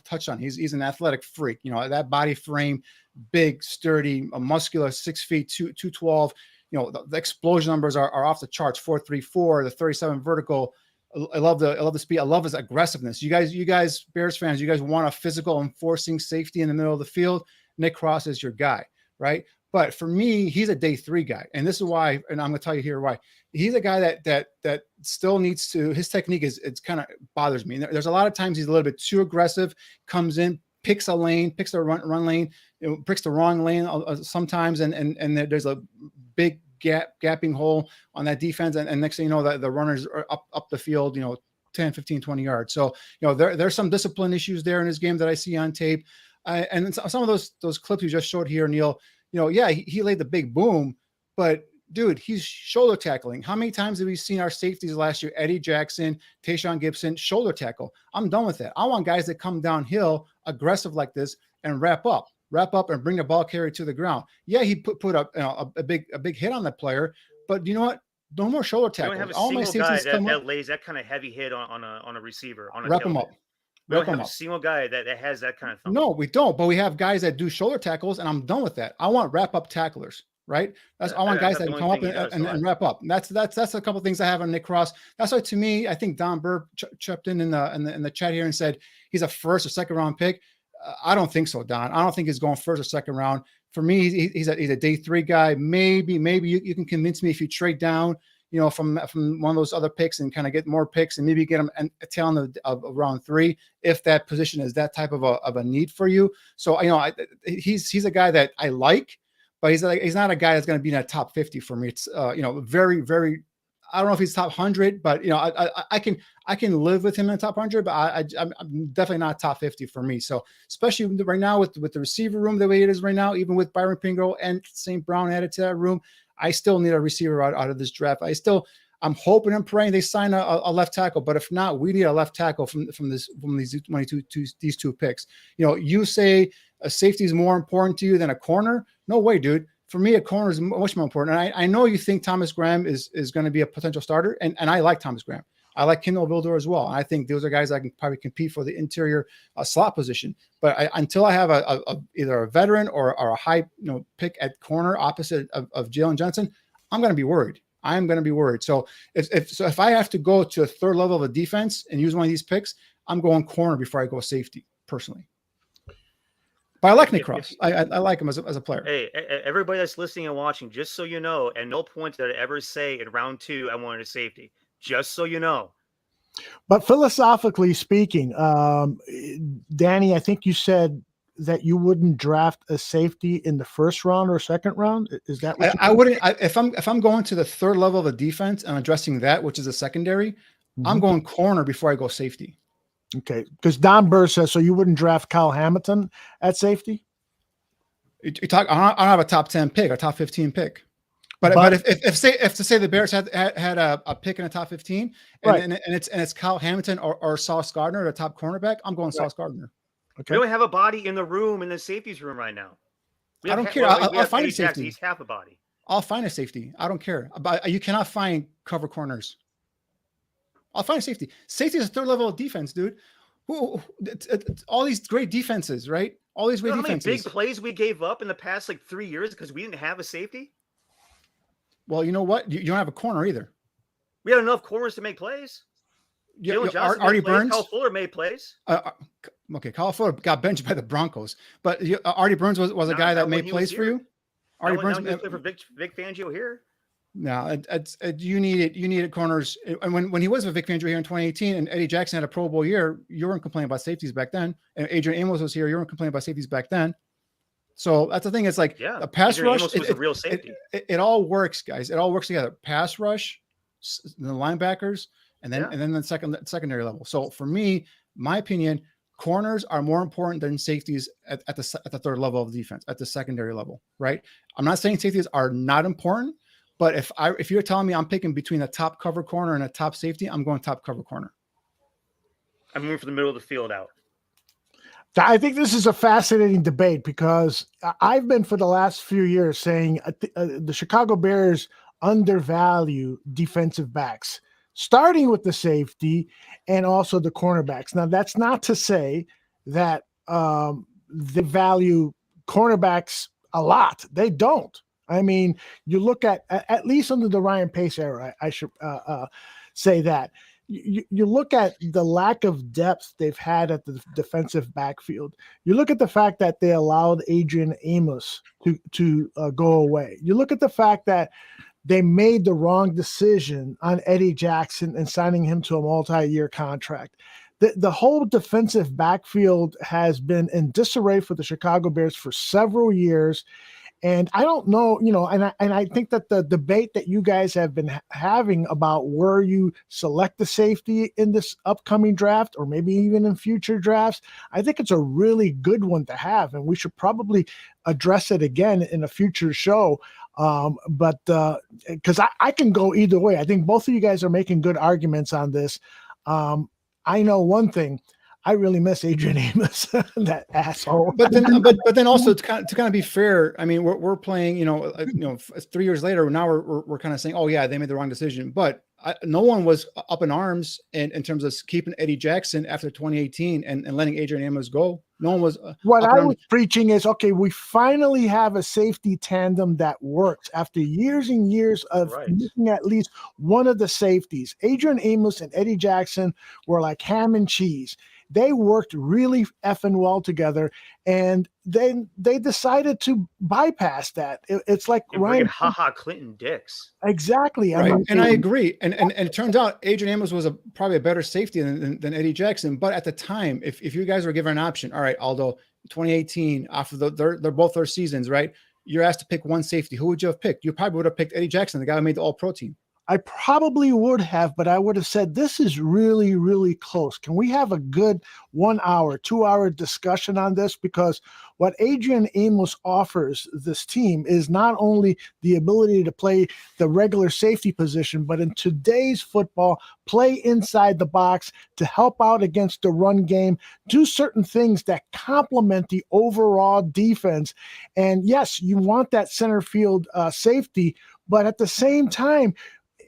touched on. He's an athletic freak. That body frame, big, sturdy, muscular, 6 feet, 212. The explosion numbers are off the charts. 4.34, the 37 vertical. I love the speed. I love his aggressiveness. You guys, Bears fans, you guys want a physical enforcing safety in the middle of the field. Nick Cross is your guy, right? But for me, he's a day 3 guy, and this is why. And I'm going to tell you here why. He's a guy that still needs to. His technique it's kind of bothers me. There's a lot of times he's a little bit too aggressive. Comes in, picks a lane, picks the run lane, picks the wrong lane sometimes, and there's a big gapping hole on that defense, and next thing you know, the runners are up the field, 10, 15, 20 yards. So there's some discipline issues there in his game that I see on tape, and some of those clips you just showed here, Niel. He laid the big boom, but dude, he's shoulder tackling. How many times have we seen our safeties last year? Eddie Jackson, Tayshaun Gibson, shoulder tackle. I'm done with that. I want guys that come downhill aggressive like this and wrap up and bring the ball carrier to the ground. Yeah, he put up a big hit on that player, but you know what? No more shoulder tackles. We don't have a single guy that lays that kind of heavy hit on a receiver. Wrap him up. We don't have a single guy that has that kind of thumb. No, we don't. But we have guys that do shoulder tackles, and I'm done with that. I want wrap up tacklers, right? I want guys that come up and wrap up. And that's a couple of things I have on Nick Cross. That's why, to me, I think Don Burr chipped in the chat here and said he's a first or second round pick. I don't think so, Don. I don't think he's going first or second round. For me, he's a day 3 guy. Maybe you can convince me if you trade down, from one of those other picks and kind of get more picks and maybe get him a tail end of round 3 if that position is that type of a need for you. So he's a guy that I like, but he's not a guy that's going to be in that top 50 for me. It's very, very. I don't know if he's top 100, but I can live with him in the top 100, but I'm definitely not top 50 for me. So especially right now with the receiver room the way it is right now, even with Byron Pringle and St. Brown added to that room, I still need a receiver out of this draft. I'm hoping and praying they sign a left tackle, but if not, we need a left tackle from these two picks. You say a safety is more important to you than a corner? No way, dude. For me, a corner is much more important. And I know you think Thomas Graham is going to be a potential starter, and I like Thomas Graham. I like Kendall Vildor as well. And I think those are guys that can probably compete for the interior slot position. But until I have either a veteran or a high pick at corner opposite of Jalen Johnson, I'm going to be worried. I'm going to be worried. So if I have to go to a third level of a defense and use one of these picks, I'm going corner before I go safety personally. But I like Nick Cross. I like him as a player. Hey, everybody that's listening and watching, just so you know, and no point did I ever say in round 2 I wanted a safety. Just so you know. But philosophically speaking, Danny, I think you said that you wouldn't draft a safety in the first round or second round. Is that what I wouldn't? If I'm going to the third level of a defense and addressing that, which is a secondary, I'm going corner before I go safety. Okay, because Don Burr says so. You wouldn't draft Kyle Hamilton at safety. I don't have a top 10 pick, a top 15 pick. But if to say the Bears had a pick in the top 15, and it's Kyle Hamilton or Sauce Gardner, the top cornerback, I'm going Sauce Gardner. Okay. We don't have a body in the room in the safeties room right now. I don't care. I'll find a safety. He's half a body. I'll find a safety. I don't care. But you cannot find cover corners. I'll find a safety. Safety is a third level of defense, dude. All these great defenses, right? All these great defenses. How many big plays we gave up in the past 3 years because we didn't have a safety? Well, you know what? You don't have a corner either. We had enough corners to make plays. Jalen Johnson Artie Burns. Kyle Fuller made plays. Okay, Kyle Fuller got benched by the Broncos, but Artie Burns was a guy that made plays for you. Artie Burns played for Vic Fangio here. No, you needed corners. And when he was with Vic Fangio here in 2018 and Eddie Jackson had a Pro Bowl year, you weren't complaining about safeties back then. And Adrian Amos was here, you weren't complaining about safeties back then. So that's the thing. It's like a pass rush. Amos was a real safety. It all works, guys. It all works together. Pass rush, the linebackers, and then the secondary level. So for me, my opinion, corners are more important than safeties at the third level of defense, at the secondary level, right? I'm not saying safeties are not important. But if you're telling me I'm picking between a top cover corner and a top safety, I'm going top cover corner. I'm moving from the middle of the field out. I think this is a fascinating debate because I've been for the last few years saying the Chicago Bears undervalue defensive backs, starting with the safety and also the cornerbacks. Now, that's not to say that they value cornerbacks a lot. They don't. I mean, you look at least under the Ryan Pace era, I should say that. You look at the lack of depth they've had at the defensive backfield. You look at the fact that they allowed Adrian Amos to go away. You look at the fact that they made the wrong decision on Eddie Jackson and signing him to a multi-year contract. The whole defensive backfield has been in disarray for the Chicago Bears for several years. And I don't know, and I think that the debate that you guys have been having about where you select the safety in this upcoming draft or maybe even in future drafts, I think it's a really good one to have. And we should probably address it again in a future show. But because I can go either way. I think both of you guys are making good arguments on this. I know one thing. I really miss Adrian Amos, that asshole. But then also to kind of be fair, I mean, we're playing, 3 years later. Now we're kind of saying, oh yeah, they made the wrong decision. But no one was up in arms in terms of keeping Eddie Jackson after 2018 and letting Adrian Amos go. No one was. What I was preaching is, okay, we finally have a safety tandem that works after years and years of missing at least one of the safeties. Adrian Amos and Eddie Jackson were like ham and cheese. They worked really effing well together, and then they decided to bypass that. It's like and Ryan. Ha Clinton Dix. Exactly. Right. I mean, And I agree. And it turns out Adrian Amos was probably a better safety than Eddie Jackson. But at the time, if you guys were given an option, all right, Aldo, 2018, after they're both their seasons, right? You're asked to pick one safety. Who would you have picked? You probably would have picked Eddie Jackson, the guy who made the All-Pro team. I probably would have, but I would have said, this is really, really close. Can we have a good 1 hour, 2 hour discussion on this? Because what Adrian Amos offers this team is not only the ability to play the regular safety position, but in today's football, play inside the box to help out against the run game, do certain things that complement the overall defense. And yes, you want that center field safety, but at the same time,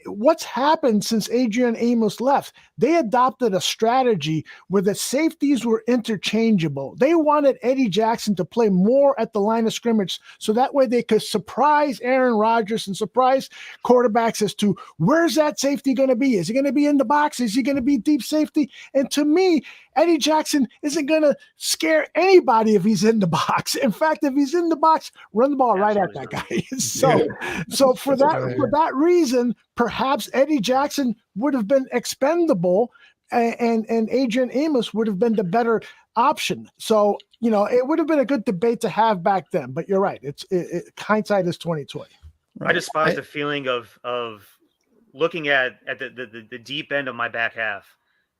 what's happened since Adrian Amos left? They adopted a strategy where the safeties were interchangeable. They wanted Eddie Jackson to play more at the line of scrimmage so that way they could surprise Aaron Rodgers and surprise quarterbacks as to where's that safety going to be? Is he going to be in the box? Is he going to be deep safety? And to me, Eddie Jackson isn't going to scare anybody if he's in the box. In fact, if he's in the box, run the ball right at that guy. So for that reason, perhaps Eddie Jackson would have been expendable and Adrian Amos would have been the better option. So, it would have been a good debate to have back then, but you're right. Hindsight is 20/20. Right. I despise the feeling of looking at the deep end of my back half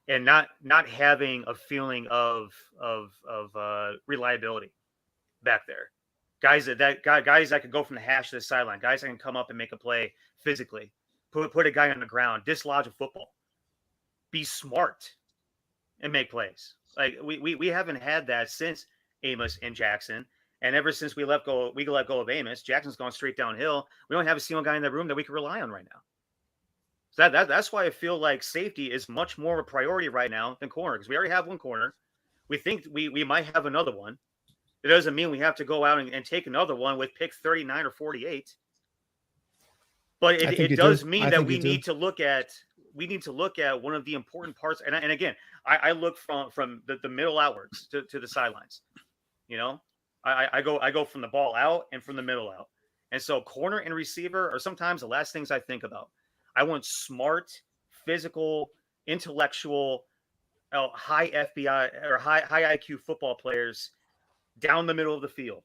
and not having a feeling of reliability back there. Guys that could go from the hash to the sideline, guys that can come up and make a play physically, put a guy on the ground, dislodge a football, be smart, and make plays. Like we haven't had that since Amos and Jackson, and ever since we let go of Amos, Jackson's gone straight downhill. We don't have a single guy in that room that we can rely on right now. So that's why I feel like safety is much more of a priority right now than corner, because we already have one corner. We think we might have another one. It doesn't mean we have to go out and take another one with pick 39 or 48. But it does mean that we need to look at one of the important parts. And again, I look from the middle outwards to the sidelines. I go from the ball out and from the middle out. And so corner and receiver are sometimes the last things I think about. I want smart, physical, intellectual, high FBI or high IQ football players down the middle of the field.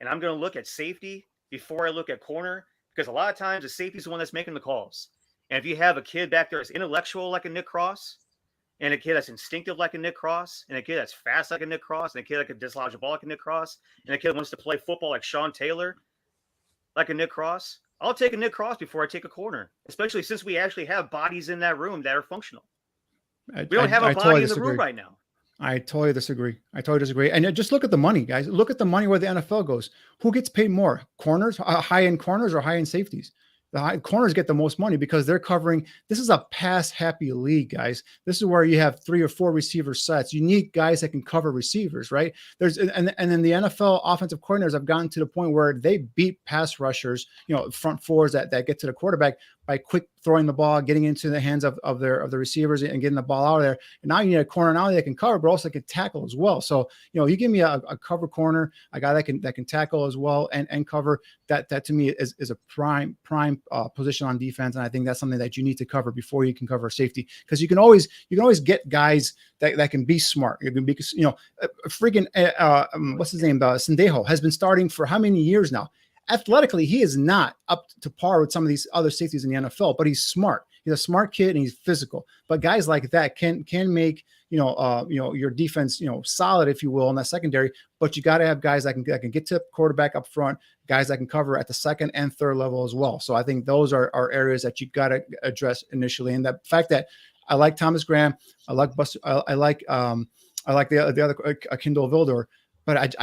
And I'm going to look at safety before I look at corner, because a lot of times the safety is the one that's making the calls. And if you have a kid back there that's intellectual like a Nick Cross, and a kid that's instinctive like a Nick Cross, and a kid that's fast like a Nick Cross, and a kid that can dislodge a ball like a Nick Cross, and a kid that wants to play football like Sean Taylor like a Nick Cross, I'll take a Nick Cross before I take a corner, especially since we actually have bodies in that room that are functional. We don't have a body in the room right now. I totally disagree. And just look at the money, guys. Look at the money where the NFL goes. Who gets paid more? Corners, high-end corners, or high-end safeties? The high corners get the most money because they're covering. This is a pass-happy league, guys. This is where you have 3 or 4 receiver sets. You need guys that can cover receivers, right? And then the NFL offensive coordinators have gotten to the point where they beat pass rushers, front fours that get to the quarterback by quick throwing the ball, getting into the hands of the receivers and getting the ball out of there. And now you need a corner now that can cover, but also can tackle as well. So, you give me a cover corner, a guy that can tackle as well and cover. That to me is a prime position on defense. And I think that's something that you need to cover before you can cover safety, because you can always get guys that can be smart. You can be, what's his name? Sendejo has been starting for how many years now? Athletically, he is not up to par with some of these other safeties in the NFL, but he's smart. He's a smart kid and he's physical. But guys like that can make your defense solid, if you will, in that secondary. But you got to have guys that can get to the quarterback up front, guys that can cover at the second and third level as well. So I think those are areas that you got to address initially. And the fact that I like Thomas Graham, I like Buster, I like the other Kindle Vildor. But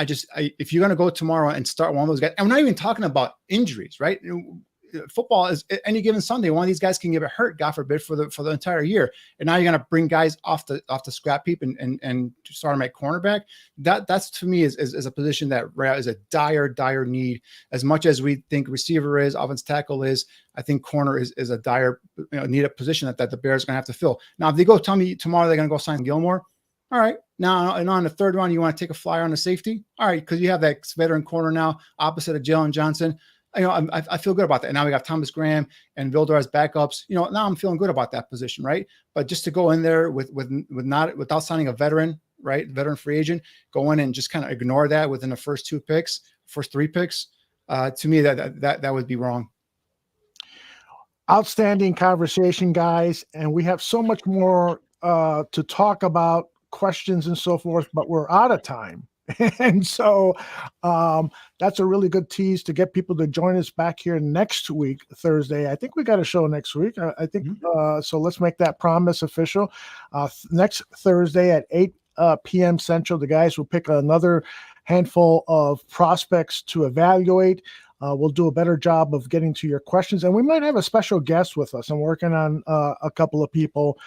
if you're going to go tomorrow and start one of those guys, and we're not even talking about injuries, right? Football is any given Sunday, one of these guys can get hurt, God forbid, for the entire year. And now you're going to bring guys off the scrap heap and start them at cornerback. That's to me is a position that is a dire need. As much as we think receiver is, offensive tackle is, I think corner is a dire needed position that the Bears are going to have to fill. Now, if they go tell me tomorrow they're going to go sign Gilmore, All right. Now, and on the third round, you want to take a flyer on the safety? All right, because you have that veteran corner now opposite of Jalen Johnson. I feel good about that. And now we got Thomas Graham and Vildor as backups. Now I'm feeling good about that position, right? But just to go in there without signing a veteran, right? Veteran free agent, go in and just kind of ignore that within the first three picks. To me, that would be wrong. Outstanding conversation, guys. And we have so much more to talk about, questions and so forth, but we're out of time. And so that's a really good tease to get people to join us back here next week, Thursday. I think we got a show next week. I think so. Let's make that promise official. Next Thursday at 8 p.m. Central, the guys will pick another handful of prospects to evaluate. We'll do a better job of getting to your questions, and we might have a special guest with us. I'm working on a couple of people.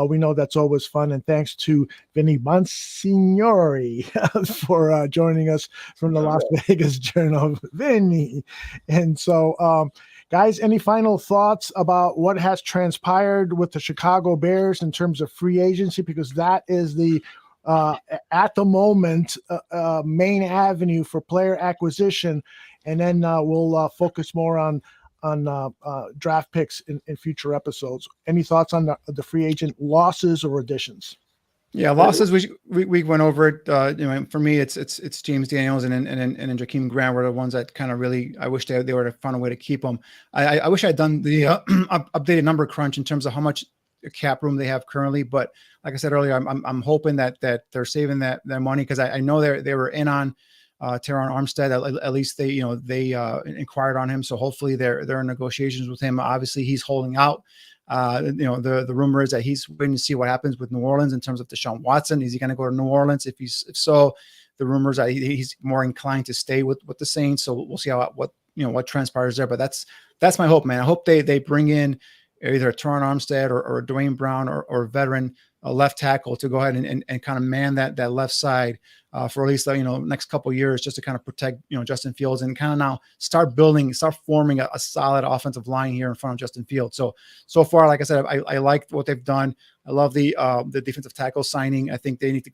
We know that's always fun, and thanks to Vinny Bonsigore for joining us from the Las Vegas Journal, Vinny. And so, guys, any final thoughts about what has transpired with the Chicago Bears in terms of free agency? Because that is the at the moment main avenue for player acquisition, and then we'll focus more on draft picks in future episodes. Any thoughts on the free agent losses or additions? Yeah, losses. We went over it. For me, it's James Daniels and Jakeem Grant were the ones that kind of really. I wish they would have found a way to keep them. I wish I'd done the updated number crunch in terms of how much cap room they have currently. But like I said earlier, I'm hoping that they're saving that money, because I know they were in on Terron Armstead. At least they inquired on him. So hopefully they're in negotiations with him. Obviously he's holding out. The rumor is that he's waiting to see what happens with New Orleans in terms of Deshaun Watson. Is he going to go to New Orleans? If so, the rumors are he's more inclined to stay with the Saints. So we'll see what transpires there. But that's my hope, man. I hope they bring in either a Terron Armstead or Dwayne Brown or a veteran left tackle to go ahead and kind of man that left side for at least next couple of years, just to kind of protect Justin Fields and kind of now start forming a solid offensive line here in front of Justin Fields. So far, like I said, I like what they've done. I love the defensive tackle signing. I think they need to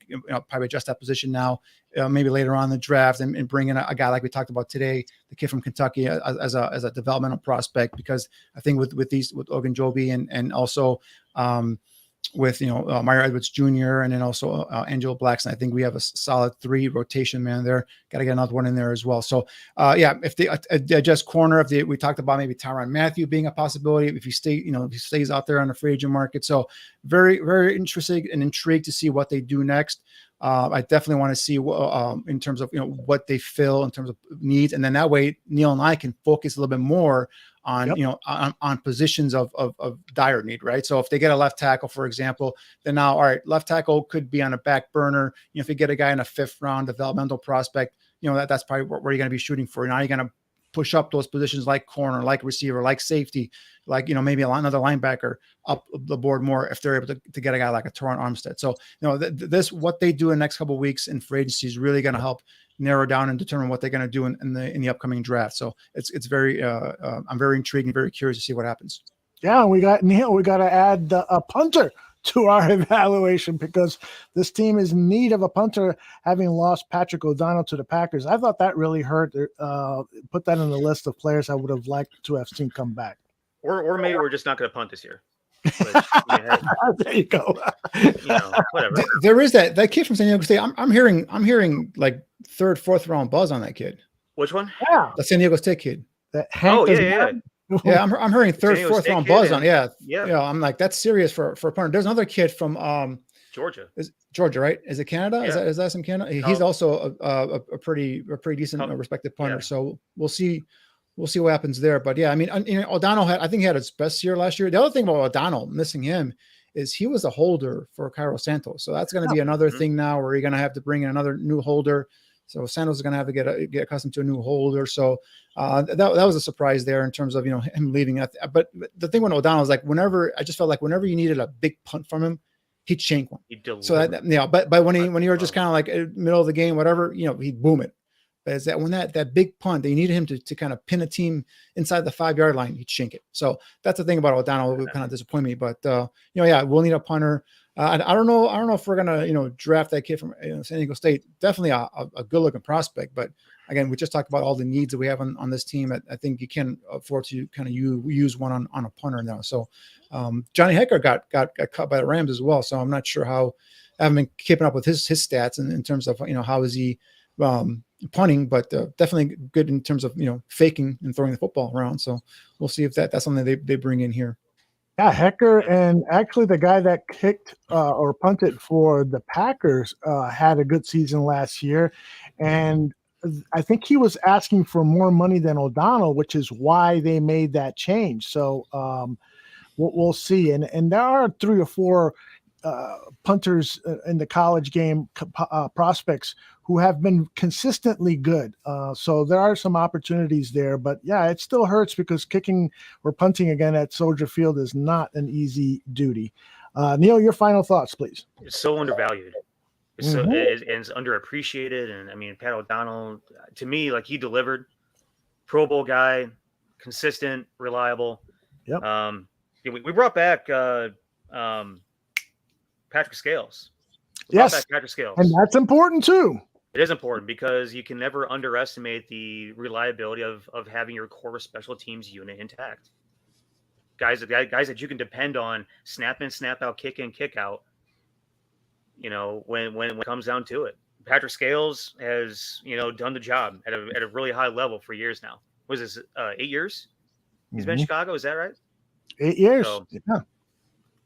probably adjust that position now, maybe later on in the draft, and bring in a guy like we talked about today, the kid from Kentucky, as a developmental prospect, because I think with Ogunjobi and also with Meyer Edwards Jr. and then also Angelo Blackson, I think we have a solid 3 rotation man there. Got to get another one in there as well. So if they adjust corner, we talked about maybe Tyrann Mathieu being a possibility if he stays out there on the free agent market. So very, very interested and intrigued to see what they do next. I definitely want to see in terms of what they fill in terms of needs, and then that way Niel and I can focus a little bit more on on positions of dire need, right? So if they get a left tackle, for example, then now, all right, left tackle could be on a back burner. If you get a guy in a 5th round developmental prospect, that's probably where you're going to be shooting for. Now you're going to push up those positions like corner, like receiver, like safety, like maybe another linebacker up the board more if they're able to get a guy like a Terron Armstead. So this what they do in the next couple of weeks in free agency is really going to help narrow down and determine what they're going to do in the upcoming draft. So it's very I'm very intrigued and very curious to see what happens. Yeah, we got Niel. We got to add a punter to our evaluation, because this team is in need of a punter, having lost Patrick O'Donnell to the Packers. I thought that really hurt. Put that on the list of players I would have liked to have seen come back. Or maybe we're just not going to punt this year. Which, there you go. Whatever. There is that kid from San Diego State. I'm hearing like 3rd, 4th round buzz on that kid. Which one? Yeah, the San Diego State kid. Yeah. Yeah, I'm hearing 3rd, 4th round buzz on. Yeah. I'm like, that's serious for a punter. There's another kid from Georgia. Is Georgia, right? Is it Canada? Yeah. Is that some Canada? He's also a pretty decent, respected punter. Yeah. So we'll see what happens there. But yeah, I mean, O'Donnell I think he had his best year last year. The other thing about O'Donnell missing him is he was a holder for Cairo Santos. So that's going to be another thing now where you're going to have to bring in another new holder. So Santos is going to have to get accustomed to a new holder. So that was a surprise there in terms of him leaving. But the thing with O'Donnell is, like, I just felt like whenever you needed a big punt from him, he'd shank one. But when you were just kind of like middle of the game, whatever, he'd boom it. But it's that when that big punt, they needed him to kind of pin a team inside the 5-yard line, he'd shink it. So that's the thing about O'Donnell. It would kind of disappoint me. But we'll need a punter. I don't know if we're gonna draft that kid from San Diego State. Definitely a good looking prospect, but again, we just talked about all the needs that we have on this team. I think you can afford to kind of use one on a punter now. So Johnny Hecker got cut by the Rams as well. So I'm not sure how. I haven't been keeping up with his stats in terms of how is he punting, but definitely good in terms of faking and throwing the football around. So we'll see if that's something they bring in here. Yeah, Hecker, and actually the guy that kicked or punted for the Packers had a good season last year, and I think he was asking for more money than O'Donnell, which is why they made that change. So we'll see, and there are 3 or 4 punters in the college game prospects who have been consistently good. So there are some opportunities there, but yeah, it still hurts because kicking or punting again at Soldier Field is not an easy duty. Neil, your final thoughts, please. It's so undervalued. It's underappreciated. And I mean, Pat O'Donnell, to me, like, he delivered. Pro Bowl guy, consistent, reliable. Yep. We brought back Patrick Scales. Yes, Patrick Scales. And that's important too. It is important because you can never underestimate the reliability of having your core special teams unit intact. Guys that you can depend on, snap in, snap out, kick in, kick out. When it comes down to it, Patrick Scales has done the job at a really high level for years now. Was this 8 years? He's been in Chicago. Is that right? 8 years. So,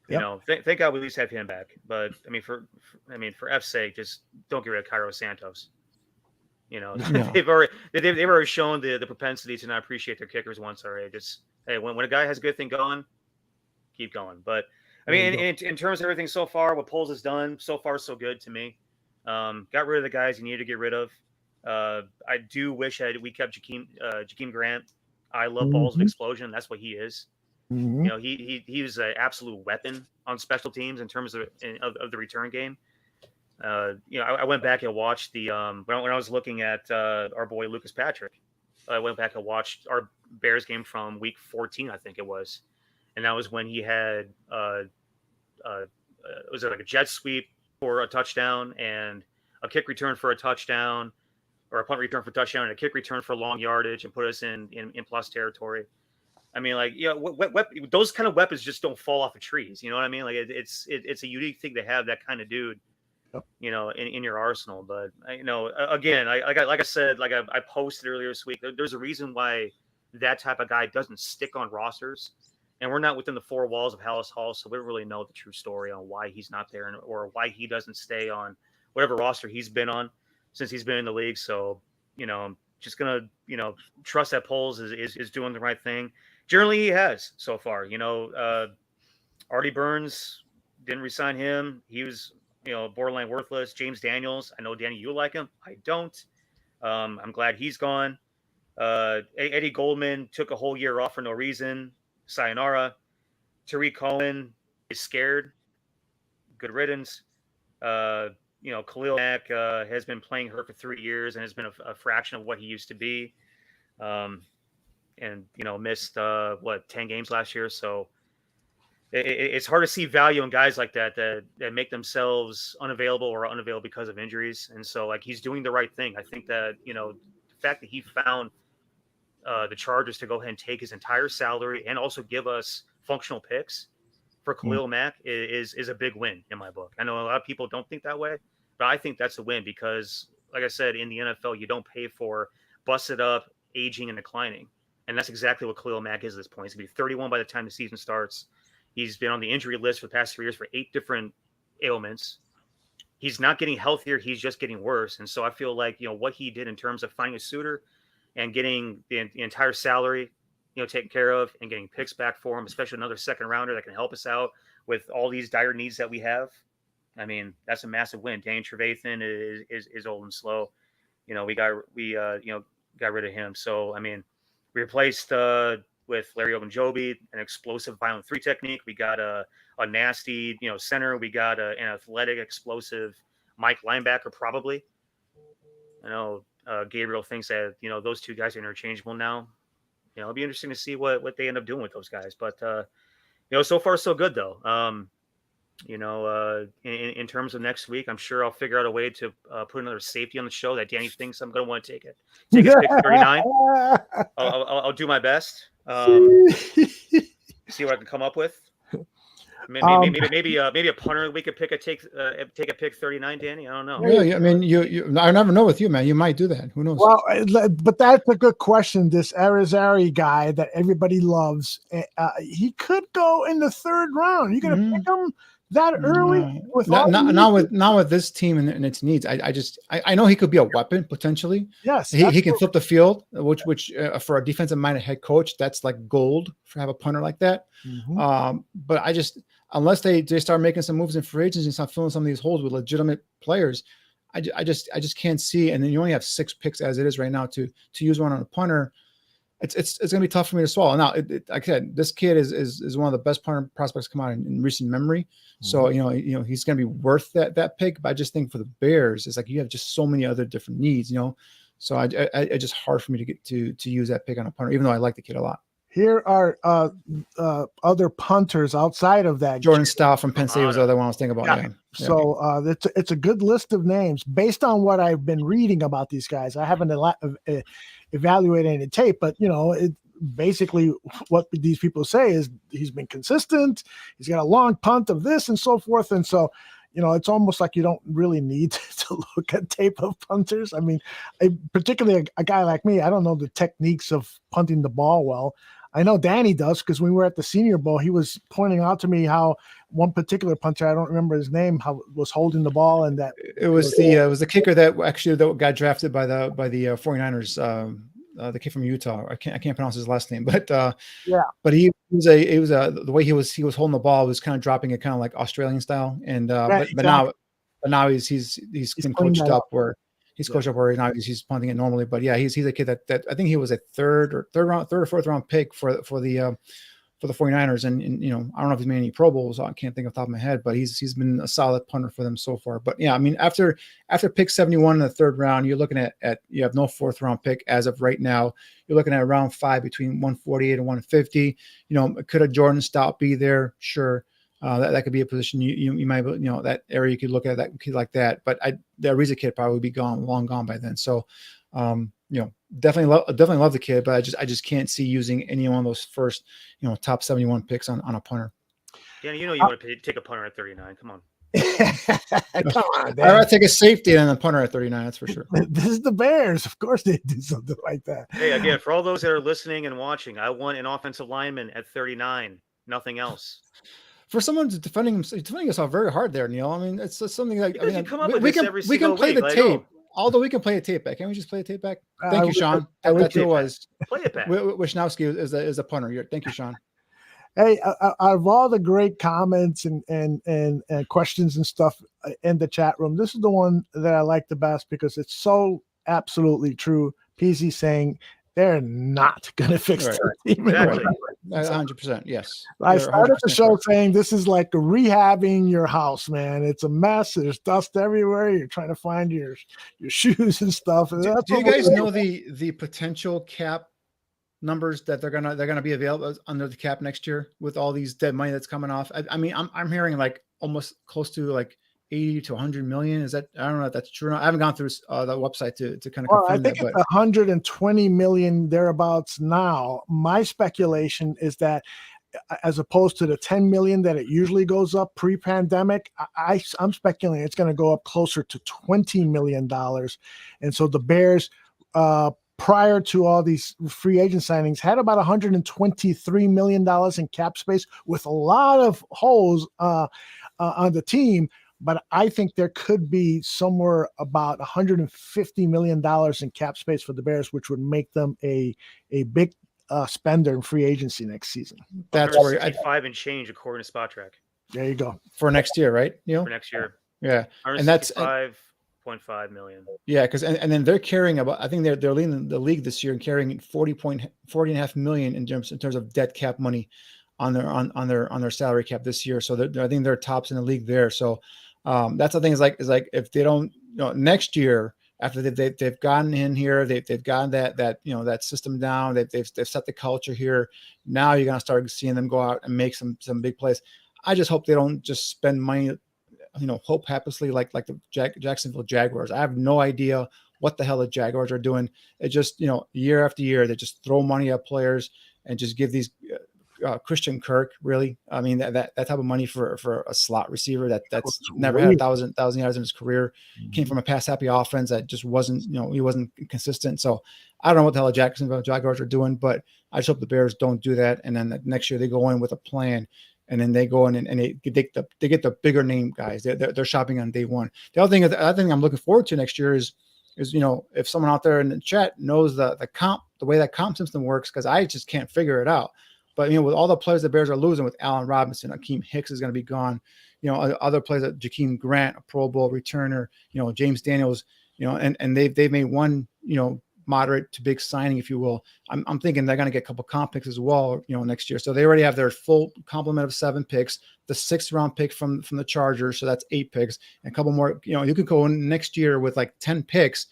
yeah. Thank God we at least have him back. But I mean, for F's sake, just don't get rid of Cairo Santos. They've already shown the propensity to not appreciate their kickers once already. Just hey, when a guy has a good thing going, keep going. But I mean, in terms of everything so far, what Poles has done so far, so good to me. Got rid of the guys you needed to get rid of. I do wish we kept Jakeem Grant. I love balls of explosion. That's what he is. He was an absolute weapon on special teams in terms of the return game. I went back and watched the when I was looking at our boy Lucas Patrick. I went back and watched our Bears game from week 14, I think it was, and that was when he had was it like a jet sweep for a touchdown and a kick return for a touchdown, or a punt return for a touchdown and a kick return for long yardage and put us in plus territory. I mean, like, those kind of weapons just don't fall off of trees. You know what I mean? Like, it's a unique thing to have that kind of dude, in your arsenal. But again, like I said, like I posted earlier this week, there's a reason why that type of guy doesn't stick on rosters, and we're not within the 4 walls of Hallis Hall, so we don't really know the true story on why he's not there or why he doesn't stay on whatever roster he's been on since he's been in the league. So, I'm just gonna trust that Poles is doing the right thing. Generally, he has so far. Artie Burns didn't resign him. He was, borderline worthless. James Daniels, I know, Danny, you like him. I don't. I'm glad he's gone. Eddie Goldman took a whole year off for no reason. Sayonara. Tariq Cohen is scared. Good riddance. Khalil Mack has been playing hurt for 3 years and has been a fraction of what he used to be. And missed 10 games last year. So it's hard to see value in guys like that make themselves unavailable because of injuries. And so, like, he's doing the right thing. I think that the fact that he found the Chargers to go ahead and take his entire salary and also give us functional picks for Khalil Mack is a big win in my book. I know a lot of people don't think that way, but I think that's a win because, like I said, in the NFL, you don't pay for busted up, aging, and declining. And that's exactly what Khalil Mack is at this point. He's going to be 31 by the time the season starts. He's been on the injury list for the past 3 years for 8 different ailments. He's not getting healthier. He's just getting worse. And so I feel like, what he did in terms of finding a suitor and getting the entire salary, taken care of and getting picks back for him, especially another second rounder that can help us out with all these dire needs that we have. I mean, that's a massive win. Danny Trevathan is old and slow. We got rid of him. So, I mean, we replaced with Larry Ogunjobi, an explosive violent 3 technique. We got a nasty, center. We got an athletic, explosive Mike linebacker, probably. I know Gabriel thinks that, those 2 guys are interchangeable now. It'll be interesting to see what they end up doing with those guys. But, so far, so good, though. In terms of next week, I'm sure I'll figure out a way to put another safety on the show that Danny thinks I'm going to want to take it. Take his pick 39. I'll do my best. See what I can come up with. Maybe a punter we could take a pick 39, Danny. I don't know. Yeah, I mean, you I never know with you, man. You might do that. Who knows? Well, but that's a good question. This Arizari guy that everybody loves, he could go in the third round. You gonna pick him that early? Not with this team and its needs. I know he could be a weapon potentially. Yes, he can flip the field, which for a defensive minded head coach, that's like gold for have a punter like that. But unless they start making some moves in free agency and start filling some of these holes with legitimate players, I just can't see. And then you only have 6 picks as it is right now to use one on a punter. It's going to be tough for me to swallow. Now, like I said, this kid is one of the best punter prospects come out in recent memory. So he's going to be worth that pick. But I just think for the Bears, it's like you have just so many other different needs. So I just hard for me to get to use that pick on a punter, even though I like the kid a lot. Here are other punters outside of that. Jordan Stout from Penn State was the other one I was thinking about. Yeah. So it's a good list of names based on what I've been reading about these guys. I haven't evaluated any tape, but basically what these people say is he's been consistent. He's got a long punt of this and so forth. And so, it's almost like you don't really need to look at tape of punters. I mean, particularly a guy like me, I don't know the techniques of punting the ball well. I know Danny does because when we were at the Senior Bowl, he was pointing out to me how one particular punter, I don't remember his name, how was holding the ball, and that it was the kicker that got drafted by the 49ers. The kid from Utah. I can't pronounce his last name, but but he was the way he was holding the ball was kind of dropping it kind of like Australian style, and but now he's been coached up where he's coached up where now he's punting it normally. But yeah, he's a kid that I think he was a third or fourth round pick for the 49ers. And I don't know if he's made any Pro Bowls. I can't think off the top of my head, but he's been a solid punter for them so far. But yeah, I mean, after pick 71 in the third round, you're looking at you have no fourth round pick as of right now. You're looking at round 5 between 148 and 150. Could a Jordan Stout be there? Sure. That could be a position you might, that area you could look at that kid like that. But the Ariza kid probably would be long gone by then. So, definitely love the kid, but I just can't see using any one of those first, top 71 picks on a punter. Danny, you want to take a punter at 39. Come on. Come on, I'd rather take a safety than a punter at 39. That's for sure. This is the Bears. Of course they do something like that. Hey, again, for all those that are listening and watching, I want an offensive lineman at 39. Nothing else. For someone defending yourself very hard there, Neil. I mean, it's something like we can play the tape. Although we can play a tape back. Can we just play a tape back? Thank you, Sean. That's who it was. Play it back. Wisnowski is a punter. Thank you, Sean. Hey, out of all the great comments and questions and stuff in the chat room, this is the one that I like the best because it's so absolutely true. PZ saying they're not going to fix the team. Exactly. 100%. Yes. I started the show saying this is like rehabbing your house, man. It's a mess. There's dust everywhere. You're trying to find your shoes and stuff. And do you guys know the potential cap numbers that they're gonna be available under the cap next year with all these dead money that's coming off? I mean, I'm hearing like almost close to like 80 to 100 million. Is that, I don't know if that's true or not. I haven't gone through the website to kind of confirm I think it's 120 million thereabouts now. My speculation is that as opposed to the 10 million that it usually goes up pre-pandemic, I'm speculating it's going to go up closer to $20 million. And so the Bears, prior to all these free agent signings, had about $123 million in cap space with a lot of holes on the team. But I think there could be somewhere about $150 million in cap space for the Bears, which would make them a big spender in free agency next season. That's where 65 and change according to Spot Track. There you go. For next year, right? For next year. Yeah. And that's 5.5 million. Yeah, because and then they're carrying about, I think they're leading the league this year and carrying 40.5 million in terms of dead cap money on their salary cap this year. So I think they're tops in the league there. So that's the thing is like if they don't, next year after they've gotten in here, they've gotten that system down, they've set the culture here. Now you're gonna start seeing them go out and make some big plays. I just hope they don't just spend money, hope haplessly like the Jacksonville Jaguars. I have no idea what the hell the Jaguars are doing. It just, year after year, they just throw money at players and just give these Christian Kirk, really. I mean, that type of money for a slot receiver that's never had 1,000 yards in his career, came from a pass happy offense that just wasn't, he wasn't consistent. So I don't know what the hell the Jacksonville Jaguars are doing, but I just hope the Bears don't do that. And then next year they go in with a plan, and then they go in and they get the bigger name guys. They're shopping on day one. The other thing I'm looking forward to next year is if someone out there in the chat knows the way that comp system works, because I just can't figure it out. But with all the players the Bears are losing, with Allen Robinson, Akeem Hicks is going to be gone. Other players like Jakeem Grant, a Pro Bowl returner, James Daniels, and they've made one moderate to big signing, if you will. I'm thinking they're going to get a couple comp picks as well, next year. So they already have their full complement of 7 picks, the 6th round pick from the Chargers, so that's 8 picks, and a couple more. You could go in next year with like 10 picks,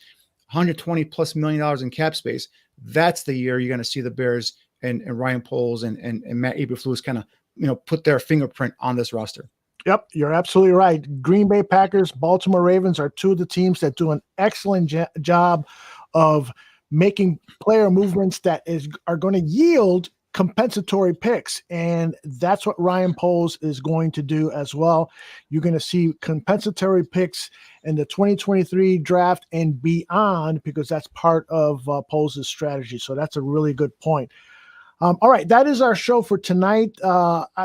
$120+ million in cap space. That's the year you're going to see the Bears and Ryan Poles and Matt Eberflus kind of put their fingerprint on this roster. Yep, you're absolutely right. Green Bay Packers, Baltimore Ravens are two of the teams that do an excellent job of making player movements that are going to yield compensatory picks, and that's what Ryan Poles is going to do as well. You're going to see compensatory picks in the 2023 draft and beyond, because that's part of Poles' strategy. So that's a really good point. All right, that is our show for tonight.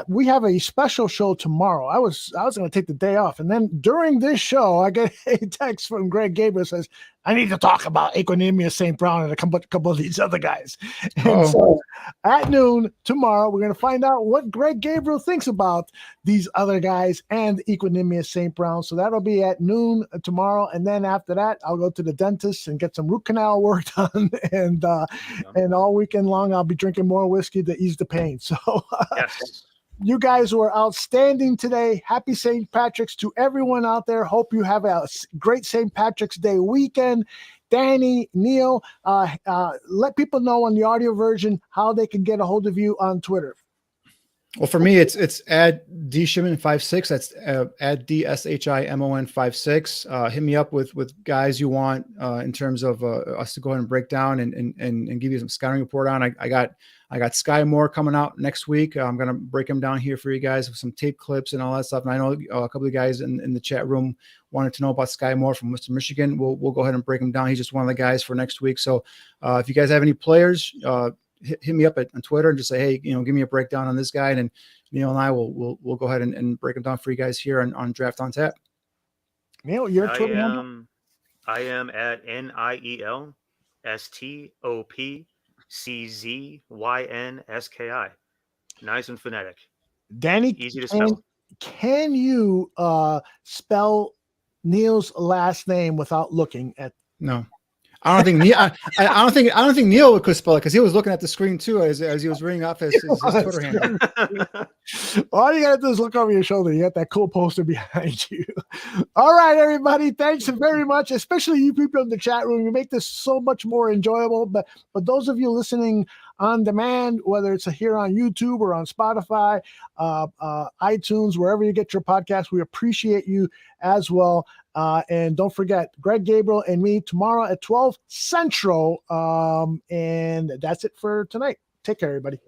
We have a special show tomorrow. I was going to take the day off, and then during this show, I get a text from Greg Gabriel says, "I need to talk about Equinemius St. Brown and a couple of these other guys." And so at noon tomorrow, we're going to find out what Greg Gabriel thinks about these other guys and Equinemius St. Brown. So that'll be at noon tomorrow, and then after that, I'll go to the dentist and get some root canal work done, and all weekend long, I'll be drinking more whiskey to ease the pain. So Yes. you guys were outstanding today. Happy St. Patrick's to everyone out there. Hope you have a great St. Patrick's Day weekend. Danny, Neil, let people know on the audio version how they can get a hold of you on Twitter. Well, for me, it's at dshimon56. That's at DSHIMON56. Hit me up with guys you want in terms of us to go ahead and break down and give you some scouting report on. I got Sky Moore coming out next week. I'm going to break him down here for you guys with some tape clips and all that stuff. And I know a couple of guys in the chat room wanted to know about Sky Moore from Western Michigan. We'll go ahead and break him down. He's just one of the guys for next week. So if you guys have any players, hit me up on Twitter and just say, hey, give me a breakdown on this guy. And Neil and I will go ahead and break him down for you guys here on Draft on Tap. Neil, your Twitter handle? I am at NIELSTOPCZYNSKI. Nice and phonetic. Danny, easy to spell. Can you spell Neil's last name without looking at? No. I don't think Neil. I don't think Neil could spell it, because he was looking at the screen too as he was reading off his Twitter handle. All you gotta do is look over your shoulder. You got that cool poster behind you. All right, everybody. Thanks very much, especially you people in the chat room. You make this so much more enjoyable. But those of you listening on demand, whether it's here on YouTube or on Spotify, iTunes, wherever you get your podcast, we appreciate you as well. And don't forget, Greg Gabriel and me tomorrow at 12 Central. And that's it for tonight. Take care, everybody.